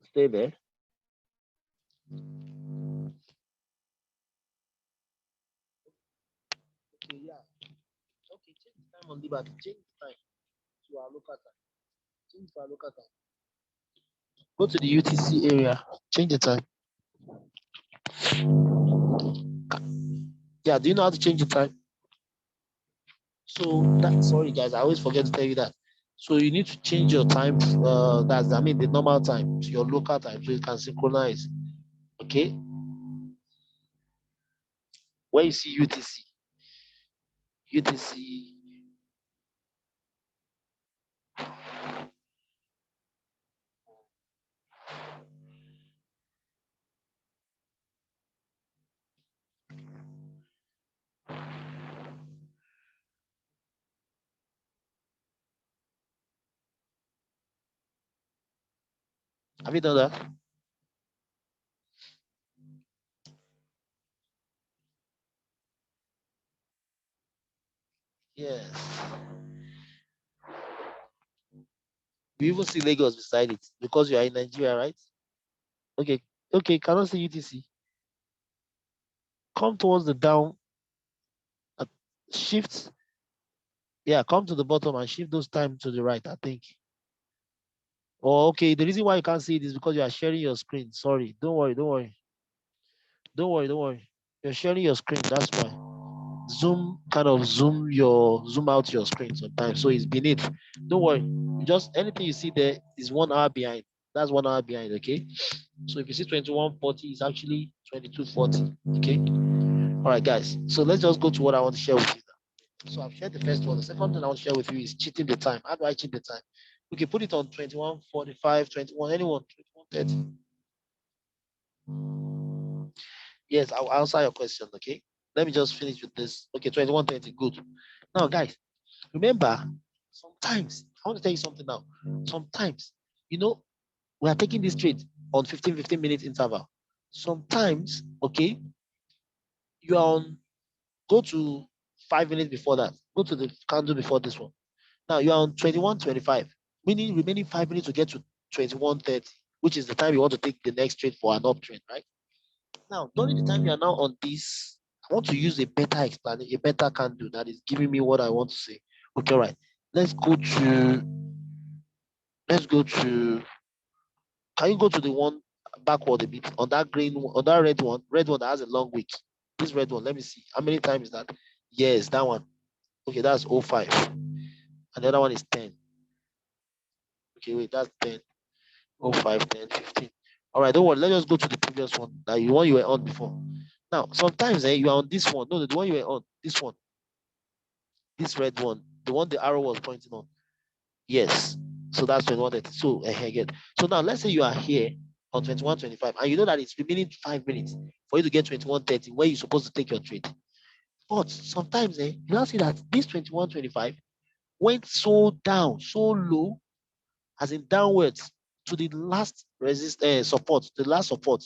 stay there. Okay, yeah. Okay, change the time on the back. Change the time to our local time. Change to our local time. Go to the UTC area. Change the time. Yeah, do you know how to change the time? So that, sorry guys, I always forget to tell you that. So you need to change your time. That's, I mean, the normal time to your local time, so you can synchronize. Okay. Where you see UTC, UTC. Have you done that? Yes. We even see Lagos beside it because you are in Nigeria, right? Okay. Okay. Cannot see UTC. Come towards the down. Shift. Yeah. Come to the bottom and shift those time to the right, I think. Oh, okay. The reason why you can't see it is because you are sharing your screen. Sorry. Don't worry. Don't worry. Don't worry. Don't worry. You're sharing your screen. That's why. Zoom out your screen sometimes. So it's beneath. Don't worry. Just anything you see there is 1 hour behind. That's 1 hour behind. Okay. So if you see 21:40, it's actually 22:40. Okay. All right, guys. So let's just go to what I want to share with you now. So I've shared the first one. The second thing I want to share with you is cheating the time. How do I cheat the time? We can put it on 21:45, 21, anyone, 21:30. Yes, I'll answer your question. Okay. Let me just finish with this. Okay, 21:30. Good. Now, guys, remember, sometimes I want to tell you something now. Sometimes, you know, we are taking this trade on 15 minute interval. Sometimes, okay, you are on, go to 5 minutes before that. Go to the candle before this one. Now you are on 21:25, meaning remaining 5 minutes to get to 21:30, which is the time you want to take the next trade for an uptrend, right? Now, during the time you are now on this, I want to use a better explanation, a better candle that is giving me what I want to say. Okay, right. Let's go to, let's go to, can you go to the one backward a bit on that green, on that red one that has a long wick? This red one, let me see. How many times is that? Yes, that one. Okay, that's 05. And the other one is 10. Okay, wait, that's 10. 05, 10, 15. All right, don't worry. Let's just go to the previous one, that you one you were on before. Now, sometimes you are on this one. No, the one you were on, this one, this red one, the one the arrow was pointing on. Yes. So that's 21:30. So again. So now let's say you are here on 21:25, and you know that it's remaining 5 minutes for you to get 21:30 where you're supposed to take your trade. But sometimes you now see that this 21:25 went so down, so low, as in downwards to the last support, the last support.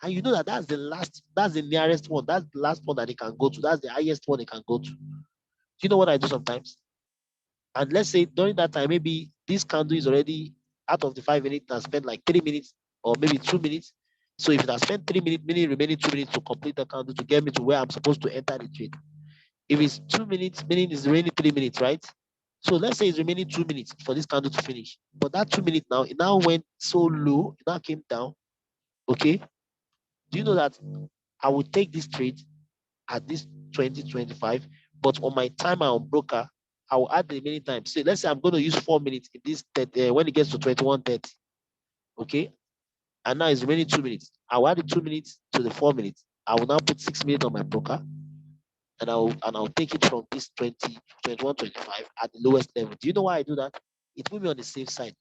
And you know that that's the nearest one, that's the last one that they can go to, that's the highest one they can go to. Do you know what I do sometimes? And let's say during that time, maybe this candle is already out of the 5 minutes and spent like 3 minutes or maybe 2 minutes. So if it has spent 3 minutes, meaning remaining 2 minutes to complete the candle to get me to where I'm supposed to enter the trade. If it's 2 minutes, meaning it's remaining 3 minutes, right? So let's say it's remaining 2 minutes for this candle to finish. But that 2 minutes now, it now went so low, it now came down. Okay. Do you know that I will take this trade at this 2025, but on my timer on broker, I will add the remaining time. So let's say I'm going to use 4 minutes in this when it gets to 21:30. Okay. And now it's remaining 2 minutes. I will add the 2 minutes to the 4 minutes. I will now put 6 minutes on my broker, and I'll take it from this 20, 21, 25 at the lowest level. Do you know why I do that? It will be on the safe side,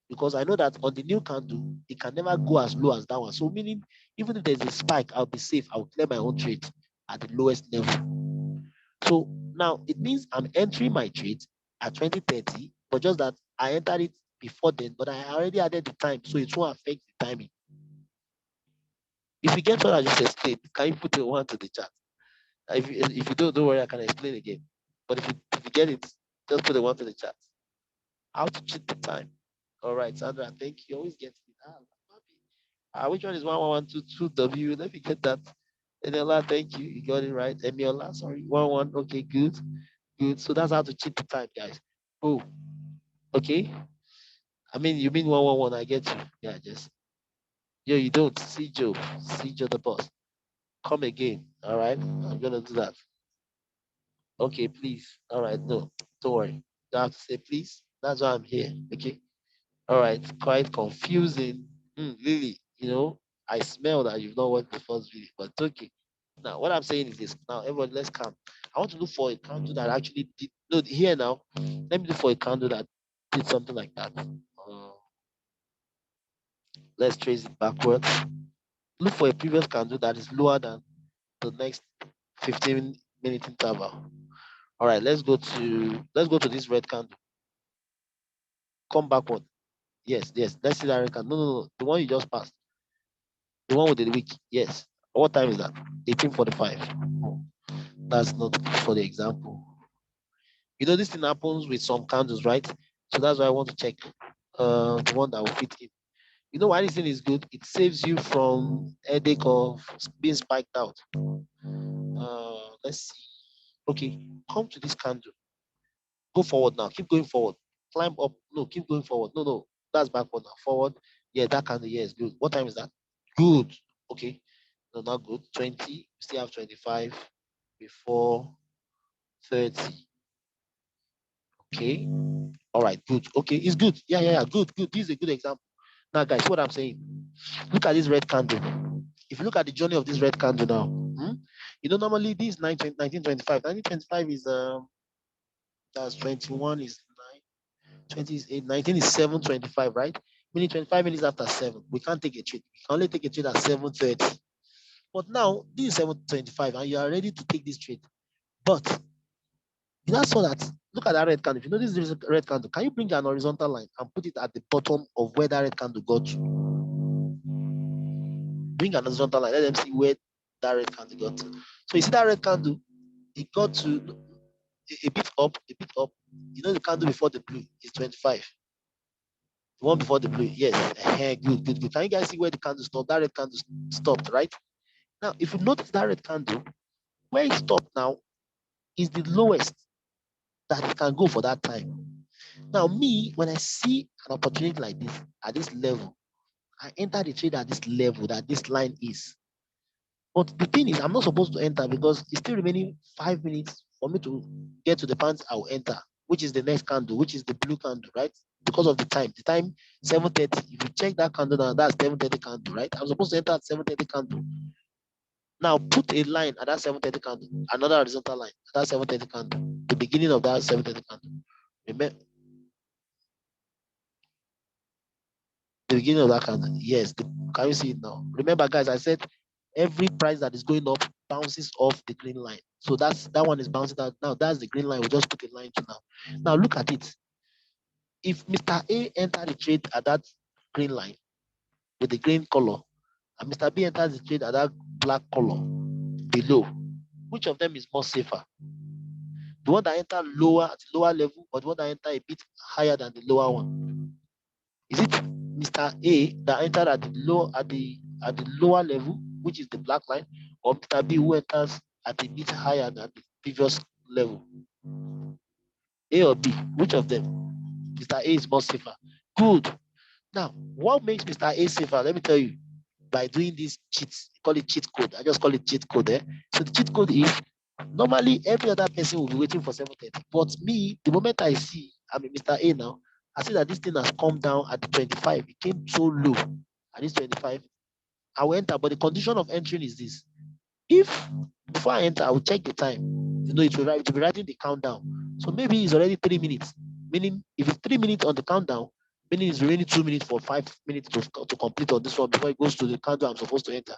because I know that on the new candle, it can never go as low as that one. So meaning, even if there's a spike, I'll be safe. I'll clear my own trade at the lowest level. So now it means I'm entering my trade at 20:30, but just that I entered it before then, but I already added the time, so it won't affect the timing. If you get what I just explained, can you put a one to the chat? If you don't worry, I can explain again. But if you get it, just put a one to the chat. How to cheat the time. All right, Sandra, thank you. You always get it. Which one is 1122W? Let me get that. Eniola, thank you. You got it right. Emiola, sorry. 11. Okay, good. Good. So that's how to cheat the time, guys. Oh, okay. I mean, you mean 111. I get you. Yeah, just. Yo, you don't. See Joe. See Joe the boss. Come again. All right. I'm going to do that. Okay, please. All right. No, don't worry. You have to say please. That's why I'm here. Okay. All right. Quite confusing. Really, I smell that you've not watched the first video, but it's okay. Now, what I'm saying is this. Now, everyone, let's come. I want to look for a candle that actually did. No, here now. Let me look for a candle that did something like that. Let's trace it backwards. Look for a previous candle that is lower than the next 15-minute interval. All right, let's go to this red candle. Come backward. Yes, yes. Let's see that red candle. No, no, no. The one you just passed. The one with the week. Yes. What time is that? 18:45. Oh, that's not for the example. This thing happens with some candles, right? So that's why I want to check the one that will fit in. You know why this thing is good? It saves you from headache of being spiked out. Let's see. Okay, come to this candle. Go forward now. Keep going forward. Climb up. No, keep going forward. No, no. That's backward now. Forward. Yeah, that candle. Yeah, is good. What time is that? Good. Okay. No, not good. 20. Still have 25 before 30. Okay. All right. Good. Okay. It's good. Yeah, yeah, yeah. Good, good. This is a good example. Now, guys, what I'm saying. Look at this red candle. If you look at the journey of this red candle now, normally this 1925. 1925 is that's 21 is 20 is 8, 19 is 7:25, right? Meaning 25 minutes after 7. We can't take a trade. We can only take a trade at 7:30. But now this is 7:25 and you are ready to take this trade. But you now saw that, look at that red candle. If you know this is red candle, can you bring an horizontal line and put it at the bottom of where that red candle got to? Bring an horizontal line. Let them see where that red candle got to. So you see that red candle, it got to a bit up, a bit up. The candle before the blue is 25. The one before the blue, yes. Good, good, good. Can you guys see where the candle stopped? That red candle stopped, right? Now, if you notice that red candle, where it stopped now is the lowest that it can go for that time. Now, me, when I see an opportunity like this at this level, I enter the trade at this level that this line is. But the thing is, I'm not supposed to enter because it's still remaining 5 minutes for me to get to the pants I'll enter, which is the next candle, which is the blue candle, right? Because of the time. The time 7:30. If you check that candle now, that's 7:30 candle, right? I'm supposed to enter at 7:30 candle. Now put a line at that 7:30 candle, another horizontal line at that 7:30 candle, the beginning of that 7:30 candle. Remember the beginning of that candle. Yes, can you see it now? Remember, guys, I said every price that is going up bounces off the green line. So that one is bouncing out. Now that's the green line. We just put a line to now. Now look at it. If Mr. A entered the trade at that green line with the green color, and Mr. B enters the trade at that black color below, which of them is more safer? The one that enter lower at the lower level, or the one that enter a bit higher than the lower one? Is it Mr. A that entered at the lower level, which is the black line, or Mr. B who enters at a bit higher than the previous level? A or B? Which of them? Mr. A is more safer. Good. Now, what makes Mr. A safer? Let me tell you. By doing this cheats, call it cheat code. I just call it cheat code. So the cheat code is normally every other person will be waiting for 7:30. But me, the moment I see, I'm Mr. A now, I see that this thing has come down at the 25. It came so low at this 25. I will enter, but the condition of entering is this. If before I enter, I will check the time. It will be writing the countdown. So maybe it's already 3 minutes. Meaning, if it's 3 minutes on the countdown, meaning it's remaining 2 minutes for 5 minutes to complete on this one before it goes to the countdown I'm supposed to enter.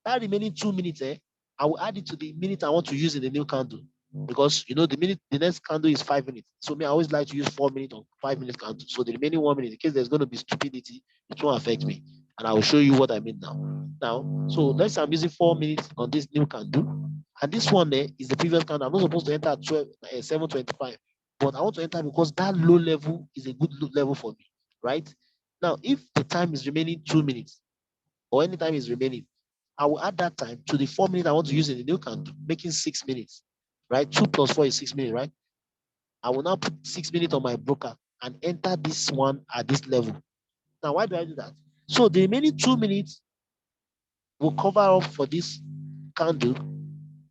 That remaining 2 minutes, I will add it to the minute I want to use in the new candle. Because the next candle is 5 minutes. So me, I always like to use 4 minutes or 5 minutes candle. So the remaining 1 minute, in case there's going to be stupidity, it won't affect me. And I will show you what I mean now. So let's say I'm using 4 minutes on this new candle. And this one there is the previous candle. I'm not supposed to enter at 7:25. But I want to enter because that low level is a good level for me, right? Now, if the time is remaining 2 minutes or any time is remaining, I will add that time to the 4 minutes I want to use in the new candle, making 6 minutes, right? 2 plus 4 is 6 minutes, right? I will now put 6 minutes on my broker and enter this one at this level. Now, why do I do that? So the remaining 2 minutes will cover up for this candle,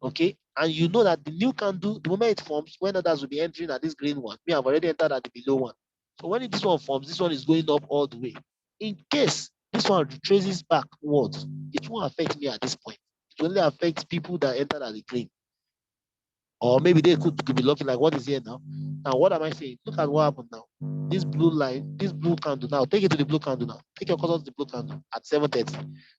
okay? And you know that the new candle, the moment it forms, when others will be entering at this green one, me, I've already entered at the below one. So when this one forms, this one is going up all the way. In case this one retraces backwards, it won't affect me at this point. It only affects people that entered at the green. Or maybe they could be lucky, like what is here now. Now, what am I saying? Look at what happened now. This blue line, this blue candle now, take it to the blue candle now. Take your cursor to the blue candle at 7:30.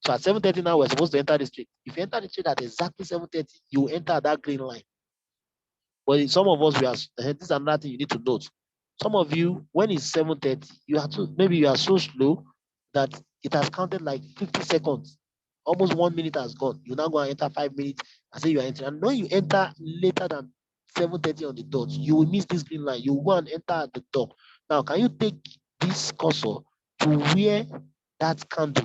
So at 7:30 now, we're supposed to enter the street. If you enter the street at exactly 7:30, you enter that green line. But some of us, this is another thing you need to note. Some of you, when it's 7:30, maybe you are so slow that it has counted like 50 seconds. Almost 1 minute has gone. You now go and enter 5 minutes and say you are entering. And when you enter later than 7:30 on the dot, you will miss this green line. You will go and enter at the top. Now, can you take this cursor to where that candle,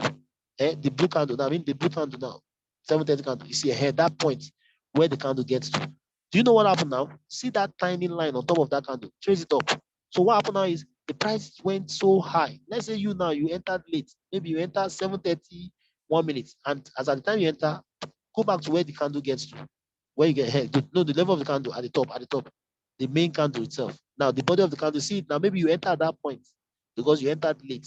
the blue candle, I mean the blue candle now, 7:30 candle, you see ahead, that point where the candle gets to. Do you know what happened now? See that tiny line on top of that candle, trace it up. So what happened now is the price went so high. Let's say you entered late. Maybe you entered 7:30, 1 minute. And as at the time you enter, go back to where the candle gets to. Where you get here. No, the level of the candle at the top. The main candle itself. Now the body of the candle, see it now, maybe you enter at that point because you entered late.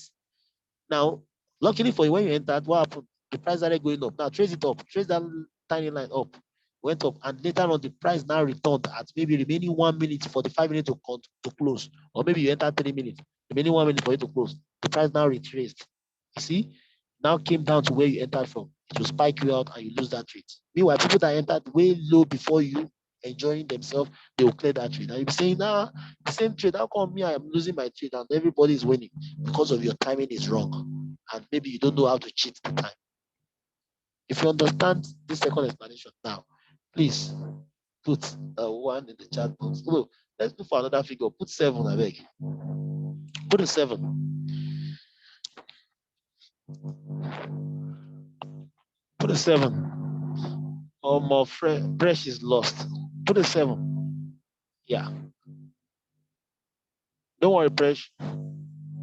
Now, luckily for you, when you entered, what happened? The price started going up. Now trace it up, trace that tiny line up, went up, and later on the price now returned at maybe remaining 1 minute for the 5 minutes to close, or maybe you entered 3 minutes, remaining 1 minute for it to close. The price now retraced. You see, now came down to where you entered from. It will spike you out and you lose that trade. Meanwhile, people that entered way low before you, enjoying themselves, they will clear that trade. And you'll be saying, nah, the same trade, how come me, I am losing my trade and everybody is winning? Because of your timing is wrong. And maybe you don't know how to cheat the time. If you understand this second explanation now, please put one in the chat box. No, let's look for another figure. Put 7, I beg. Put a 7. Put a 7. Oh, my friend, Bresh is lost. Put a 7. Yeah. Don't worry, Bresh.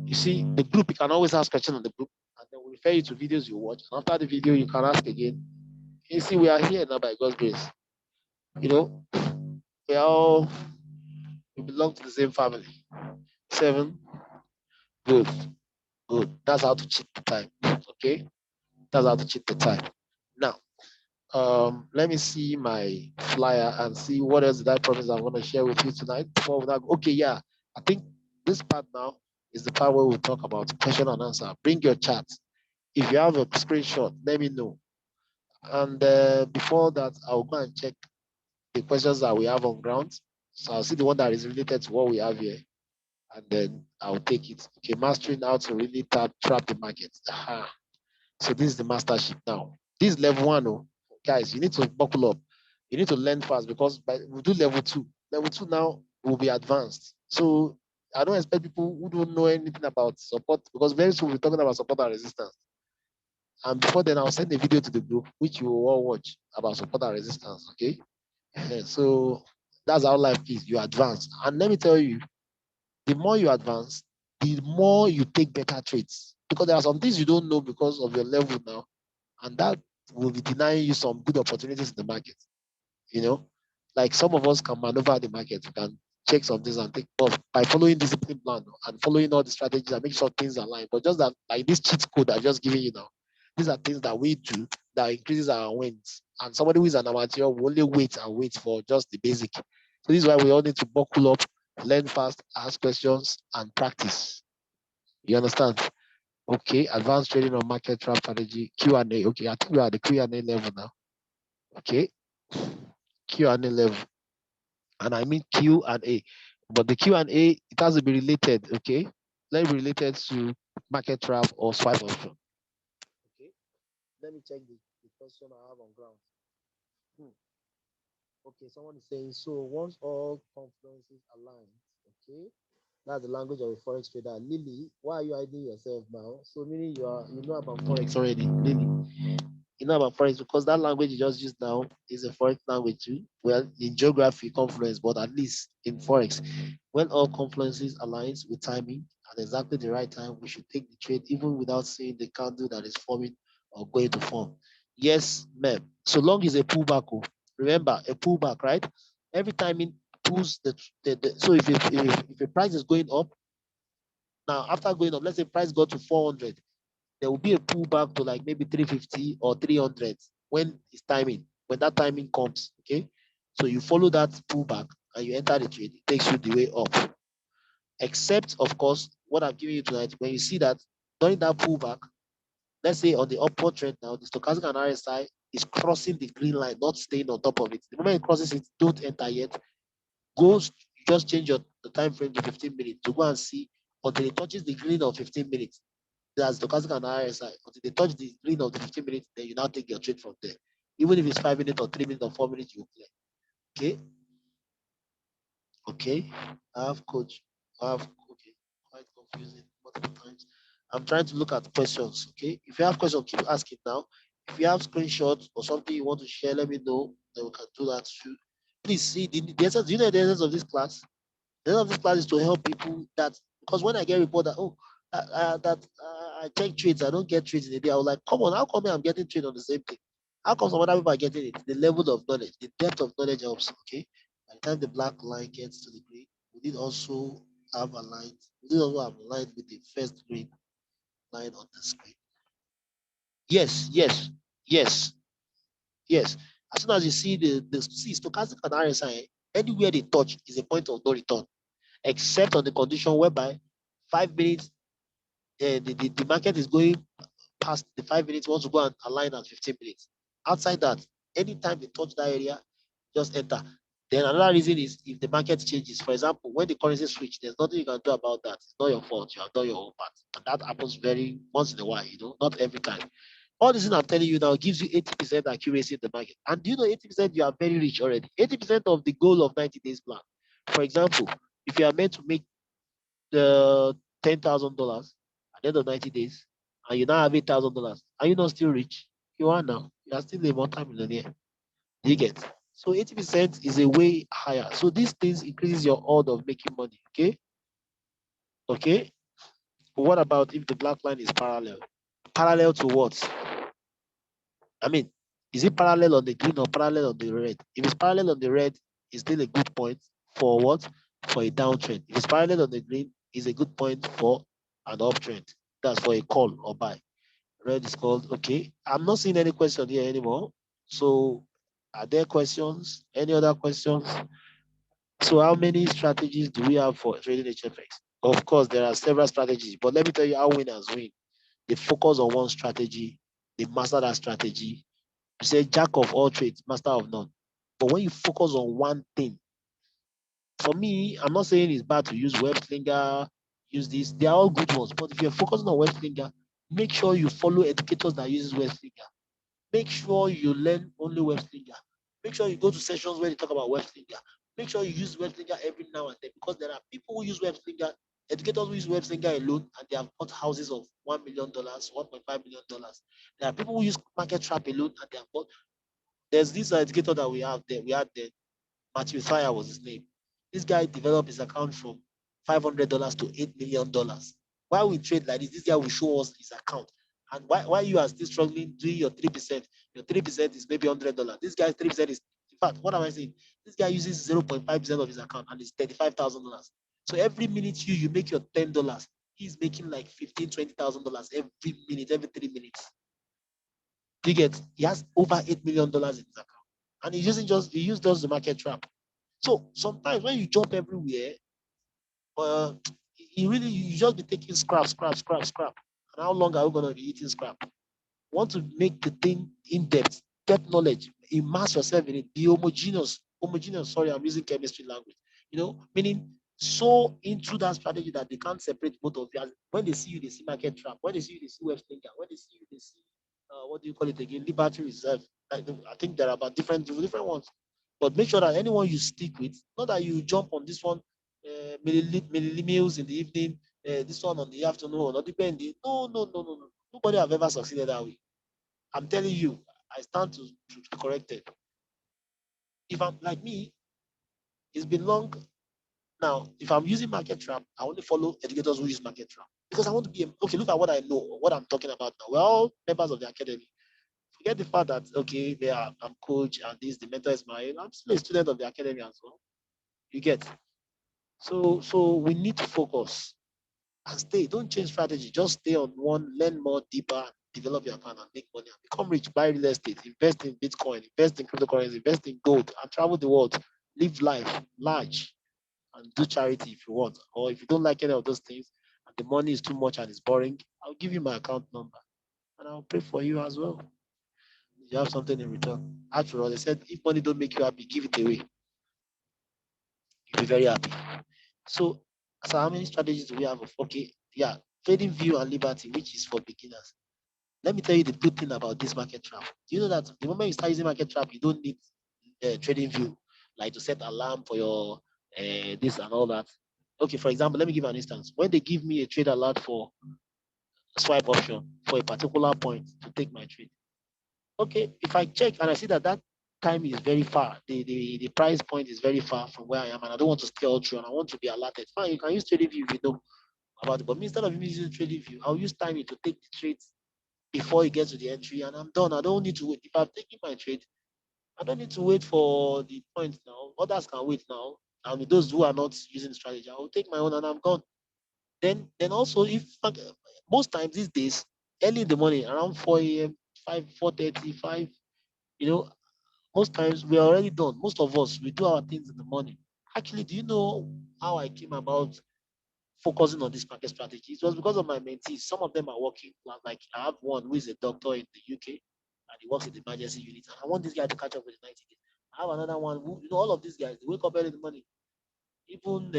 You see, the group, you can always ask questions on the group, and then we'll refer you to videos you watch. And after the video, you can ask again. You see, we are here now by God's grace. You know, we are all we belong to the same family. 7, good, good. That's how to cheat the time. Okay, that's how to cheat the time. Now, let me see my flyer and see what else did I promise I'm going to share with you tonight. Before we okay, yeah, I think this part now is the part where we talk about question and answer. Bring your chat. If you have a screenshot, let me know. And before that, I'll go and check the questions that we have on ground. So I'll see the one that is related to what we have here, and then I'll take it. Okay, mastering how to really trap the market. Aha. So this is the mastership now. This is level 1. Oh, guys, you need to buckle up. You need to learn fast because we do level 2. Level 2 now will be advanced. So I don't expect people who don't know anything about support because very soon we're talking about support and resistance. And before then, I'll send a video to the group, which you will all watch about support and resistance. Okay. So that's how life is. You advance. And let me tell you, the more you advance, the more you take better trades. Because there are some things you don't know because of your level now. And that will be denying you some good opportunities in the market. You know, like some of us can maneuver the market. We can check some things and take off by following discipline plan and following all the strategies and make sure things align. But just that, like this cheat code I've just given you now, these are things that we do that increases our wins. And somebody who is an amateur will only wait and wait for just the basic. So this is why we all need to buckle up, learn fast, ask questions, and practice. You understand? Okay, advanced trading on market trap strategy, Q&A. Okay, I think we are at the Q&A level now. Okay, Q&A level. And I mean Q&A. But the Q&A, it has to be related, okay? Let it be related to market trap or swipe option. Okay, let me check the question I have on ground. Okay, someone is saying, so once all confluences align, okay, that's the language of a forex trader. Lily, why are you hiding yourself now? So meaning you know about forex already, Lily. You know about forex because that language you just used now is a forex language too. Well, in geography, confluence, but at least in forex, when all confluences aligns with timing at exactly the right time, we should take the trade even without seeing the candle that is forming or going to form. Yes, ma'am. So long as a pullback, oh, remember a pullback, right? Every time it pulls the so if a price is going up, now after going up, let's say price got to 400, there will be a pullback to like maybe 350 or 300 when it's timing, when that timing comes. Okay. So you follow that pullback and you enter the trade, it takes you the way up. Except, of course, what I'm giving you tonight, when you see that during that pullback, let's say on the upward trend now, the stochastic and RSI is crossing the green line, not staying on top of it. The moment it crosses it, don't enter yet. Goes, just change the time frame to 15 minutes to go and see until it touches the green of 15 minutes. That's stochastic and RSI. Until they touch the green of the 15 minutes, then you now take your trade from there. Even if it's 5 minutes or 3 minutes or 4 minutes, you clear. Okay. Okay. I have coach. Okay. Quite confusing multiple times. I'm trying to look at questions. Okay. If you have questions, keep asking now. If you have screenshots or something you want to share, let me know. Then we can do that too. Please see the essence. Do you know the essence of this class? The essence of this class is to help people that because when I get report that I check trades, I don't get trades in a day. I was like, come on, how come I'm getting trade on the same thing? How come some other people are getting it? The level of knowledge, the depth of knowledge helps. Okay. By the time the black line gets to the green, we did also have a line. We did also have a line with the first green line on the screen. Yes, yes, yes, yes. As soon as you see the stochastic and RSI, anywhere they touch is a point of no return, except on the condition whereby 5 minutes, the market is going past the 5 minutes, wants to go and align at 15 minutes. Outside that, anytime they touch that area, just enter. Then another reason is if the market changes. For example, when the currency switch, there's nothing you can do about that. It's not your fault. You have done your own part. And that happens very once in a while, not every time. All this thing I'm telling you now gives you 80% accuracy in the market. And do you know 80% you are very rich already? 80% of the goal of 90 days plan. For example, if you are meant to make the $10,000 at the end of 90 days, and you now have $8,000, are you not still rich? You are now. You are still a multi-millionaire. You get. So 80% is a way higher. So these things increases your odds of making money. Okay. Okay. But what about if the black line is parallel? Parallel to what? I mean, Is it parallel on the green or parallel on the red? If it's parallel on the red, it's still a good point for what? For a downtrend. If it's parallel on the green, it's a good point for an uptrend. That's for a call or buy. Red is called. Okay. I'm not seeing any question here anymore. So are there questions? Any other questions? So how many strategies do we have for trading HFX? Of course, there are several strategies, but let me tell you how winners win. They focus on one strategy, they master that strategy. You say jack of all trades, master of none. But when you focus on one thing, for me, I'm not saying it's bad to use Webslinger, use this. They are all good ones. But if you're focusing on Webslinger, make sure you follow educators that uses Webslinger. Make sure you learn only Webslinger. Make sure you go to sessions where they talk about Webslinger. Make sure you use Webslinger every now and then because there are people who use Webslinger, educators who use Webslinger alone, and they have bought houses of $1 million, $1.5 million. There are people who use Market Trap alone and they have bought. There's this educator that we have there. We had there. Matthew Thayer was his name. This guy developed his account from $500 to $8 million. Why we trade like this guy will show us his account. And why you are still struggling doing your 3%? Your 3% is maybe $100. This guy's 3% is, in fact, what am I saying? This guy uses 0.5% of his account and it's $35,000. So every minute you make your $10, he's making like $15,000, $20,000 every minute, every 3 minutes. You get, he has over $8 million in his account. And he's using he used just the market trap. So sometimes when you jump everywhere, you just be taking scrap, scrap, scrap, scrap. And how long are we gonna be eating scrap? Want to make the thing in depth knowledge, immerse yourself in it, be homogeneous. Homogeneous, sorry, I'm using chemistry language. Meaning so into that strategy that they can't separate both of you. When they see you, they see market trap. When they see you, they see web thinker. When they see you, they see what do you call it again? Liberty reserve. I think there are about different ones. But make sure that anyone you stick with, not that you jump on this one, meals in the evening, this one on the afternoon, or not depending. No, no, no, no, no. Nobody have ever succeeded that way. I'm telling you, I stand to be corrected. If I'm like me, it's been long now. If I'm using market trap, I only follow educators who use market trap because I want to be okay. Look at what I know, what I'm talking about now. We're all members of the academy. Forget the fact that okay, I'm coach and this the mentor is my. I'm still a student of the academy as well. You get. So we need to focus and stay. Don't change strategy. Just stay on one, learn more deeper, develop your account and make money and become rich, buy real estate, invest in Bitcoin, invest in cryptocurrency, invest in gold, and travel the world. Live life large and do charity if you want. Or if you don't like any of those things and the money is too much and it's boring, I'll give you my account number and I'll pray for you as well. You have something in return. After all, they said if money don't make you happy, give it away. You'll be very happy. So how many strategies do we have? Okay, yeah, trading view and liberty, which is for beginners. Let me tell you the good thing about this market trap. Do you know that the moment you start using market trap, you don't need trading view, like to set alarm for your this and all that. Okay, for example, let me give you an instance. When they give me a trade alert for swipe option for a particular point to take my trade, okay, if I check and I see that time is very far, the price point is very far from where I am, and I don't want to scale through and I want to be alerted, fine, you can use trading view if you know about it. But me, instead of using trading view, I'll use timing to take the trades before it gets to the entry and I'm done. I don't need to wait. If I've taken my trade, I don't need to wait for the point now. Others can wait now. And those who are not using the strategy, I will take my own and I'm gone. Then also if most times these days, early in the morning, around 4 a.m., 4:30, 5, you know, most times we are already done. Most of us we do our things in the morning. Actually, do you know how I came about focusing on this market strategy? It was because of my mentees. Some of them are working. Like I have one who is a doctor in the UK and he works in the emergency unit. And I want this guy to catch up with the 90 days. I have another one who, all of these guys, they wake up early in the morning. Even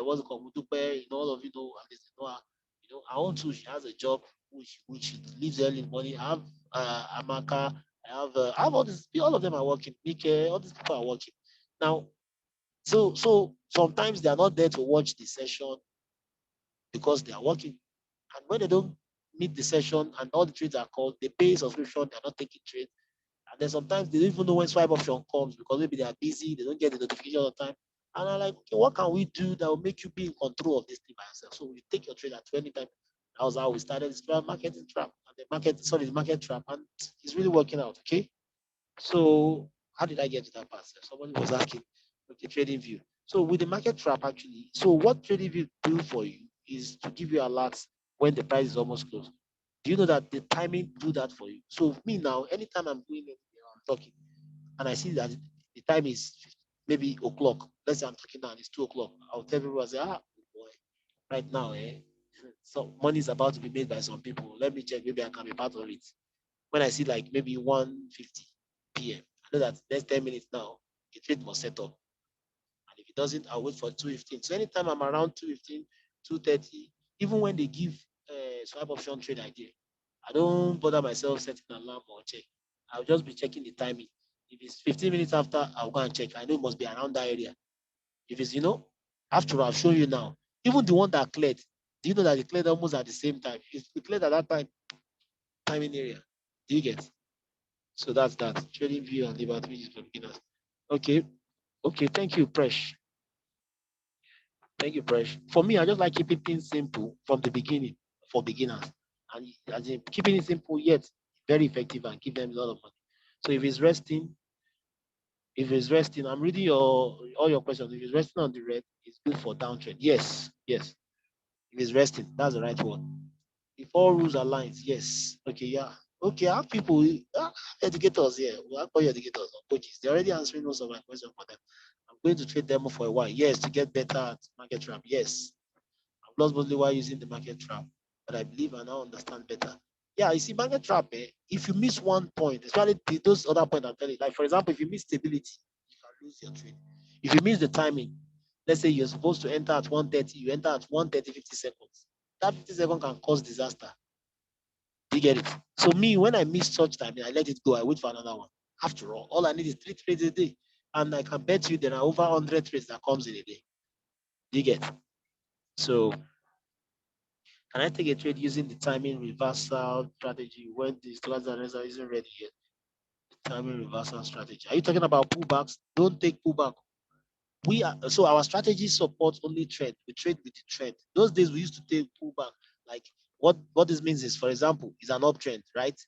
what's it called, Mudupe, all of I want to. She has a job which leaves early in the morning. I have Amaka. I have all of them are working. Nike, all these people are working. Now, so sometimes they are not there to watch the session because they are working. And when they don't meet the session and all the trades are called, they pay subscription, they're not taking trades. And then sometimes they don't even know when swipe option comes because maybe they are busy, they don't get the notification all the time. And I'm like, okay, what can we do that will make you be in control of this thing by yourself? So we take your trade at any time. That was how we started this marketing trap. And then the market trap, and it's really working out. Okay. So how did I get to that part? Somebody was asking, okay, trading view. So with the market trap, actually, so what trading view do for you is to give you alerts when the price is almost close. Do you know that the timing do that for you? So me now, anytime I'm doing it, I'm talking, and I see that the time is maybe o'clock. Let's say I'm talking now, and it's 2 o'clock. I'll tell everyone, say, boy, right now, so money is about to be made by some people. Let me check, maybe I can be part of it. When I see like maybe 1:50 p.m., I know that next 10 minutes now, the trade must set up. And if it doesn't, I'll wait for 2:15. So anytime I'm around 2:15, 2:30, even when they give swap option trade idea, I don't bother myself setting an alarm or check. I'll just be checking the timing. If it's 15 minutes after, I'll go and check. I know it must be around that area. If it's, after I've shown you now, even the one that cleared, do you know that it cleared almost at the same time? It cleared at that timing area. Do you get? So that's that. Trading view and liberty is for beginners. Okay. Okay. Thank you, Presh. Thank you, Presh. For me, I just like keeping things simple from the beginning for beginners. And as in keeping it simple yet very effective and give them a lot of money. So if it's resting, I'm reading all your questions. If it's resting on the red, it's good for downtrend. Yes, yes. If it's resting, that's the right one. If all rules align, yes. Okay, yeah. Okay, I have people, educators here. Well, I call you educators or coaches. They're already answering most of my questions for them. I'm going to trade them for a while. Yes, to get better at market trap. Yes. I've lost mostly while using the market trap, but I believe I now understand better. Yeah, you see, market trap, if you miss one point, especially those other points I'm telling you, like for example, if you miss stability, you can lose your trade. If you miss the timing, let's say you're supposed to enter at 1:30, you enter at 1:30, 50 seconds. That 50 seconds can cause disaster. Do you get it? So me, when I miss such timing, I let it go. I wait for another one. After all I need is 3 trades a day. And I can bet you there are over 100 trades that comes in a day. Do you get? So can I take a trade using the timing reversal strategy when the strategy isn't ready yet? The timing reversal strategy. Are you talking about pullbacks? Don't take pullback. So our strategy supports only trend. We trade with the trend. Those days we used to take pullback. Like what this means is, for example, is an uptrend, right?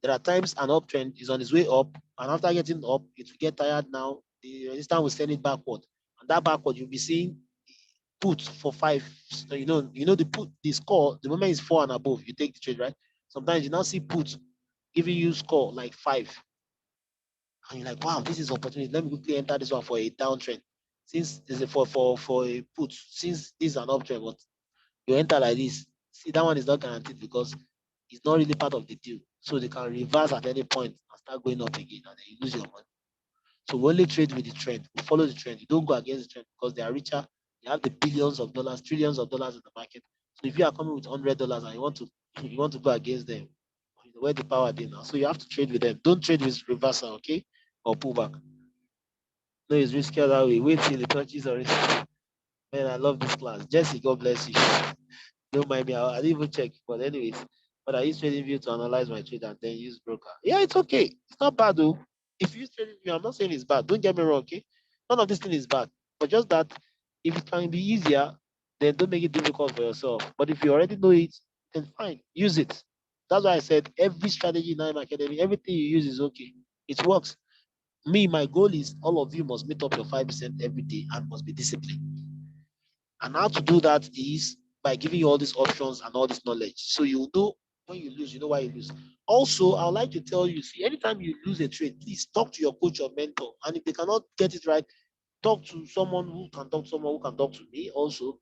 There are times an uptrend is on its way up, and after getting up, it will get tired now. The resistance will send it backward, and that backward you'll be seeing put for 5. So the score. The moment is 4 and above, you take the trade, right? Sometimes you now see put giving you score like 5, and you're like, wow, this is opportunity. Let me quickly enter this one for a downtrend. Since is it for a put, since this is an uptrend, but you enter like this. See, that one is not guaranteed because it's not really part of the deal. So they can reverse at any point and start going up again, and then you lose your money. So we only trade with the trend. We follow the trend. You don't go against the trend because they are richer. They have the billions of dollars, trillions of dollars in the market. So if you are coming with $100 and you want to go against them, where the power they now. So you have to trade with them. Don't trade with reversal, okay, or pullback. No, it's riskier that way. Wait till the touches are risky. Man, I love this class. Jesse, God bless you. Don't mind me. I didn't even check. But anyways, but I use TradingView to analyze my trade and then use broker. Yeah, it's okay. It's not bad though. If you use TradingView, I'm not saying it's bad. Don't get me wrong, okay? None of this thing is bad. But just that if it can be easier, then don't make it difficult for yourself. But if you already know it, then fine, use it. That's why I said every strategy in IM Academy, everything you use is okay. It works. Me, my goal is all of you must meet up your 5% every day and must be disciplined. And how to do that is by giving you all these options and all this knowledge. So you know when you lose, you know why you lose. Also, I would like to tell you, see, anytime you lose a trade, please talk to your coach or mentor. And if they cannot get it right, talk to someone who can talk to someone who can talk to me also.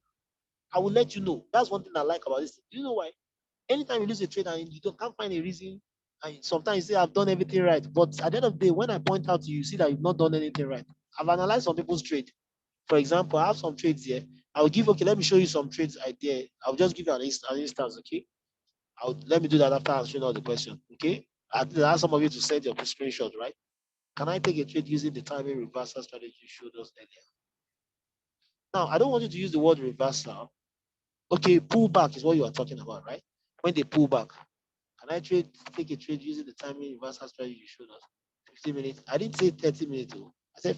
I will let you know. That's one thing I like about this. Do you know why? Anytime you lose a trade and can't find a reason, and sometimes you say I've done everything right, but at the end of the day, when I point out to you, see that you've not done anything right. I've analyzed some people's trade. For example, I have some trades here. Okay, let me show you some trades idea. I'll just give you an instance, okay? Let me do that after answering all the questions, okay? I ask some of you to send your screenshot, right? Can I take a trade using the timing reversal strategy you showed us earlier? Now, I don't want you to use the word reversal. Okay, pullback is what you are talking about, right? When they pull back, can I take a trade using the timing reversal strategy you showed us? 15 minutes. I didn't say 30 minutes. I said,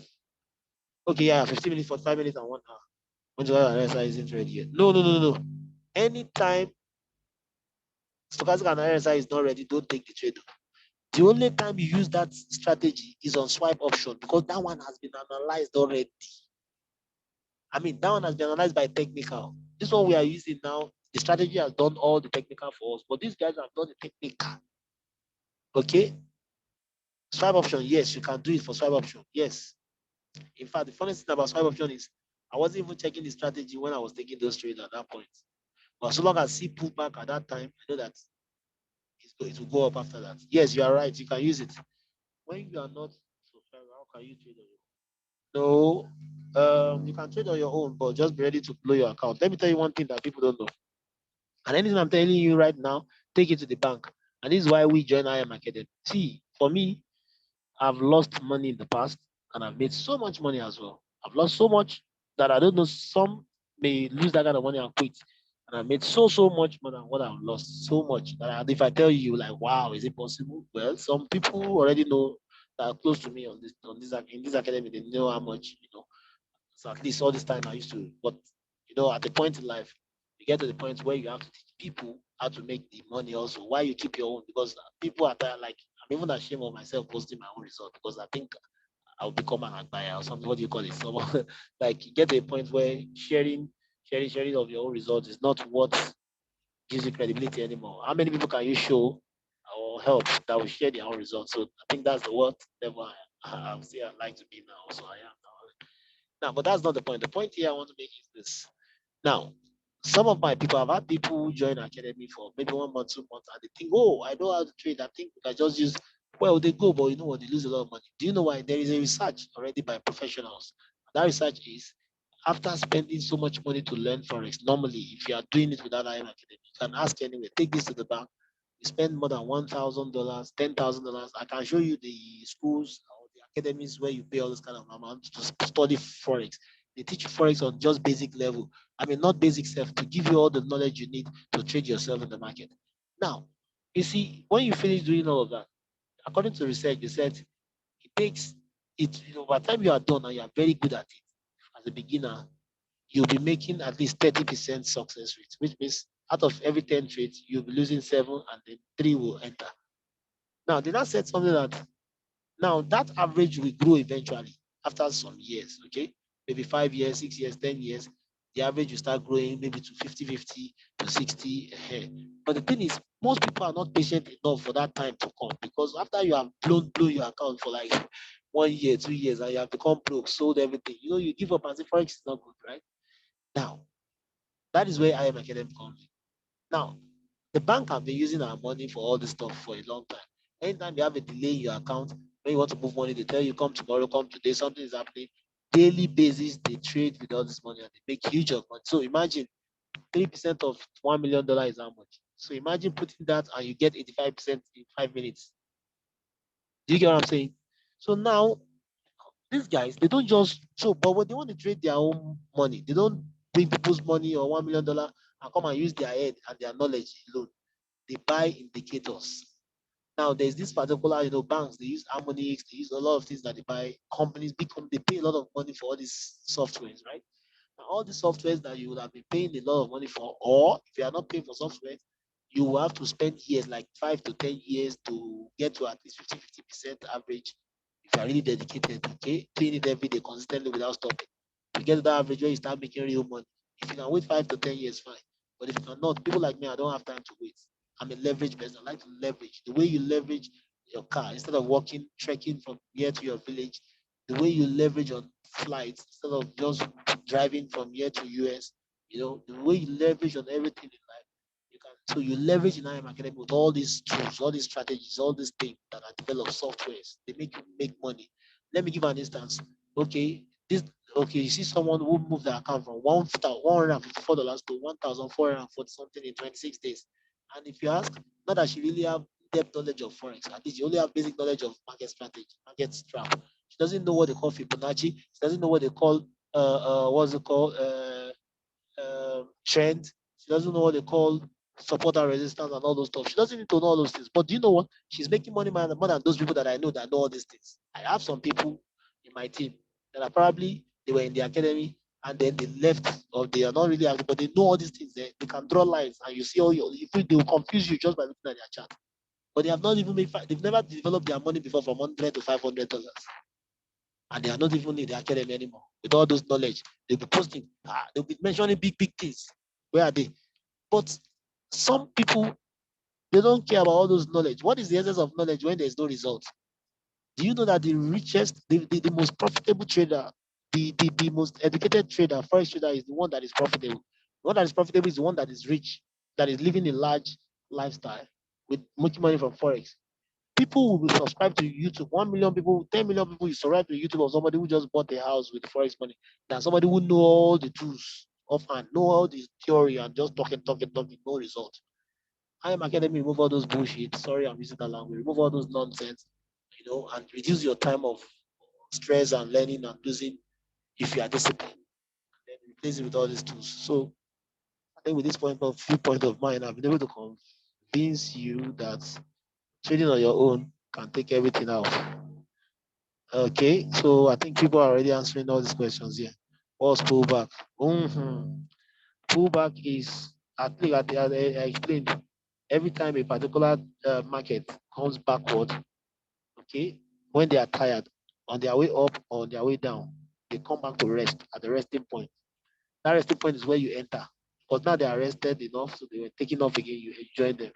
okay, yeah, 15 minutes, 45 minutes, and 1 hour. When the RSI isn't ready yet. No. Anytime Stochastic and RSI is not ready, don't take the trade. The only time you use that strategy is on swipe option because that one has been analyzed already. I mean, that one has been analyzed by technical. This one we are using now, the strategy has done all the technical for us, but these guys have done the technical. Okay? Swipe option, yes, you can do it for swipe option. Yes. In fact, the funniest thing about swipe option is I wasn't even checking the strategy when I was taking those trades at that point. But so long as C pulled back at that time, I know that it will go up after that. Yes, you are right. You can use it. When you are not subscriber, how can you trade on your own? No, you can trade on your own, but just be ready to blow your account. Let me tell you one thing that people don't know. And anything I'm telling you right now, take it to the bank. And this is why we join IM Academy. See, for me, I've lost money in the past and I've made so much money as well. I've lost so much that I don't know, some may lose that kind of money and quit. And I made so much more than what I've lost. So much that if I tell you, like, wow, is it possible? Well, some people already know that are close to me on this in this academy, they know how much, So at least all this time I used to, but at the point in life, you get to the point where you have to teach people how to make the money also. Why you keep your own? Because people are tired, like I'm even ashamed of myself posting my own result because I think I'll become an buyer or something. What do you call it? So like you get to a point where sharing of your own results is not what gives you credibility anymore. How many people can you show or help that will share their own results? So I think that's the what level I say I'd like to be now. So I am now. But that's not the point. The point here I want to make is this. Now, some of my people, I've had people join academy for maybe 1 month, 2 months, and they think, oh, I know how to trade. I think I just use, well, they go, but you know what? They lose a lot of money. Do you know why? There is a research already by professionals. That research is after spending so much money to learn Forex, normally, if you are doing it without IM Academy, you can ask anywhere, take this to the bank. You spend more than $1,000, $10,000. I can show you the schools or the academies where you pay all this kind of amount to study Forex. They teach you Forex on just basic level. I mean, not basic self, to give you all the knowledge you need to trade yourself in the market. Now, you see, when you finish doing all of that, according to research, they said it takes it, by the time you are done and you are very good at it as a beginner, you'll be making at least 30% success rate, which means out of every 10 trades, you'll be losing seven and then three will enter. Now, they now said something that now that average will grow eventually after some years, okay? Maybe 5 years, 6 years, 10 years, the average will start growing maybe to 50-50 to 60. But the thing is, most people are not patient enough for that time to come because after you have blown your account for like 1 year, 2 years, and you have become broke, sold everything, you give up and say Forex is not good, right? Now, that is where IM Academy comes in. Now, the bank have been using our money for all this stuff for a long time. Anytime you have a delay in your account, when you want to move money, they tell you come tomorrow, come today, something is happening. Daily basis, they trade with all this money and they make huge of money. So imagine 3% of $1 million is how much. So imagine putting that and you get 85% in 5 minutes. Do you get what I'm saying? So now these guys, they don't just so, but when they want to trade their own money, they don't bring people's money or $1 million and come and use their head and their knowledge alone. They buy indicators. Now there's this particular, banks, they use Harmonix, they use a lot of things that they buy, companies, they pay a lot of money for all these softwares, right? Now, all the softwares that you would have been paying a lot of money for, or if you are not paying for software, you will have to spend years, like 5 to 10 years, to get to at least 50% average. If you are really dedicated, okay, doing it every day consistently without stopping, to get to that average where you start making real money. If you can wait 5 to 10 years, fine. But if you cannot, people like me, I don't have time to wait. I'm a leverage person. I like to leverage. The way you leverage your car instead of walking, trekking from here to your village, the way you leverage on flights instead of just driving from here to US, the way you leverage on everything in life, you can. So you leverage in IM Academy with all these tools, all these strategies, all these things that are developed softwares. They make you make money. Let me give an instance. Okay, this okay, you see someone who moved their account from $154 to 1,440 something in 26 days. And if you ask, not that she really have depth knowledge of forex, at least you only have basic knowledge of market strategy, market strat. She doesn't know what they call Fibonacci. She doesn't know what they call what's it called trend. She doesn't know what they call support and resistance and all those stuff. She doesn't need to know all those things. But do you know what? She's making money more than those people that I know that know all these things. I have some people in my team that are probably they were in the academy and then they left, or they are not really active, but they know all these things. They can draw lines, and you see all your. They will confuse you just by looking at their chart. But they have not even made. They've never developed their money before from $100 to $500, and they are not even in the academy anymore. With all those knowledge, they'll be posting. They'll be mentioning big things. Where are they? But some people, they don't care about all those knowledge. What is the essence of knowledge when there's no result? Do you know that the richest, the most profitable trader, the most educated trader, forex trader, is the one that is profitable? The one that is profitable is the one that is rich, that is living a large lifestyle with making money from forex. People will subscribe to YouTube. 1 million people, 10 million people, you subscribe to YouTube of somebody who just bought a house with forex money, than somebody who know all the tools offhand, know all the theory, and just talking, no result. I am Academy, remove all those bullshit. Sorry, I'm using that language. Remove all those nonsense, and reduce your time of stress and learning and losing if you are disciplined. Then replace it with all these tools. So I think with this viewpoint of mine, I've been able to convince you that trading on your own can take everything out. Okay, so I think people are already answering all these questions here. What's pullback? Pullback is, I think I explained, every time a particular market comes backward, okay, when they are tired, on their way up or on their way down, they come back to rest at the resting point. That resting point is where you enter. Because now they are rested enough, so they were taking off again, you join them.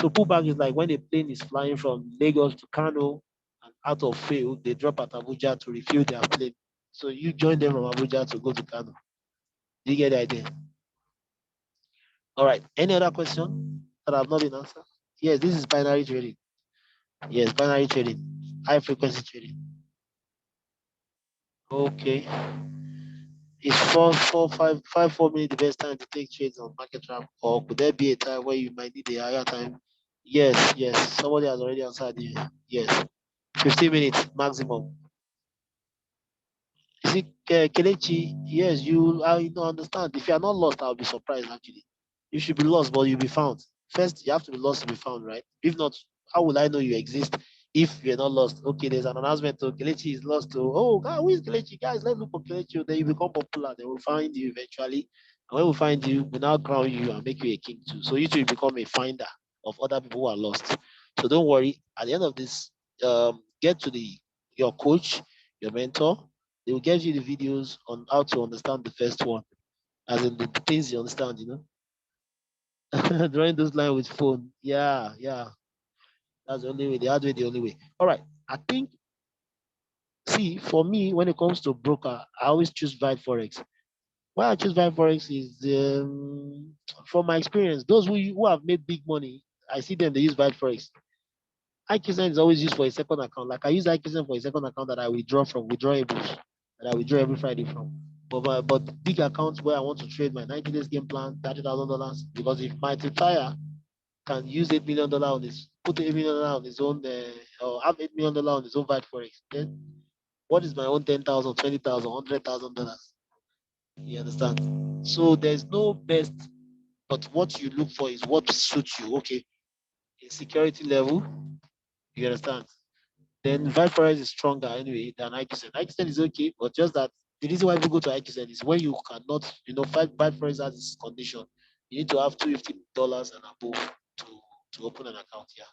So pullback is like when a plane is flying from Lagos to Kano, and out of fuel, they drop at Abuja to refuel their plane. So you join them from Abuja to go to Kano. Do you get the idea? All right. Any other question that have not been answered? Yes, this is binary trading. Yes, binary trading, high frequency trading. Okay. Is 4 minutes the best time to take trades on market trap, or could there be a time where you might need a higher time? Yes. Somebody has already answered you. Yes. 15 minutes maximum. You see, Kelechi, yes, I don't understand. If you are not lost, I'll be surprised actually. You should be lost, but you'll be found. First, you have to be lost to be found, right? If not, how will I know you exist if you're not lost? Okay, there's an announcement to Kelechi is lost to, oh, God, who is Kelechi? Guys, let's look for Kelechi. Then you become popular. They will find you eventually. And when we find you, we now crown you and make you a king too. So you too become a finder of other people who are lost. So don't worry. At the end of this, get to your coach, your mentor. They will get you the videos on how to understand the first one, as in the things you understand, Drawing those lines with phone. Yeah. That's the only way. The hard way, the only way. All right. I think, see, for me, when it comes to broker, I always choose Vibe Forex. Why I choose Vibe Forex is, from my experience, those who have made big money, I see them, they use Vibe Forex. IQSEN is always used for a second account. Like I use IQSEN for a second account that I withdraw from withdrawables, that I withdraw every Friday from. But big accounts where I want to trade my 90 days game plan, $30,000. Because if my retire can use $8 million on his, put $8 million on his own, or have $8 million on his own Vibe Forex, then what is my own 10,000, 20,000, $100,000? You understand? So there's no best, but what you look for is what suits you. Okay, in security level, you understand? Then Viperize is stronger anyway than IQSEN. IQSEN is okay, but just that the reason why people go to IQSEN is when you cannot, Viperize has this condition. You need to have $250 and above to open an account. Yeah.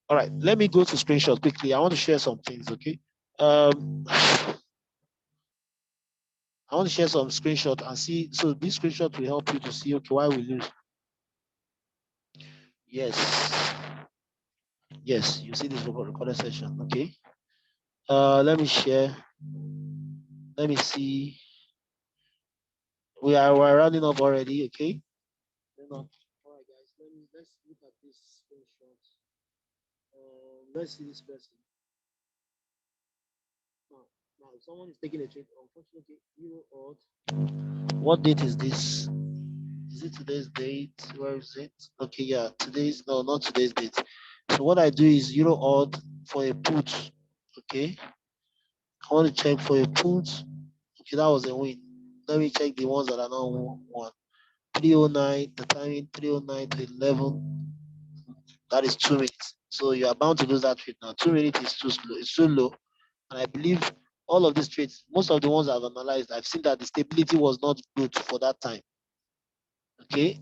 All right. Let me go to screenshot quickly. I want to share some things. Okay. I want to share some screenshot and see. So this screenshot will help you to see, okay, why we lose. Yes. Yes. You see this recorded session. Okay. Let me share. Let me see. We're running up already, okay? All right, guys. Let's look at this screenshot. Let's see this person. Now someone is taking a trade. Unfortunately, Euro odd. What date is this? Is it today's date? Where is it? Okay, yeah, today's no, not today's date. So what I do is Euro odd for a put. Okay, I want to check for a put. Okay, that was a win. Let me check the ones that are not won. 309, the timing 309 to 11. That is 2 minutes. So you are bound to lose that trade now. 2 minutes is too slow. It's too low. And I believe all of these trades, most of the ones I've analyzed, I've seen that the stability was not good for that time. Okay.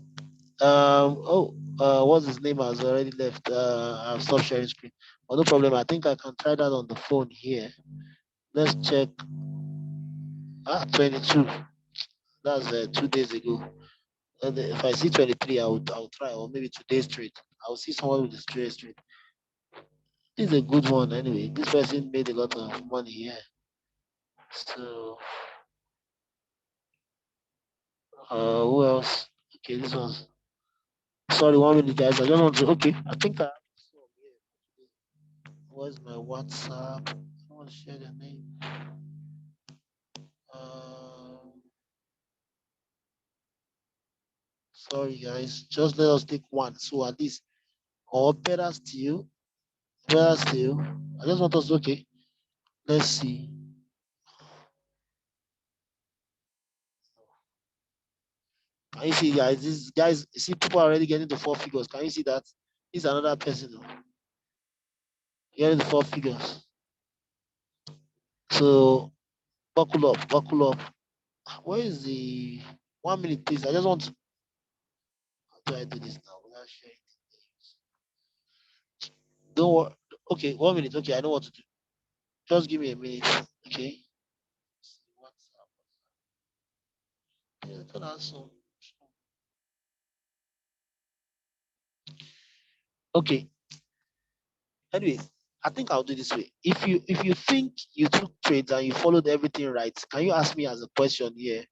What's his name has already left. I've stopped sharing screen. But no problem. I think I can try that on the phone here. Let's check. 22. That's 2 days ago. And if I see 23, I'll try, or maybe 2 days straight. I'll see someone with the straight. This is a good one anyway. This person made a lot of money here. So who else? Okay, this one's sorry, 1 minute guys. I just want to okay. I think I have some here. Where's my WhatsApp? I want to share the name. Um, sorry guys, just let us take one. So at least, or better still. I just want us okay. Let's see. Can you see, guys? These guys, you see, people are already getting to 4 figures. Can you see that? This is another person getting the 4 figures. So buckle up. Where is the 1 minute, please? I just want to. How do I do this now without sharing names? Don't worry. Okay, 1 minute. Okay, I know what to do. Just give me a minute. Okay. WhatsApp. Yeah, turn on some. Okay. Anyway, I think I'll do this way. If you think you took trades and you followed everything right, can you ask me as a question here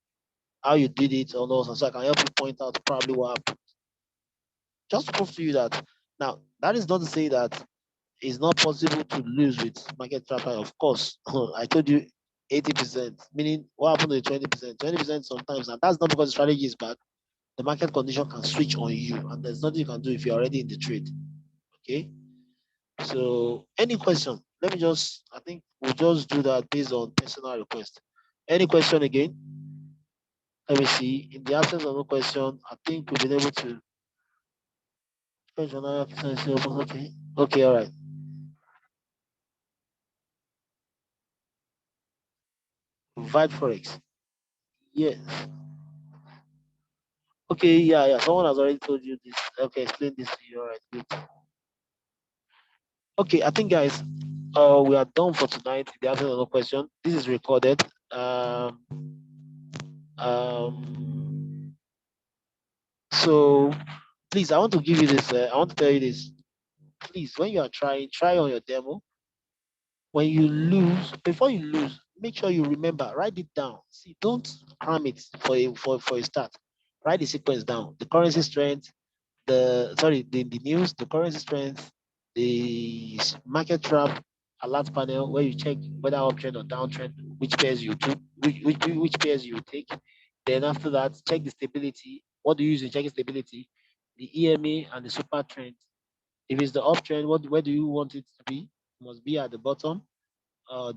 how you did it or not, so I can help you point out probably what happened. Just to prove to you that now that is not to say that it's not possible to lose with market trapper. Of course, I told you 80%, meaning what happened to the 20%? 20% sometimes, and that's not because the strategy is bad. The market condition can switch on you, and there's nothing you can do if you're already in the trade. Okay. So, any question? Let me just, I think we'll just do that based on personal request. Any question again? Let me see. In the absence of no question, I think we've been able to. Okay. Okay, all right. Vibe Forex. Yes. Okay, yeah. Someone has already told you this. Okay, explain this to you. All right, good. Okay, I think guys, we are done for tonight. If you have no question, this is recorded. Um, so please, I want to give you this. I want to tell you this. Please, when you are trying, try on your demo. When you lose, before you lose, make sure you remember, write it down. See, don't cram it for a start. Write the sequence down. The currency strength, the news, the currency strength, the market trap, alert panel where you check whether uptrend or downtrend, which pairs you do, which pairs you take. Then after that, check the stability. What do you use to check stability? The EMA and the super trend. If it's the uptrend, where do you want it to be? It must be at the bottom,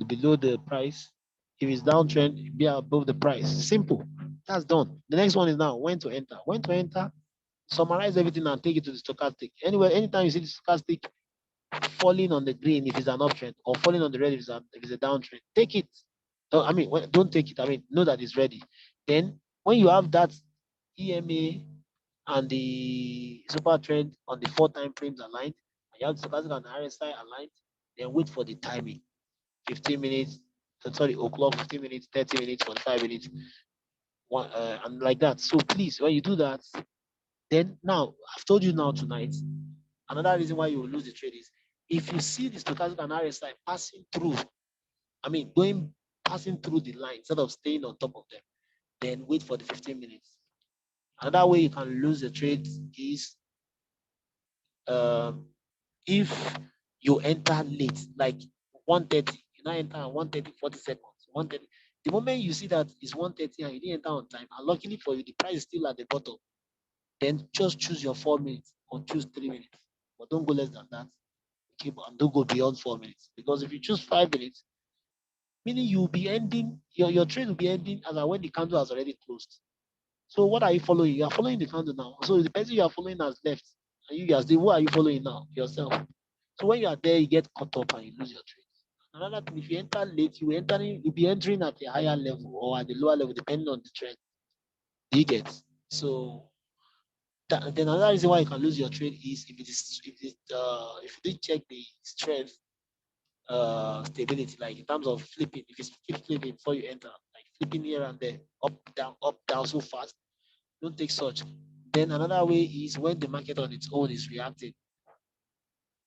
below the price. If it's downtrend, be above the price. Simple. That's done. The next one is now when to enter. When to enter, summarize everything and take it to the stochastic. Anyway, anytime you see the stochastic falling on the green if it's an uptrend or falling on the red if it's a downtrend, take it. Don't take it. I mean, know that it's ready. Then when you have that EMA and the super trend on the 4 time frames aligned, and you have the stochastic and the RSI aligned, then wait for the timing. 15 minutes, o'clock, 15 minutes, 30 minutes, 45 minutes, and like that. So please, when you do that, then now I've told you now tonight, another reason why you will lose the trade is if you see the stochastic and RSI passing through, passing through the line instead of staying on top of them, then wait for the 15 minutes. Another way you can lose the trade is if you enter late, like 1:30, you now enter at 1:30, 40 seconds, 1:30. The moment you see that it's 1:30 and you didn't enter on time, and luckily for you, the price is still at the bottom, then just choose your 4 minutes or choose 3 minutes. But don't go less than that. Okay, and don't go beyond 4 minutes. Because if you choose 5 minutes, meaning you'll be ending, your trade will be ending as when the candle has already closed. So what are you following? You are following the candle now. So the person you are following has left. And you guys, who are you following now? Yourself. So when you are there, you get caught up and you lose your trade. Another thing, if you enter late, you'll be entering at a higher level or at the lower level, depending on the trend. You get. So then another reason why you can lose your trade is if you did check the strength stability, like in terms of flipping, if you keep flipping before you enter, like flipping here and there, up, down so fast, don't take such. Then another way is when the market on its own is reacting.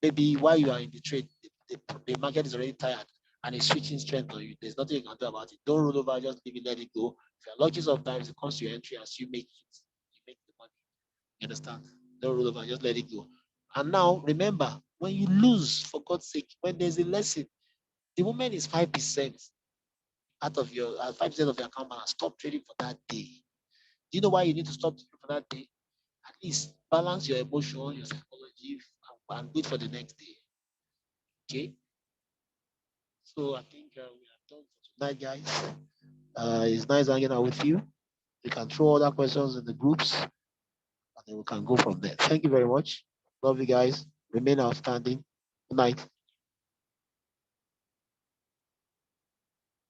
Maybe while you are in the trade, the market is already tired and it's switching strength on you. There's nothing you can do about it. Don't roll over, just leave it, let it go. If you're lucky sometimes it comes to your entry as you make it, you make the money. You understand? Don't roll over, just let it go. And now remember, when you lose, for God's sake, when there's a lesson, the moment is 5% out of your 5% of your account balance, stop trading for that day. Do you know why you need to stop trading for that day? At least balance your emotion, your psychology, and wait for the next day. Okay. So I think we are done for tonight, guys. It's nice hanging out with you. You can throw other questions in the groups, and then we can go from there. Thank you very much. Love you guys. Remain outstanding. Good night.